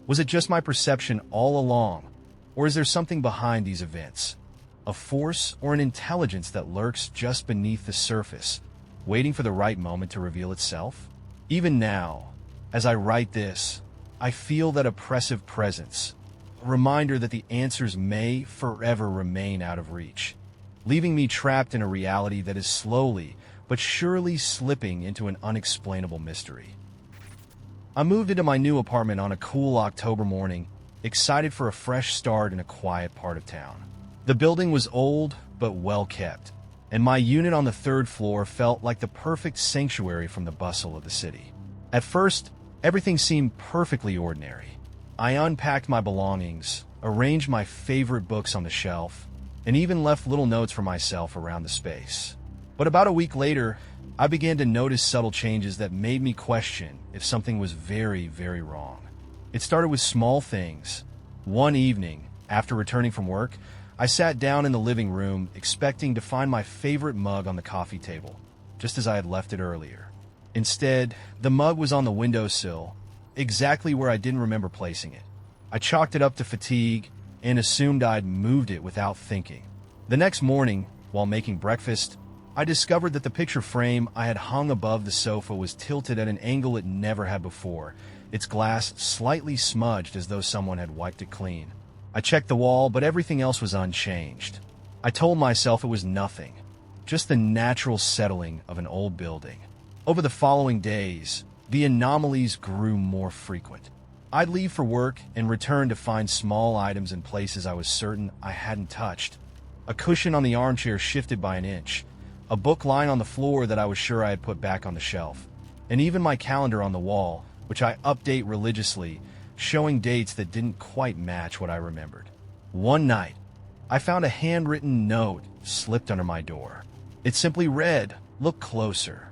was it just my perception all along, or is there something behind these events? A force or an intelligence that lurks just beneath the surface, waiting for the right moment to reveal itself? Even now, as I write this, I feel that oppressive presence, a reminder that the answers may forever remain out of reach, leaving me trapped in a reality that is slowly but surely slipping into an unexplainable mystery. I moved into my new apartment on a cool October morning, excited for a fresh start in a quiet part of town. The building was old but well kept, and my unit on the third floor felt like the perfect sanctuary from the bustle of the city. At first, everything seemed perfectly ordinary. I unpacked my belongings, arranged my favorite books on the shelf, and even left little notes for myself around the space. But about a week later, I began to notice subtle changes that made me question if something was very, very wrong. It started with small things. One evening, after returning from work, I sat down in the living room, expecting to find my favorite mug on the coffee table, just as I had left it earlier. Instead, the mug was on the windowsill, exactly where I didn't remember placing it. I chalked it up to fatigue and assumed I'd moved it without thinking. The next morning, while making breakfast, I discovered that the picture frame I had hung above the sofa was tilted at an angle it never had before, its glass slightly smudged as though someone had wiped it clean. I checked the wall, but everything else was unchanged. I told myself it was nothing, just the natural settling of an old building. Over the following days, the anomalies grew more frequent. I'd leave for work and return to find small items in places I was certain I hadn't touched. A cushion on the armchair shifted by an inch, a book lying on the floor that I was sure I had put back on the shelf, and even my calendar on the wall, which I update religiously, showing dates that didn't quite match what I remembered. One night, I found a handwritten note slipped under my door. It simply read, "Look closer."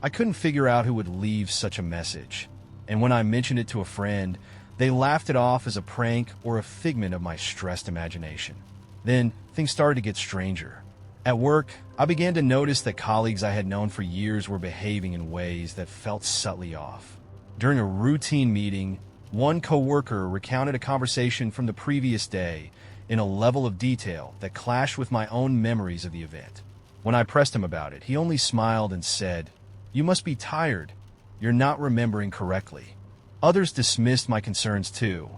I couldn't figure out who would leave such a message, and when I mentioned it to a friend, they laughed it off as a prank or a figment of my stressed imagination. Then, things started to get stranger. At work, I began to notice that colleagues I had known for years were behaving in ways that felt subtly off. During a routine meeting, one coworker recounted a conversation from the previous day in a level of detail that clashed with my own memories of the event. When I pressed him about it, he only smiled and said, "You must be tired. You're not remembering correctly." Others dismissed my concerns too,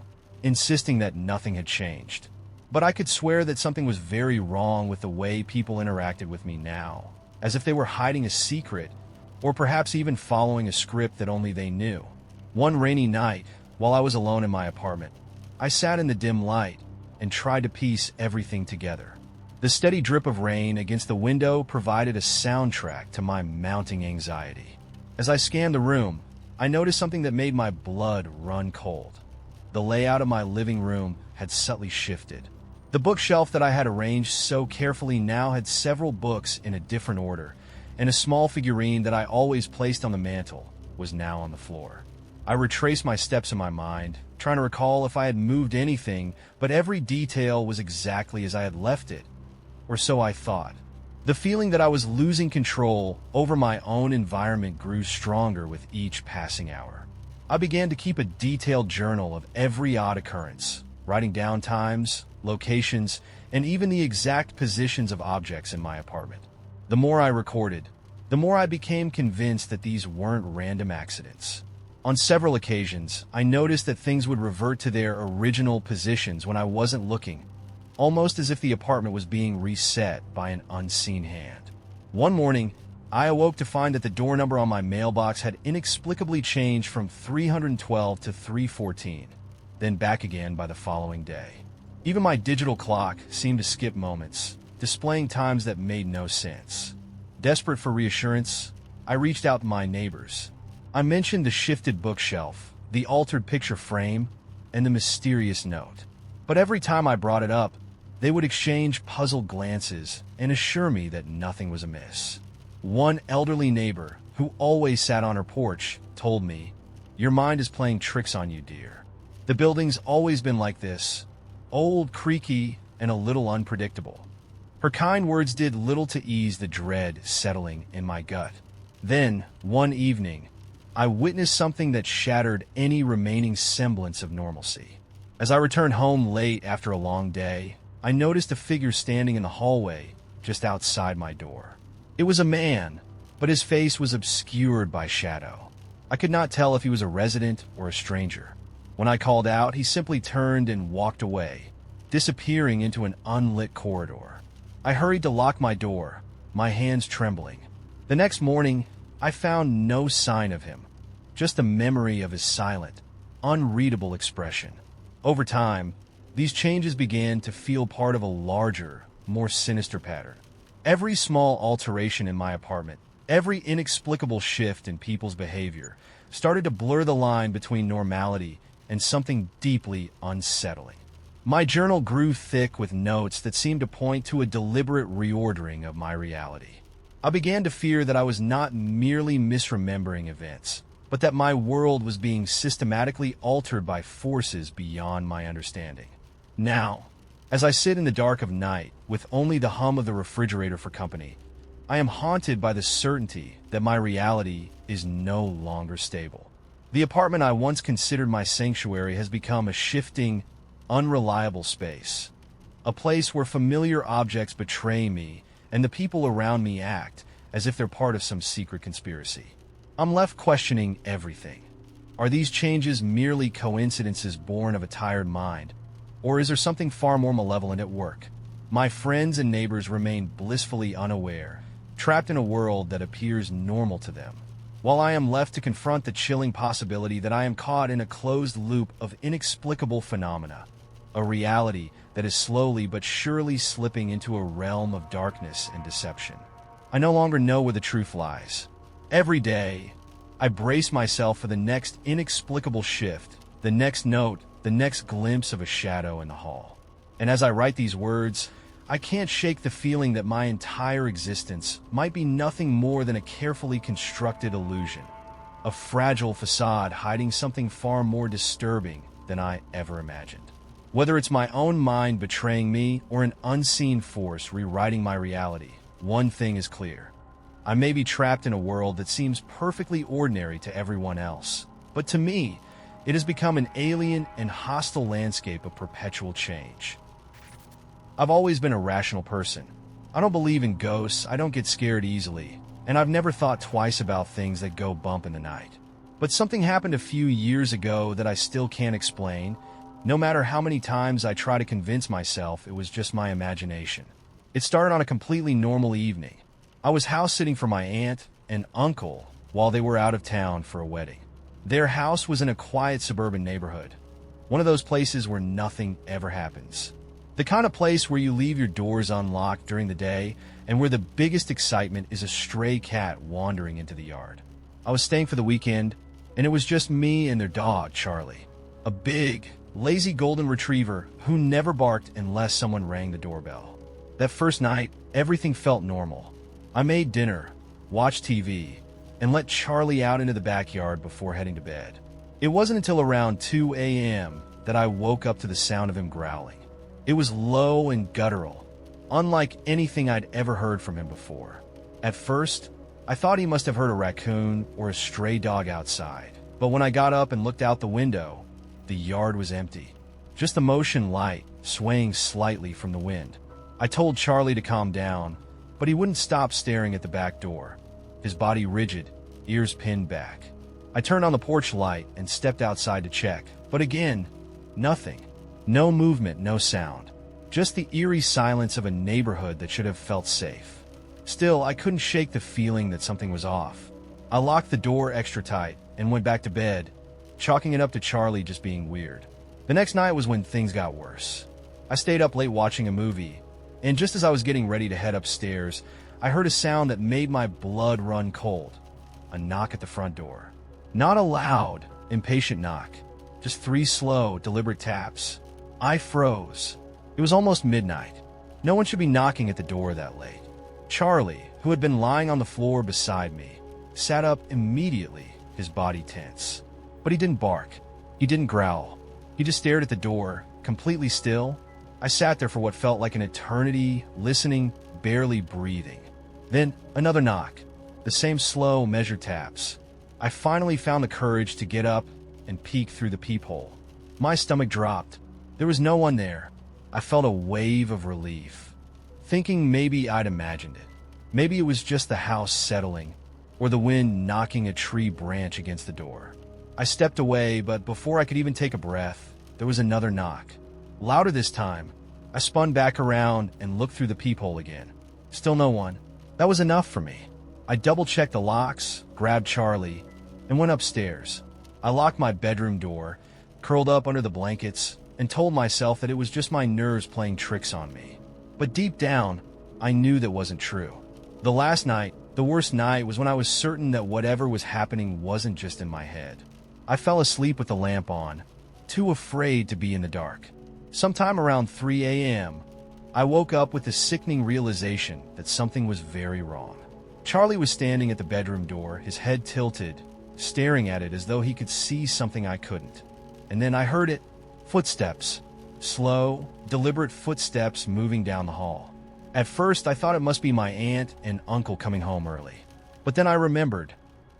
insisting that nothing had changed. But I could swear that something was very wrong with the way people interacted with me now, as if they were hiding a secret, or perhaps even following a script that only they knew. One rainy night, while I was alone in my apartment, I sat in the dim light and tried to piece everything together. The steady drip of rain against the window provided a soundtrack to my mounting anxiety. As I scanned the room, I noticed something that made my blood run cold. The layout of my living room had subtly shifted. The bookshelf that I had arranged so carefully now had several books in a different order, and a small figurine that I always placed on the mantel was now on the floor. I retraced my steps in my mind, trying to recall if I had moved anything, but every detail was exactly as I had left it, or so I thought. The feeling that I was losing control over my own environment grew stronger with each passing hour. I began to keep a detailed journal of every odd occurrence, writing down times, locations, and even the exact positions of objects in my apartment. The more I recorded, the more I became convinced that these weren't random accidents. On several occasions, I noticed that things would revert to their original positions when I wasn't looking, almost as if the apartment was being reset by an unseen hand. One morning, I awoke to find that the door number on my mailbox had inexplicably changed from 312 to 314, then back again by the following day. Even my digital clock seemed to skip moments, displaying times that made no sense. Desperate for reassurance, I reached out to my neighbors. I mentioned the shifted bookshelf, the altered picture frame, and the mysterious note. But every time I brought it up, they would exchange puzzled glances and assure me that nothing was amiss. One elderly neighbor, who always sat on her porch, told me, "Your mind is playing tricks on you, dear. The building's always been like this, old, creaky, and a little unpredictable." Her kind words did little to ease the dread settling in my gut. Then, one evening, I witnessed something that shattered any remaining semblance of normalcy. As I returned home late after a long day, I noticed a figure standing in the hallway just outside my door. It was a man, but his face was obscured by shadow. I could not tell if he was a resident or a stranger. When I called out, he simply turned and walked away, disappearing into an unlit corridor. I hurried to lock my door, my hands trembling. The next morning, I found no sign of him, just a memory of his silent, unreadable expression. Over time, these changes began to feel part of a larger, more sinister pattern. Every small alteration in my apartment, every inexplicable shift in people's behavior, started to blur the line between normality and something deeply unsettling. My journal grew thick with notes that seemed to point to a deliberate reordering of my reality. I began to fear that I was not merely misremembering events, but that my world was being systematically altered by forces beyond my understanding. Now, as I sit in the dark of night, with only the hum of the refrigerator for company, I am haunted by the certainty that my reality is no longer stable. The apartment I once considered my sanctuary has become a shifting, unreliable space, a place where familiar objects betray me and the people around me act as if they're part of some secret conspiracy. I'm left questioning everything. Are these changes merely coincidences born of a tired mind, or is there something far more malevolent at work? My friends and neighbors remain blissfully unaware, trapped in a world that appears normal to them, while I am left to confront the chilling possibility that I am caught in a closed loop of inexplicable phenomena, a reality that is slowly but surely slipping into a realm of darkness and deception. I no longer know where the truth lies. Every day, I brace myself for the next inexplicable shift, the next note, the next glimpse of a shadow in the hall. And as I write these words, I can't shake the feeling that my entire existence might be nothing more than a carefully constructed illusion, a fragile facade hiding something far more disturbing than I ever imagined. Whether it's my own mind betraying me or an unseen force rewriting my reality, one thing is clear. I may be trapped in a world that seems perfectly ordinary to everyone else, but to me, it has become an alien and hostile landscape of perpetual change. I've always been a rational person. I don't believe in ghosts, I don't get scared easily, and I've never thought twice about things that go bump in the night. But something happened a few years ago that I still can't explain. No matter how many times I try to convince myself it was just my imagination. It started on a completely normal evening. I was house-sitting for my aunt and uncle while they were out of town for a wedding. Their house was in a quiet suburban neighborhood, one of those places where nothing ever happens. The kind of place where you leave your doors unlocked during the day and where the biggest excitement is a stray cat wandering into the yard. I was staying for the weekend, and it was just me and their dog, Charlie. A big, lazy golden retriever who never barked unless someone rang the doorbell. That first night, everything felt normal. I made dinner, watched TV, and let Charlie out into the backyard before heading to bed. It wasn't until around 2 a.m. that I woke up to the sound of him growling. It was low and guttural, unlike anything I'd ever heard from him before. At first, I thought he must have heard a raccoon or a stray dog outside, but when I got up and looked out the window, the yard was empty. Just the motion light swaying slightly from the wind. I told Charlie to calm down, but he wouldn't stop staring at the back door, his body rigid, ears pinned back. I turned on the porch light and stepped outside to check, but again, nothing. No movement, no sound. Just the eerie silence of a neighborhood that should have felt safe. Still, I couldn't shake the feeling that something was off. I locked the door extra tight and went back to bed, chalking it up to Charlie just being weird. The next night was when things got worse. I stayed up late watching a movie, and just as I was getting ready to head upstairs, I heard a sound that made my blood run cold. A knock at the front door. Not a loud, impatient knock. Just 3 slow, deliberate taps. I froze. It was almost midnight. No one should be knocking at the door that late. Charlie, who had been lying on the floor beside me, sat up immediately, his body tense. But he didn't bark. He didn't growl. He just stared at the door, completely still. I sat there for what felt like an eternity, listening, barely breathing. Then another knock. The same slow, measured taps. I finally found the courage to get up and peek through the peephole. My stomach dropped. There was no one there. I felt a wave of relief, thinking maybe I'd imagined it. Maybe it was just the house settling, or the wind knocking a tree branch against the door. I stepped away, but before I could even take a breath, there was another knock. Louder this time. I spun back around and looked through the peephole again. Still no one. That was enough for me. I double-checked the locks, grabbed Charlie, and went upstairs. I locked my bedroom door, curled up under the blankets, and told myself that it was just my nerves playing tricks on me. But deep down, I knew that wasn't true. The last night, the worst night, was when I was certain that whatever was happening wasn't just in my head. I fell asleep with the lamp on, too afraid to be in the dark. Sometime around 3 a.m., I woke up with the sickening realization that something was very wrong. Charlie was standing at the bedroom door, his head tilted, staring at it as though he could see something I couldn't. And then I heard it. Footsteps. Slow, deliberate footsteps moving down the hall. At first, I thought it must be my aunt and uncle coming home early. But then I remembered.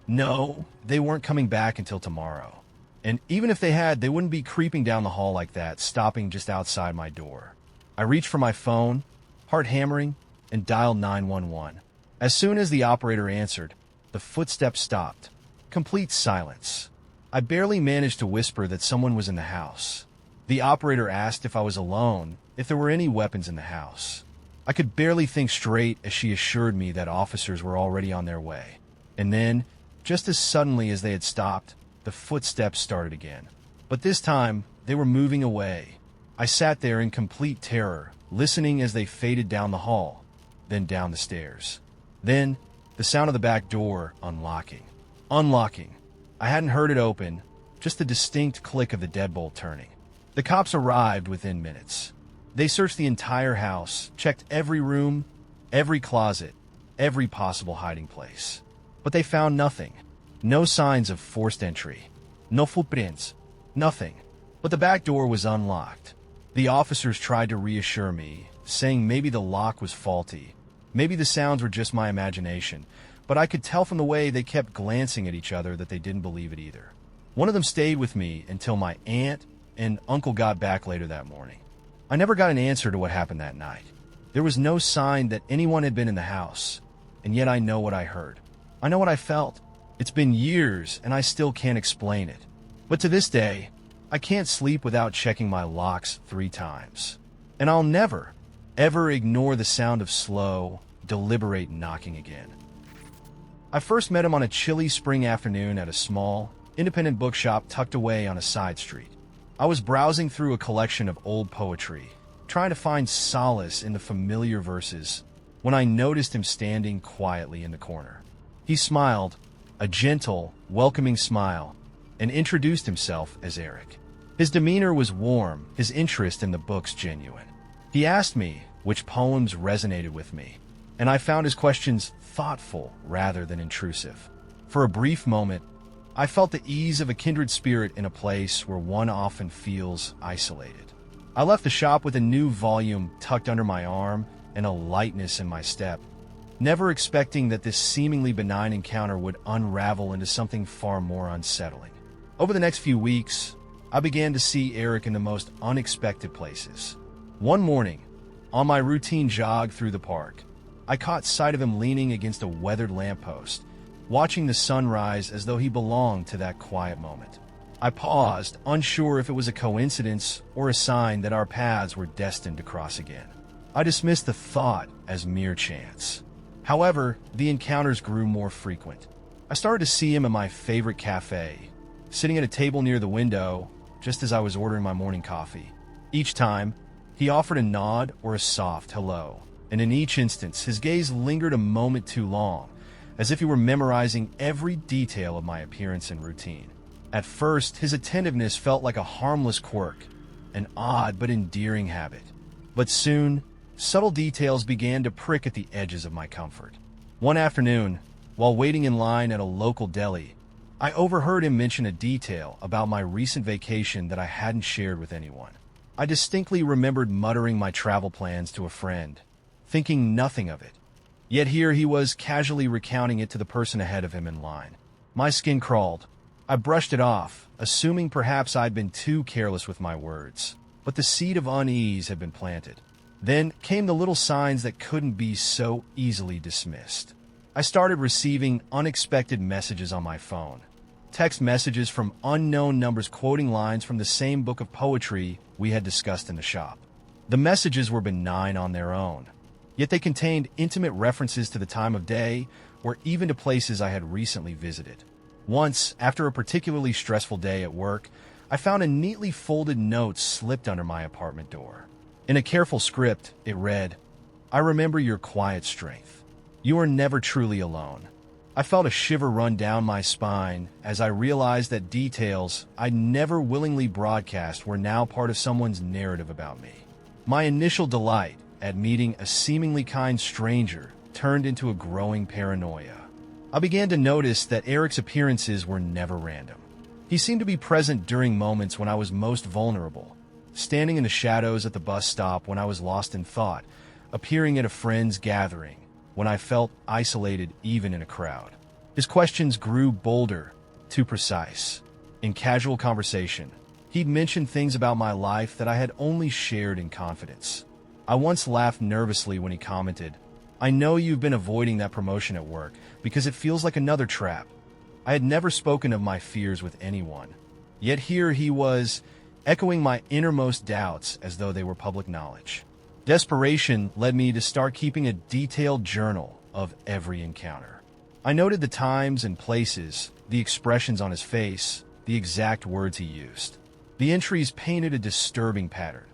No, they weren't coming back until tomorrow. And even if they had, they wouldn't be creeping down the hall like that, stopping just outside my door. I reached for my phone, heart hammering, and dialed 911. As soon as the operator answered, the footsteps stopped. Complete silence. I barely managed to whisper that someone was in the house. The operator asked if I was alone, if there were any weapons in the house. I could barely think straight as she assured me that officers were already on their way. And then, just as suddenly as they had stopped, the footsteps started again. But this time, they were moving away. I sat there in complete terror, listening as they faded down the hall, then down the stairs. Then, the sound of the back door unlocking. Unlocking. I hadn't heard it open, just the distinct click of the deadbolt turning. The cops arrived within minutes. They searched the entire house, checked every room, every closet, every possible hiding place. But they found nothing. No signs of forced entry. No footprints. Nothing. But the back door was unlocked. The officers tried to reassure me, saying maybe the lock was faulty. Maybe the sounds were just my imagination, but I could tell from the way they kept glancing at each other that they didn't believe it either. One of them stayed with me until my aunt and uncle got back later that morning. I never got an answer to what happened that night. There was no sign that anyone had been in the house, and yet I know what I heard. I know what I felt. It's been years, and I still can't explain it. But to this day, I can't sleep without checking my locks 3 times. And I'll never, ever ignore the sound of slow, deliberate knocking again. I first met him on a chilly spring afternoon at a small, independent bookshop tucked away on a side street. I was browsing through a collection of old poetry, trying to find solace in the familiar verses, when I noticed him standing quietly in the corner. He smiled, a gentle, welcoming smile, and introduced himself as Eric. His demeanor was warm, his interest in the books genuine. He asked me which poems resonated with me, and I found his questions thoughtful rather than intrusive. For a brief moment, I felt the ease of a kindred spirit in a place where one often feels isolated. I left the shop with a new volume tucked under my arm and a lightness in my step, never expecting that this seemingly benign encounter would unravel into something far more unsettling. Over the next few weeks, I began to see Eric in the most unexpected places. One morning, on my routine jog through the park, I caught sight of him leaning against a weathered lamppost, watching the sunrise as though he belonged to that quiet moment. I paused, unsure if it was a coincidence or a sign that our paths were destined to cross again. I dismissed the thought as mere chance. However, the encounters grew more frequent. I started to see him in my favorite cafe, sitting at a table near the window, just as I was ordering my morning coffee. Each time, he offered a nod or a soft hello, and in each instance, his gaze lingered a moment too long, as if he were memorizing every detail of my appearance and routine. At first, his attentiveness felt like a harmless quirk, an odd but endearing habit. But soon, subtle details began to prick at the edges of my comfort. One afternoon, while waiting in line at a local deli, I overheard him mention a detail about my recent vacation that I hadn't shared with anyone. I distinctly remembered muttering my travel plans to a friend, thinking nothing of it. Yet here he was casually recounting it to the person ahead of him in line. My skin crawled. I brushed it off, assuming perhaps I'd been too careless with my words. But the seed of unease had been planted. Then came the little signs that couldn't be so easily dismissed. I started receiving unexpected messages on my phone. Text messages from unknown numbers quoting lines from the same book of poetry we had discussed in the shop. The messages were benign on their own, yet they contained intimate references to the time of day or even to places I had recently visited. Once, after a particularly stressful day at work, I found a neatly folded note slipped under my apartment door. In a careful script, it read, "I remember your quiet strength. You are never truly alone." I felt a shiver run down my spine as I realized that details I'd never willingly broadcast were now part of someone's narrative about me. My initial delight at meeting a seemingly kind stranger turned into a growing paranoia. I began to notice that Eric's appearances were never random. He seemed to be present during moments when I was most vulnerable, standing in the shadows at the bus stop when I was lost in thought, appearing at a friend's gathering when I felt isolated even in a crowd. His questions grew bolder, too precise. In casual conversation, he'd mention things about my life that I had only shared in confidence. I once laughed nervously when he commented, "I know you've been avoiding that promotion at work because it feels like another trap." I had never spoken of my fears with anyone, yet here he was, echoing my innermost doubts as though they were public knowledge. Desperation led me to start keeping a detailed journal of every encounter. I noted the times and places, the expressions on his face, the exact words he used. The entries painted a disturbing pattern.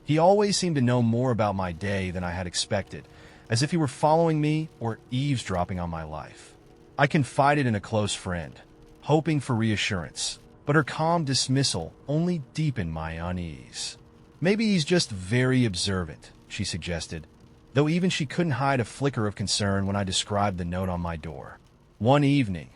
He always seemed to know more about my day than I had expected, as if he were following me or eavesdropping on my life. I confided in a close friend, hoping for reassurance, but her calm dismissal only deepened my unease. Maybe he's just very observant, she suggested, though even she couldn't hide a flicker of concern when I described the note on my door. One evening,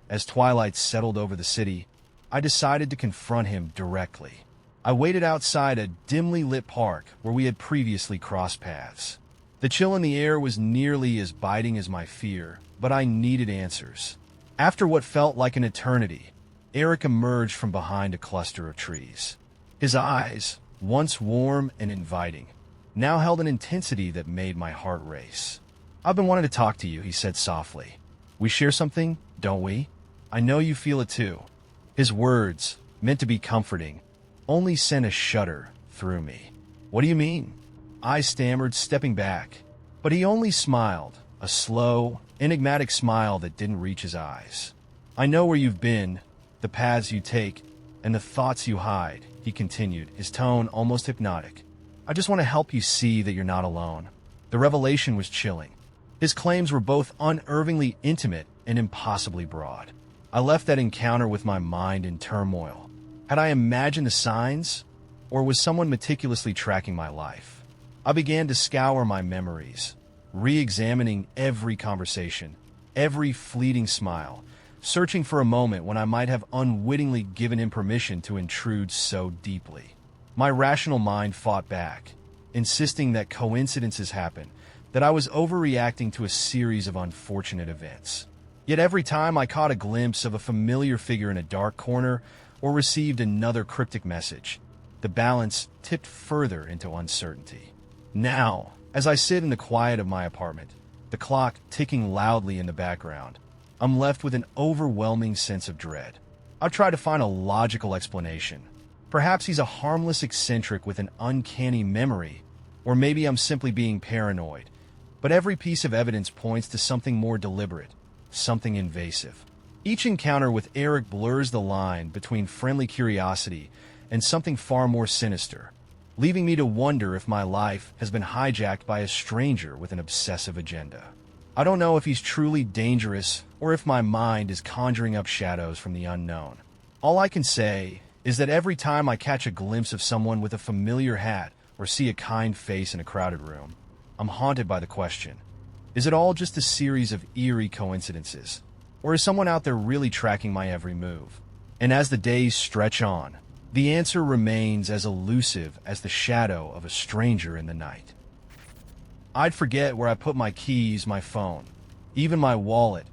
as twilight settled over the city, I decided to confront him directly. I waited outside a dimly lit park where we had previously crossed paths. The chill in the air was nearly as biting as my fear, but I needed answers. After what felt like an eternity, Eric emerged from behind a cluster of trees. His eyes, once warm and inviting, now held an intensity that made my heart race. "I've been wanting to talk to you," he said softly. "We share something, don't we? I know you feel it too." His words, meant to be comforting, only sent a shudder through me. "What do you mean?" I stammered, stepping back, but he only smiled, a slow, enigmatic smile that didn't reach his eyes. "I know where you've been, the paths you take, and the thoughts you hide," he continued, his tone almost hypnotic. "I just want to help you see that you're not alone." The revelation was chilling. His claims were both unnervingly intimate and impossibly broad. I left that encounter with my mind in turmoil. Had I imagined the signs, or was someone meticulously tracking my life? I began to scour my memories, re-examining every conversation, every fleeting smile, searching for a moment when I might have unwittingly given him permission to intrude so deeply. My rational mind fought back, insisting that coincidences happen, that I was overreacting to a series of unfortunate events. Yet every time I caught a glimpse of a familiar figure in a dark corner or received another cryptic message, the balance tipped further into uncertainty. Now, as I sit in the quiet of my apartment, the clock ticking loudly in the background, I'm left with an overwhelming sense of dread. I've tried to find a logical explanation. Perhaps he's a harmless eccentric with an uncanny memory, or maybe I'm simply being paranoid. But every piece of evidence points to something more deliberate, something invasive. Each encounter with Eric blurs the line between friendly curiosity and something far more sinister, leaving me to wonder if my life has been hijacked by a stranger with an obsessive agenda. I don't know if he's truly dangerous or if my mind is conjuring up shadows from the unknown. All I can say is that every time I catch a glimpse of someone with a familiar hat or see a kind face in a crowded room, I'm haunted by the question, is it all just a series of eerie coincidences? Or is someone out there really tracking my every move? And as the days stretch on, the answer remains as elusive as the shadow of a stranger in the night. I'd forget where I put my keys, my phone, even my wallet,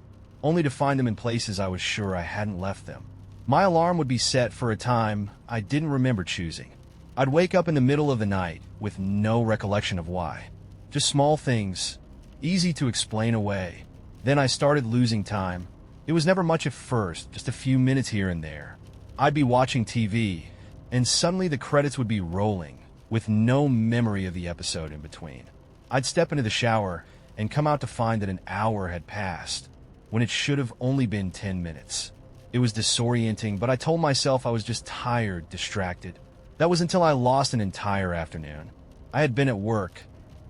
only to find them in places I was sure I hadn't left them. My alarm would be set for a time I didn't remember choosing. I'd wake up in the middle of the night with no recollection of why. Just small things, easy to explain away. Then I started losing time. It was never much at first, just a few minutes here and there. I'd be watching TV, and suddenly the credits would be rolling, with no memory of the episode in between. I'd step into the shower and come out to find that an hour had passed, when it should have only been 10 minutes. It was disorienting, but I told myself I was just tired, distracted. That was until I lost an entire afternoon. I had been at work,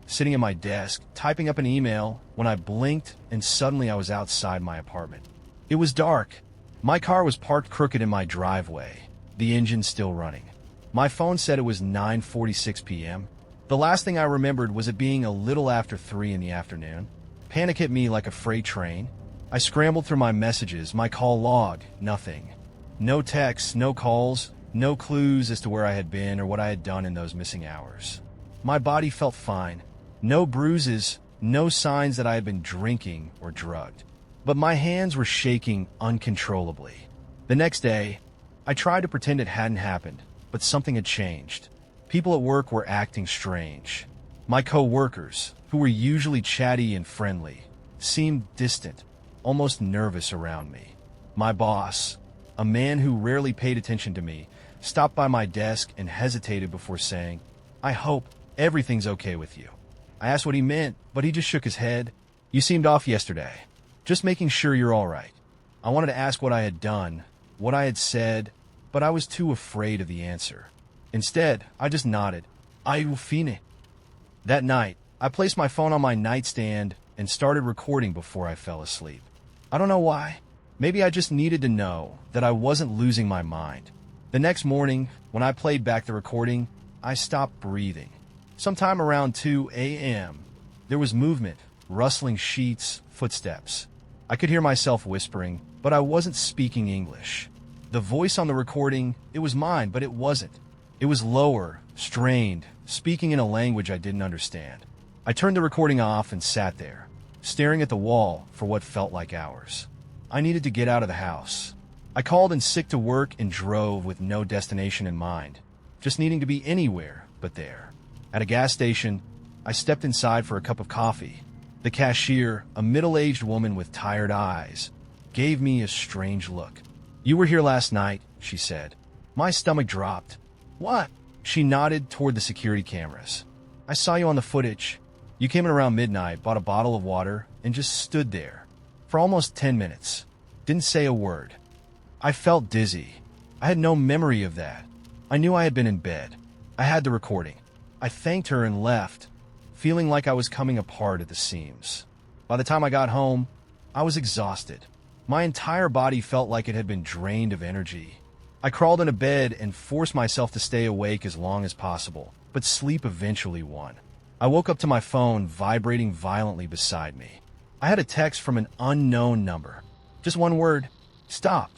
sitting at my desk, typing up an email, when I blinked and suddenly I was outside my apartment. It was dark. My car was parked crooked in my driveway, the engine still running. My phone said it was 9:46 p.m. The last thing I remembered was it being a little after 3 in the afternoon. Panic hit me like a freight train. I scrambled through my messages, my call log, nothing. No texts, no calls, no clues as to where I had been or what I had done in those missing hours. My body felt fine. No bruises, no signs that I had been drinking or drugged. But my hands were shaking uncontrollably. The next day, I tried to pretend it hadn't happened, but something had changed. People at work were acting strange. My co-workers, who were usually chatty and friendly, seemed distant, almost nervous around me. My boss, a man who rarely paid attention to me, stopped by my desk and hesitated before saying, "I hope everything's okay with you. I asked what he meant, but he just shook his head. You seemed off yesterday. Just making sure you're all right. I wanted to ask what I had done, what I had said, but I was too afraid of the answer. Instead, I just nodded. Are fine? That night, I placed my phone on my nightstand and started recording before I fell asleep. I don't know why. Maybe I just needed to know that I wasn't losing my mind. The next morning, when I played back the recording, I stopped breathing. Sometime around 2 a.m., there was movement, rustling sheets, footsteps. I could hear myself whispering, but I wasn't speaking English. The voice on the recording, it was mine, but it wasn't. It was lower, strained, speaking in a language I didn't understand. I turned the recording off and sat there, staring at the wall for what felt like hours. I needed to get out of the house. I called in sick to work and drove with no destination in mind, just needing to be anywhere but there. At a gas station, I stepped inside for a cup of coffee. The cashier, a middle-aged woman with tired eyes, gave me a strange look. You were here last night, she said. My stomach dropped. What? She nodded toward the security cameras. I saw you on the footage. You came in around midnight, bought a bottle of water, and just stood there for almost 10 minutes. Didn't say a word. I felt dizzy. I had no memory of that. I knew I had been in bed. I had the recording. I thanked her and left, feeling like I was coming apart at the seams. By the time I got home, I was exhausted. My entire body felt like it had been drained of energy. I crawled into bed and forced myself to stay awake as long as possible, but sleep eventually won. I woke up to my phone vibrating violently beside me. I had a text from an unknown number. Just one word: stop.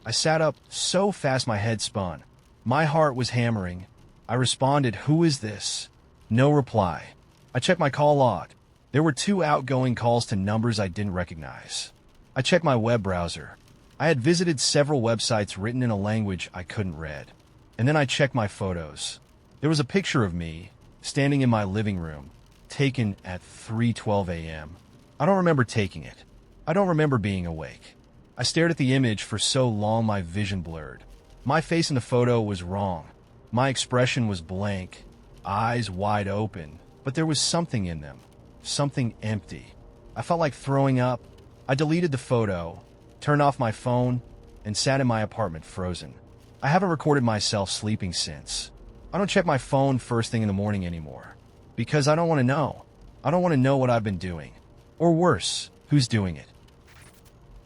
I sat up so fast my head spun. My heart was hammering. I responded, "Who is this?" No reply. I checked my call log. There were 2 outgoing calls to numbers I didn't recognize. I checked my web browser. I had visited several websites written in a language I couldn't read. And then I checked my photos. There was a picture of me, standing in my living room, taken at 3:12 a.m. I don't remember taking it. I don't remember being awake. I stared at the image for so long my vision blurred. My face in the photo was wrong. My expression was blank, eyes wide open, but there was something in them, something empty. I felt like throwing up. I deleted the photo, turned off my phone, and sat in my apartment frozen. I haven't recorded myself sleeping since. I don't check my phone first thing in the morning anymore, because I don't want to know. I don't want to know what I've been doing. Or worse, who's doing it.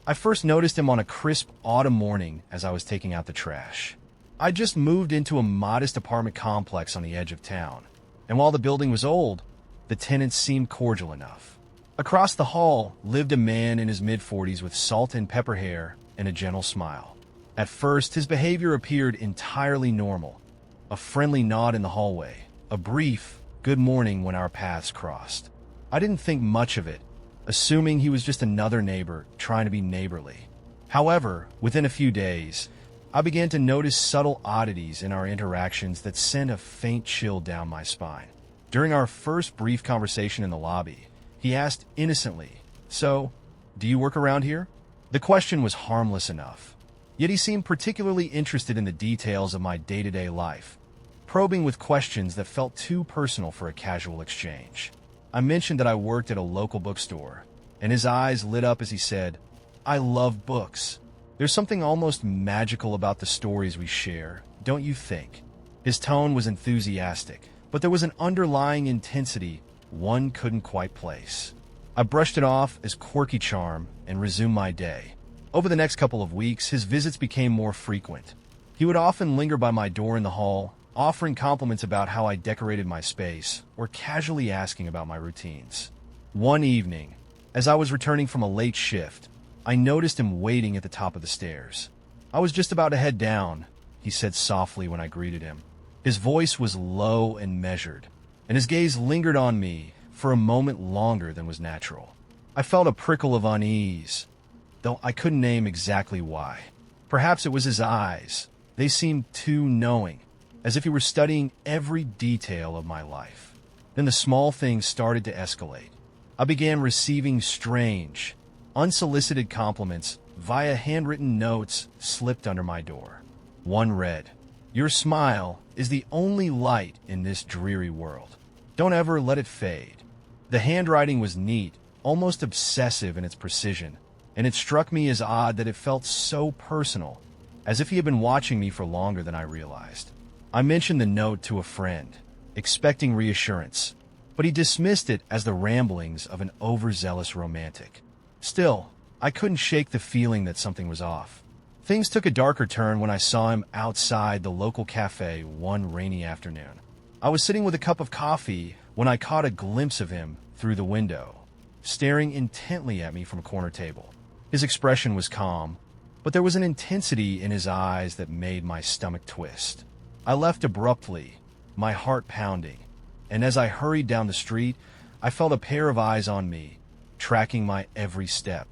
I first noticed him on a crisp autumn morning as I was taking out the trash. I just moved into a modest apartment complex on the edge of town, and while the building was old, the tenants seemed cordial enough. Across the hall lived a man in his mid-40s with salt and pepper hair and a gentle smile. At first, his behavior appeared entirely normal. A friendly nod in the hallway, a brief good morning when our paths crossed. I didn't think much of it, assuming he was just another neighbor trying to be neighborly. However, within a few days, I began to notice subtle oddities in our interactions that sent a faint chill down my spine. During our first brief conversation in the lobby, he asked innocently, "So, do you work around here?" The question was harmless enough, yet he seemed particularly interested in the details of my day-to-day life, probing with questions that felt too personal for a casual exchange. I mentioned that I worked at a local bookstore, and his eyes lit up as he said, "I love books. There's something almost magical about the stories we share, don't you think?" His tone was enthusiastic, but there was an underlying intensity one couldn't quite place. I brushed it off as quirky charm and resumed my day. Over the next couple of weeks, his visits became more frequent. He would often linger by my door in the hall, offering compliments about how I decorated my space or casually asking about my routines. One evening, as I was returning from a late shift, I noticed him waiting at the top of the stairs. "I was just about to head down," he said softly when I greeted him. His voice was low and measured, and his gaze lingered on me for a moment longer than was natural. I felt a prickle of unease, though I couldn't name exactly why. Perhaps it was his eyes. They seemed too knowing, as if he were studying every detail of my life. Then the small things started to escalate. I began receiving strange, unsolicited compliments via handwritten notes slipped under my door. One read, "Your smile is the only light in this dreary world." Don't ever let it fade. The handwriting was neat, almost obsessive in its precision, and it struck me as odd that it felt so personal, as if he had been watching me for longer than I realized. I mentioned the note to a friend, expecting reassurance, but he dismissed it as the ramblings of an overzealous romantic. Still, I couldn't shake the feeling that something was off. Things took a darker turn when I saw him outside the local cafe one rainy afternoon. I was sitting with a cup of coffee when I caught a glimpse of him through the window, staring intently at me from a corner table. His expression was calm, but there was an intensity in his eyes that made my stomach twist. I left abruptly, my heart pounding, and as I hurried down the street, I felt a pair of eyes on me, tracking my every step.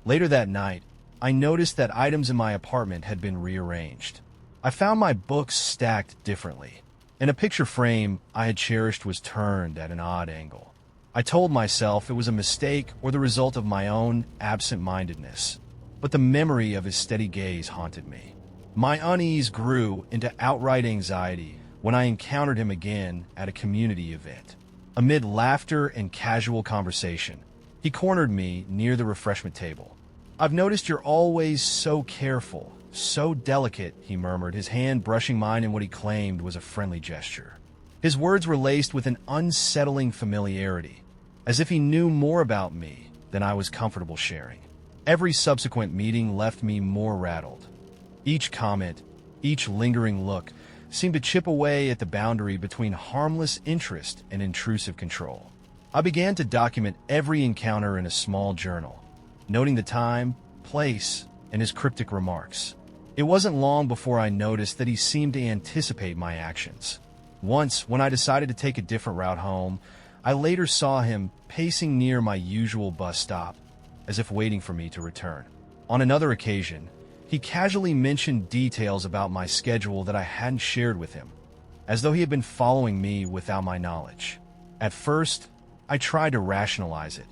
Later that night, I noticed that items in my apartment had been rearranged. I found my books stacked differently, and a picture frame I had cherished was turned at an odd angle. I told myself it was a mistake or the result of my own absent-mindedness, but the memory of his steady gaze haunted me. My unease grew into outright anxiety when I encountered him again at a community event. Amid laughter and casual conversation, he cornered me near the refreshment table. "I've noticed you're always so careful, so delicate," he murmured, his hand brushing mine in what he claimed was a friendly gesture. His words were laced with an unsettling familiarity, as if he knew more about me than I was comfortable sharing. Every subsequent meeting left me more rattled. Each comment, each lingering look, seemed to chip away at the boundary between harmless interest and intrusive control. I began to document every encounter in a small journal, noting the time, place, and his cryptic remarks. It wasn't long before I noticed that he seemed to anticipate my actions. Once, when I decided to take a different route home, I later saw him pacing near my usual bus stop, as if waiting for me to return. On another occasion, he casually mentioned details about my schedule that I hadn't shared with him, as though he had been following me without my knowledge. At first, I tried to rationalize it.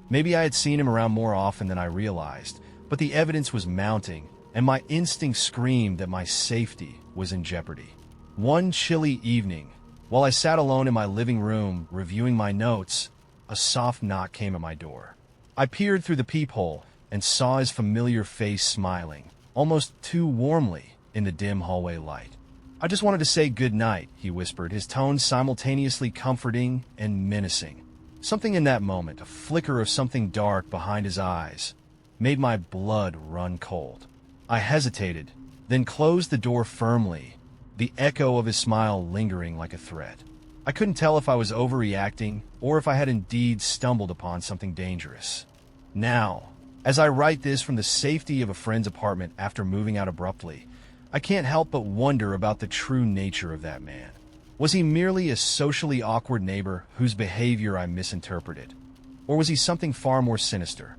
Maybe I had seen him around more often than I realized, but the evidence was mounting, and my instinct screamed that my safety was in jeopardy. One chilly evening, while I sat alone in my living room reviewing my notes, a soft knock came at my door. I peered through the peephole and saw his familiar face smiling, almost too warmly, in the dim hallway light. "I just wanted to say good night," he whispered, his tone simultaneously comforting and menacing. Something in that moment, a flicker of something dark behind his eyes, made my blood run cold. I hesitated, then closed the door firmly, the echo of his smile lingering like a threat. I couldn't tell if I was overreacting or if I had indeed stumbled upon something dangerous. Now, as I write this from the safety of a friend's apartment after moving out abruptly, I can't help but wonder about the true nature of that man. Was he merely a socially awkward neighbor whose behavior I misinterpreted? Or was he something far more sinister?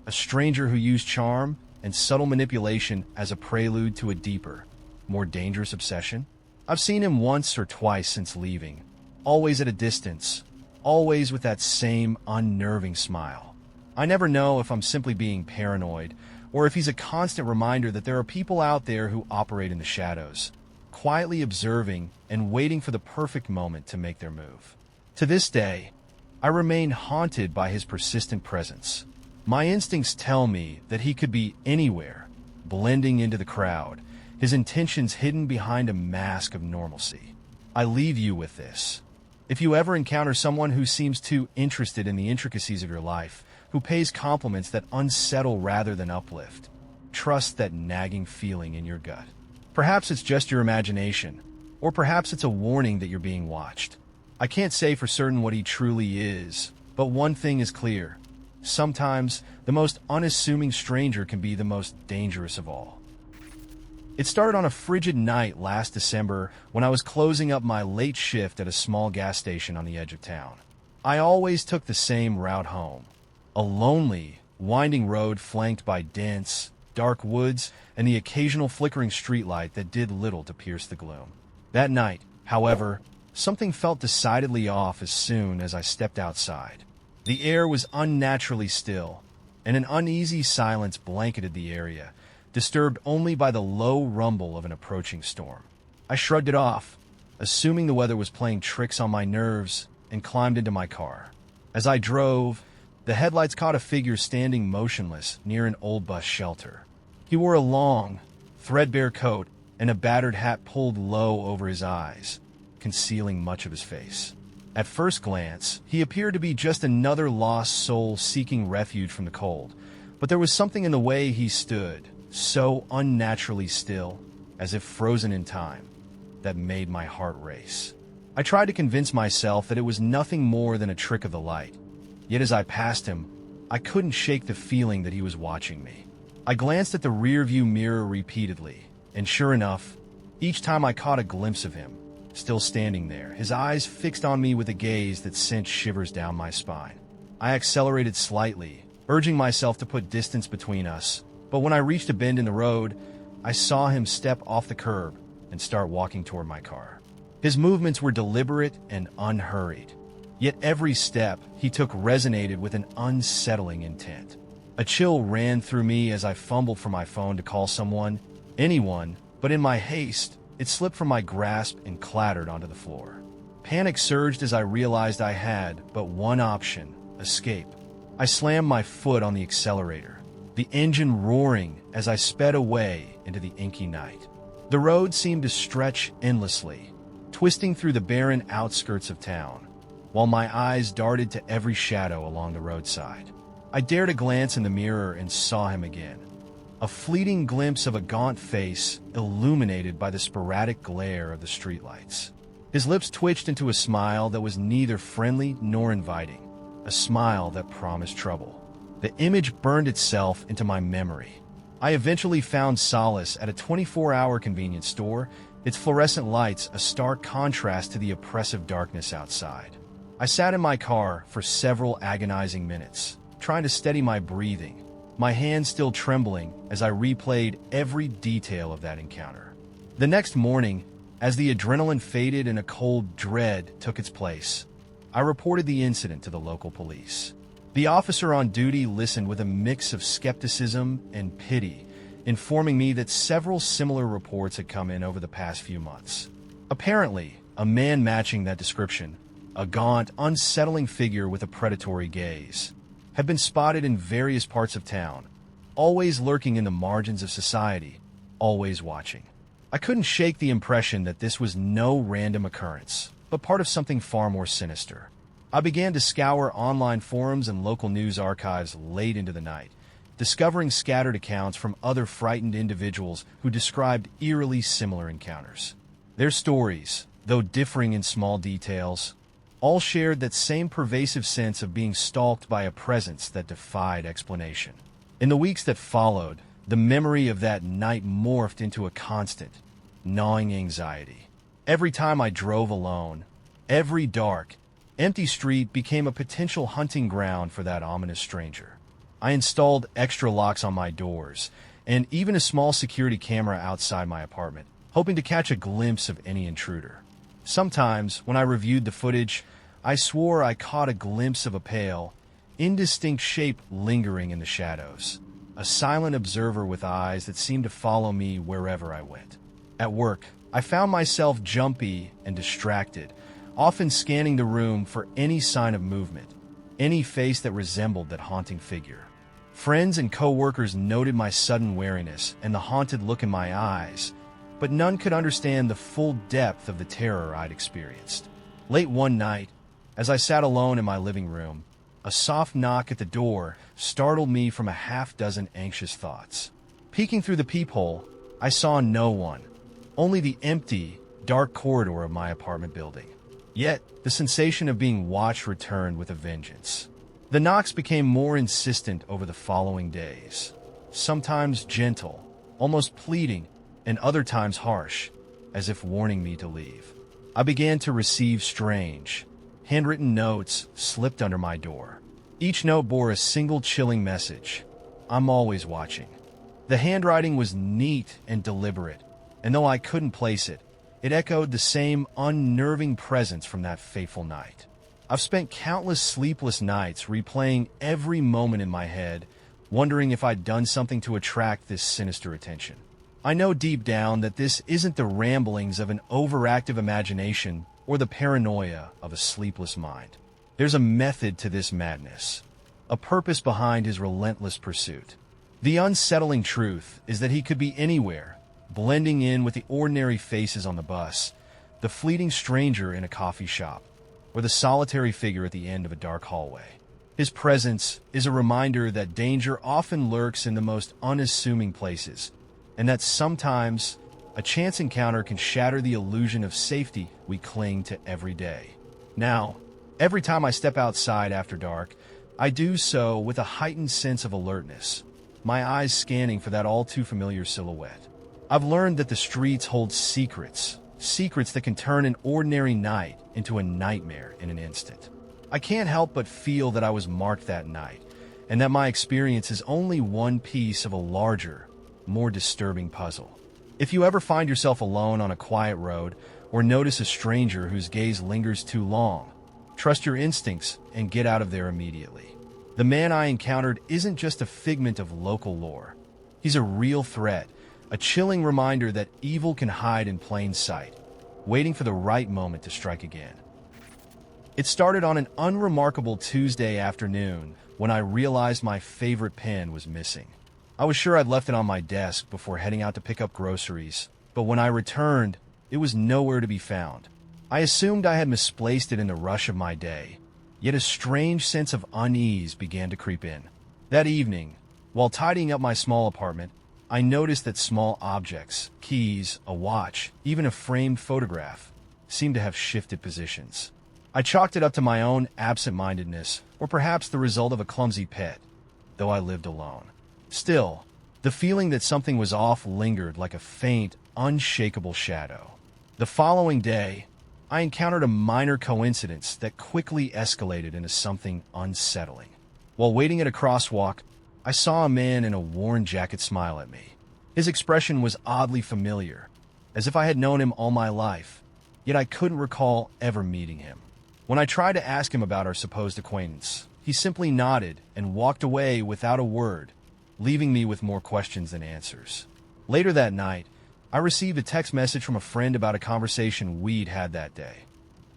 A stranger who used charm and subtle manipulation as a prelude to a deeper, more dangerous obsession? I've seen him once or twice since leaving, always at a distance, always with that same unnerving smile. I never know if I'm simply being paranoid, or if he's a constant reminder that there are people out there who operate in the shadows, quietly observing and waiting for the perfect moment to make their move. To this day, I remain haunted by his persistent presence. My instincts tell me that he could be anywhere, blending into the crowd, his intentions hidden behind a mask of normalcy. I leave you with this. If you ever encounter someone who seems too interested in the intricacies of your life, who pays compliments that unsettle rather than uplift, trust that nagging feeling in your gut. Perhaps it's just your imagination, or perhaps it's a warning that you're being watched. I can't say for certain what he truly is, but one thing is clear. Sometimes, the most unassuming stranger can be the most dangerous of all. It started on a frigid night last December when I was closing up my late shift at a small gas station on the edge of town. I always took the same route home, a lonely, winding road flanked by dense, dark woods and the occasional flickering streetlight that did little to pierce the gloom. That night, however, something felt decidedly off as soon as I stepped outside. The air was unnaturally still, and an uneasy silence blanketed the area, disturbed only by the low rumble of an approaching storm. I shrugged it off, assuming the weather was playing tricks on my nerves, and climbed into my car. As I drove, the headlights caught a figure standing motionless near an old bus shelter. He wore a long, threadbare coat and a battered hat pulled low over his eyes, concealing much of his face. At first glance, he appeared to be just another lost soul seeking refuge from the cold, but there was something in the way he stood, so unnaturally still, as if frozen in time, that made my heart race. I tried to convince myself that it was nothing more than a trick of the light, yet as I passed him, I couldn't shake the feeling that he was watching me. I glanced at the rearview mirror repeatedly, and sure enough, each time I caught a glimpse of him, still standing there, his eyes fixed on me with a gaze that sent shivers down my spine. I accelerated slightly, urging myself to put distance between us, but when I reached a bend in the road, I saw him step off the curb and start walking toward my car. His movements were deliberate and unhurried, yet every step he took resonated with an unsettling intent. A chill ran through me as I fumbled for my phone to call someone, anyone, but in my haste, it slipped from my grasp and clattered onto the floor. Panic surged as I realized I had but one option: escape. I slammed my foot on the accelerator, the engine roaring as I sped away into the inky night. The road seemed to stretch endlessly, twisting through the barren outskirts of town, while my eyes darted to every shadow along the roadside. I dared a glance in the mirror and saw him again. A fleeting glimpse of a gaunt face illuminated by the sporadic glare of the streetlights. His lips twitched into a smile that was neither friendly nor inviting, a smile that promised trouble. The image burned itself into my memory. I eventually found solace at a 24-hour convenience store, its fluorescent lights a stark contrast to the oppressive darkness outside. I sat in my car for several agonizing minutes, trying to steady my breathing, my hands still trembling as I replayed every detail of that encounter. The next morning, as the adrenaline faded and a cold dread took its place, I reported the incident to the local police. The officer on duty listened with a mix of skepticism and pity, informing me that several similar reports had come in over the past few months. Apparently, a man matching that description, a gaunt, unsettling figure with a predatory gaze, had been spotted in various parts of town, always lurking in the margins of society, always watching. I couldn't shake the impression that this was no random occurrence, but part of something far more sinister. I began to scour online forums and local news archives late into the night, discovering scattered accounts from other frightened individuals who described eerily similar encounters. Their stories, though differing in small details, all shared that same pervasive sense of being stalked by a presence that defied explanation. In the weeks that followed, the memory of that night morphed into a constant, gnawing anxiety. Every time I drove alone, every dark, empty street became a potential hunting ground for that ominous stranger. I installed extra locks on my doors, and even a small security camera outside my apartment, hoping to catch a glimpse of any intruder. Sometimes, when I reviewed the footage, I swore I caught a glimpse of a pale, indistinct shape lingering in the shadows, a silent observer with eyes that seemed to follow me wherever I went. At work, I found myself jumpy and distracted, often scanning the room for any sign of movement, any face that resembled that haunting figure. Friends and co-workers noted my sudden wariness and the haunted look in my eyes, but none could understand the full depth of the terror I'd experienced. Late one night, as I sat alone in my living room, a soft knock at the door startled me from a half-dozen anxious thoughts. Peeking through the peephole, I saw no one, only the empty, dark corridor of my apartment building. Yet, the sensation of being watched returned with a vengeance. The knocks became more insistent over the following days, sometimes gentle, almost pleading, and other times harsh, as if warning me to leave. I began to receive strange, handwritten notes slipped under my door. Each note bore a single chilling message: "I'm always watching." The handwriting was neat and deliberate, and though I couldn't place it, it echoed the same unnerving presence from that fateful night. I've spent countless sleepless nights replaying every moment in my head, wondering if I'd done something to attract this sinister attention. I know deep down that this isn't the ramblings of an overactive imagination or the paranoia of a sleepless mind. There's a method to this madness, a purpose behind his relentless pursuit. The unsettling truth is that he could be anywhere, blending in with the ordinary faces on the bus, the fleeting stranger in a coffee shop, or the solitary figure at the end of a dark hallway. His presence is a reminder that danger often lurks in the most unassuming places, and that sometimes a chance encounter can shatter the illusion of safety we cling to every day. Now, every time I step outside after dark, I do so with a heightened sense of alertness, my eyes scanning for that all-too-familiar silhouette. I've learned that the streets hold secrets that can turn an ordinary night into a nightmare in an instant. I can't help but feel that I was marked that night, and that my experience is only one piece of a larger, more disturbing puzzle. If you ever find yourself alone on a quiet road or notice a stranger whose gaze lingers too long, trust your instincts and get out of there immediately. The man I encountered isn't just a figment of local lore. He's a real threat, a chilling reminder that evil can hide in plain sight, waiting for the right moment to strike again. It started on an unremarkable Tuesday afternoon when I realized my favorite pen was missing. I was sure I'd left it on my desk before heading out to pick up groceries, but when I returned, it was nowhere to be found. I assumed I had misplaced it in the rush of my day, yet a strange sense of unease began to creep in. That evening, while tidying up my small apartment, I noticed that small objects, keys, a watch, even a framed photograph, seemed to have shifted positions. I chalked it up to my own absent-mindedness, or perhaps the result of a clumsy pet, though I lived alone. Still, the feeling that something was off lingered like a faint, unshakable shadow. The following day, I encountered a minor coincidence that quickly escalated into something unsettling. While waiting at a crosswalk, I saw a man in a worn jacket smile at me. His expression was oddly familiar, as if I had known him all my life, yet I couldn't recall ever meeting him. When I tried to ask him about our supposed acquaintance, he simply nodded and walked away without a word, leaving me with more questions than answers. Later that night, I received a text message from a friend about a conversation we'd had that day,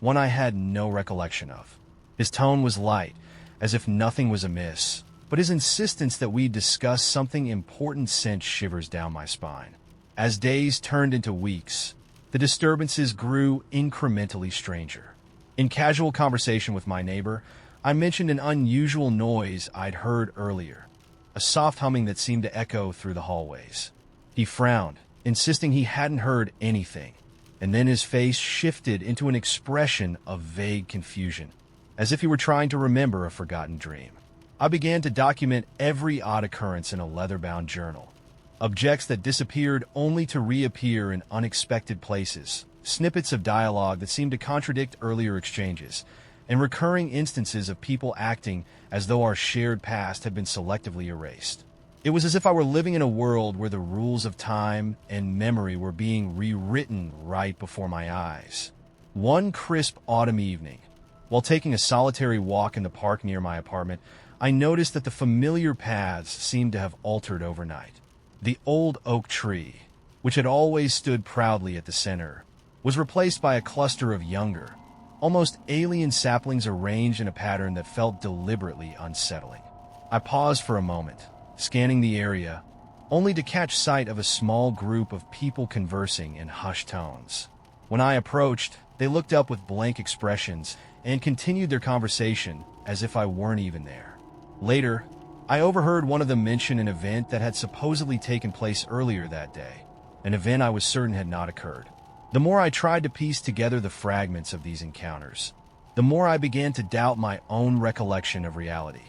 one I had no recollection of. His tone was light, as if nothing was amiss, but his insistence that we discuss something important sent shivers down my spine. As days turned into weeks, the disturbances grew incrementally stranger. In casual conversation with my neighbor, I mentioned an unusual noise I'd heard earlier, a soft humming that seemed to echo through the hallways. He frowned, insisting he hadn't heard anything, and then his face shifted into an expression of vague confusion, as if he were trying to remember a forgotten dream. I began to document every odd occurrence in a leather-bound journal. Objects that disappeared only to reappear in unexpected places, snippets of dialogue that seemed to contradict earlier exchanges, and recurring instances of people acting as though our shared past had been selectively erased. It was as if I were living in a world where the rules of time and memory were being rewritten right before my eyes. One crisp autumn evening, while taking a solitary walk in the park near my apartment, I noticed that the familiar paths seemed to have altered overnight. The old oak tree, which had always stood proudly at the center, was replaced by a cluster of younger, almost alien saplings arranged in a pattern that felt deliberately unsettling. I paused for a moment, scanning the area, only to catch sight of a small group of people conversing in hushed tones. When I approached, they looked up with blank expressions and continued their conversation as if I weren't even there. Later, I overheard one of them mention an event that had supposedly taken place earlier that day, an event I was certain had not occurred. The more I tried to piece together the fragments of these encounters, the more I began to doubt my own recollection of reality.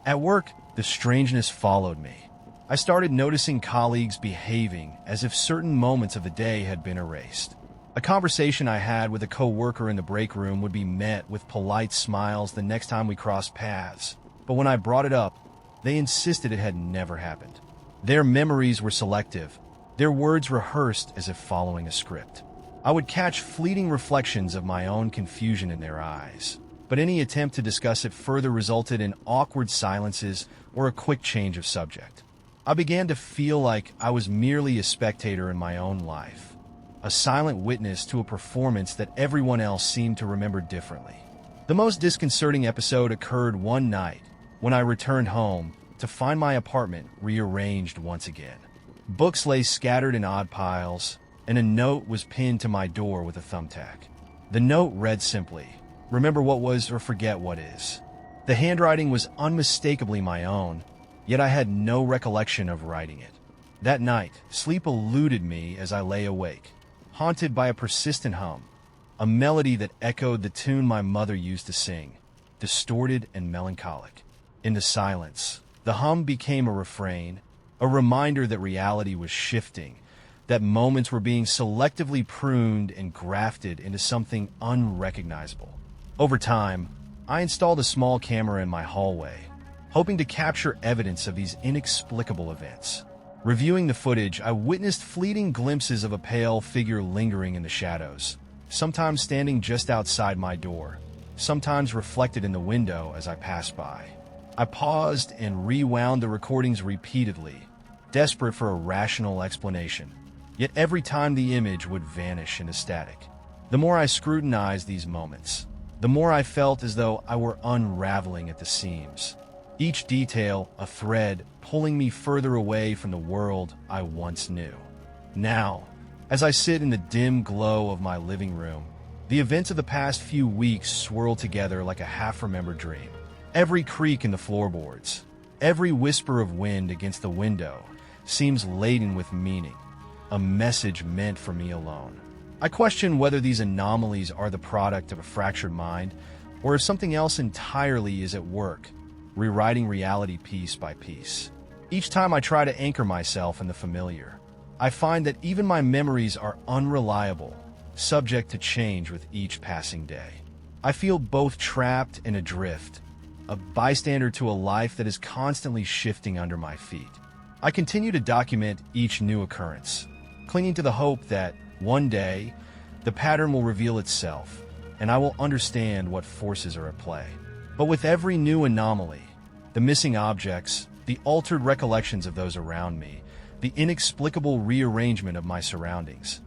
At work, the strangeness followed me. I started noticing colleagues behaving as if certain moments of the day had been erased. A conversation I had with a coworker in the break room would be met with polite smiles the next time we crossed paths, but when I brought it up, they insisted it had never happened. Their memories were selective, their words rehearsed as if following a script. I would catch fleeting reflections of my own confusion in their eyes, but any attempt to discuss it further resulted in awkward silences or a quick change of subject. I began to feel like I was merely a spectator in my own life, a silent witness to a performance that everyone else seemed to remember differently. The most disconcerting episode occurred one night when I returned home to find my apartment rearranged once again. Books lay scattered in odd piles, and a note was pinned to my door with a thumbtack. The note read simply, "Remember what was or forget what is." The handwriting was unmistakably my own, yet I had no recollection of writing it. That night, sleep eluded me as I lay awake, haunted by a persistent hum, a melody that echoed the tune my mother used to sing, distorted and melancholic. In the silence, the hum became a refrain, a reminder that reality was shifting, that moments were being selectively pruned and grafted into something unrecognizable. Over time, I installed a small camera in my hallway, hoping to capture evidence of these inexplicable events. Reviewing the footage, I witnessed fleeting glimpses of a pale figure lingering in the shadows, sometimes standing just outside my door, sometimes reflected in the window as I passed by. I paused and rewound the recordings repeatedly, desperate for a rational explanation. Yet every time the image would vanish into static. The more I scrutinized these moments, the more I felt as though I were unraveling at the seams. Each detail, a thread, pulling me further away from the world I once knew. Now, as I sit in the dim glow of my living room, the events of the past few weeks swirl together like a half-remembered dream. Every creak in the floorboards, every whisper of wind against the window seems laden with meaning, a message meant for me alone. I question whether these anomalies are the product of a fractured mind, or if something else entirely is at work, rewriting reality piece by piece. Each time I try to anchor myself in the familiar, I find that even my memories are unreliable, subject to change with each passing day. I feel both trapped and adrift, a bystander to a life that is constantly shifting under my feet. I continue to document each new occurrence, clinging to the hope that, one day, the pattern will reveal itself, and I will understand what forces are at play. But with every new anomaly, the missing objects, the altered recollections of those around me, the inexplicable rearrangement of my surroundings,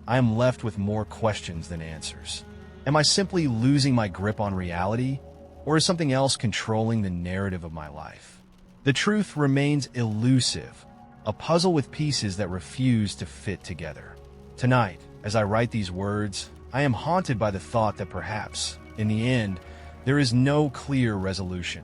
I am left with more questions than answers. Am I simply losing my grip on reality, or is something else controlling the narrative of my life? The truth remains elusive, a puzzle with pieces that refuse to fit together. Tonight, as I write these words, I am haunted by the thought that perhaps, in the end, there is no clear resolution.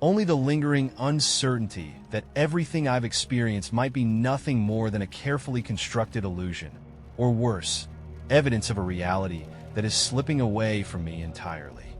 Only the lingering uncertainty that everything I've experienced might be nothing more than a carefully constructed illusion, or worse, evidence of a reality that is slipping away from me entirely.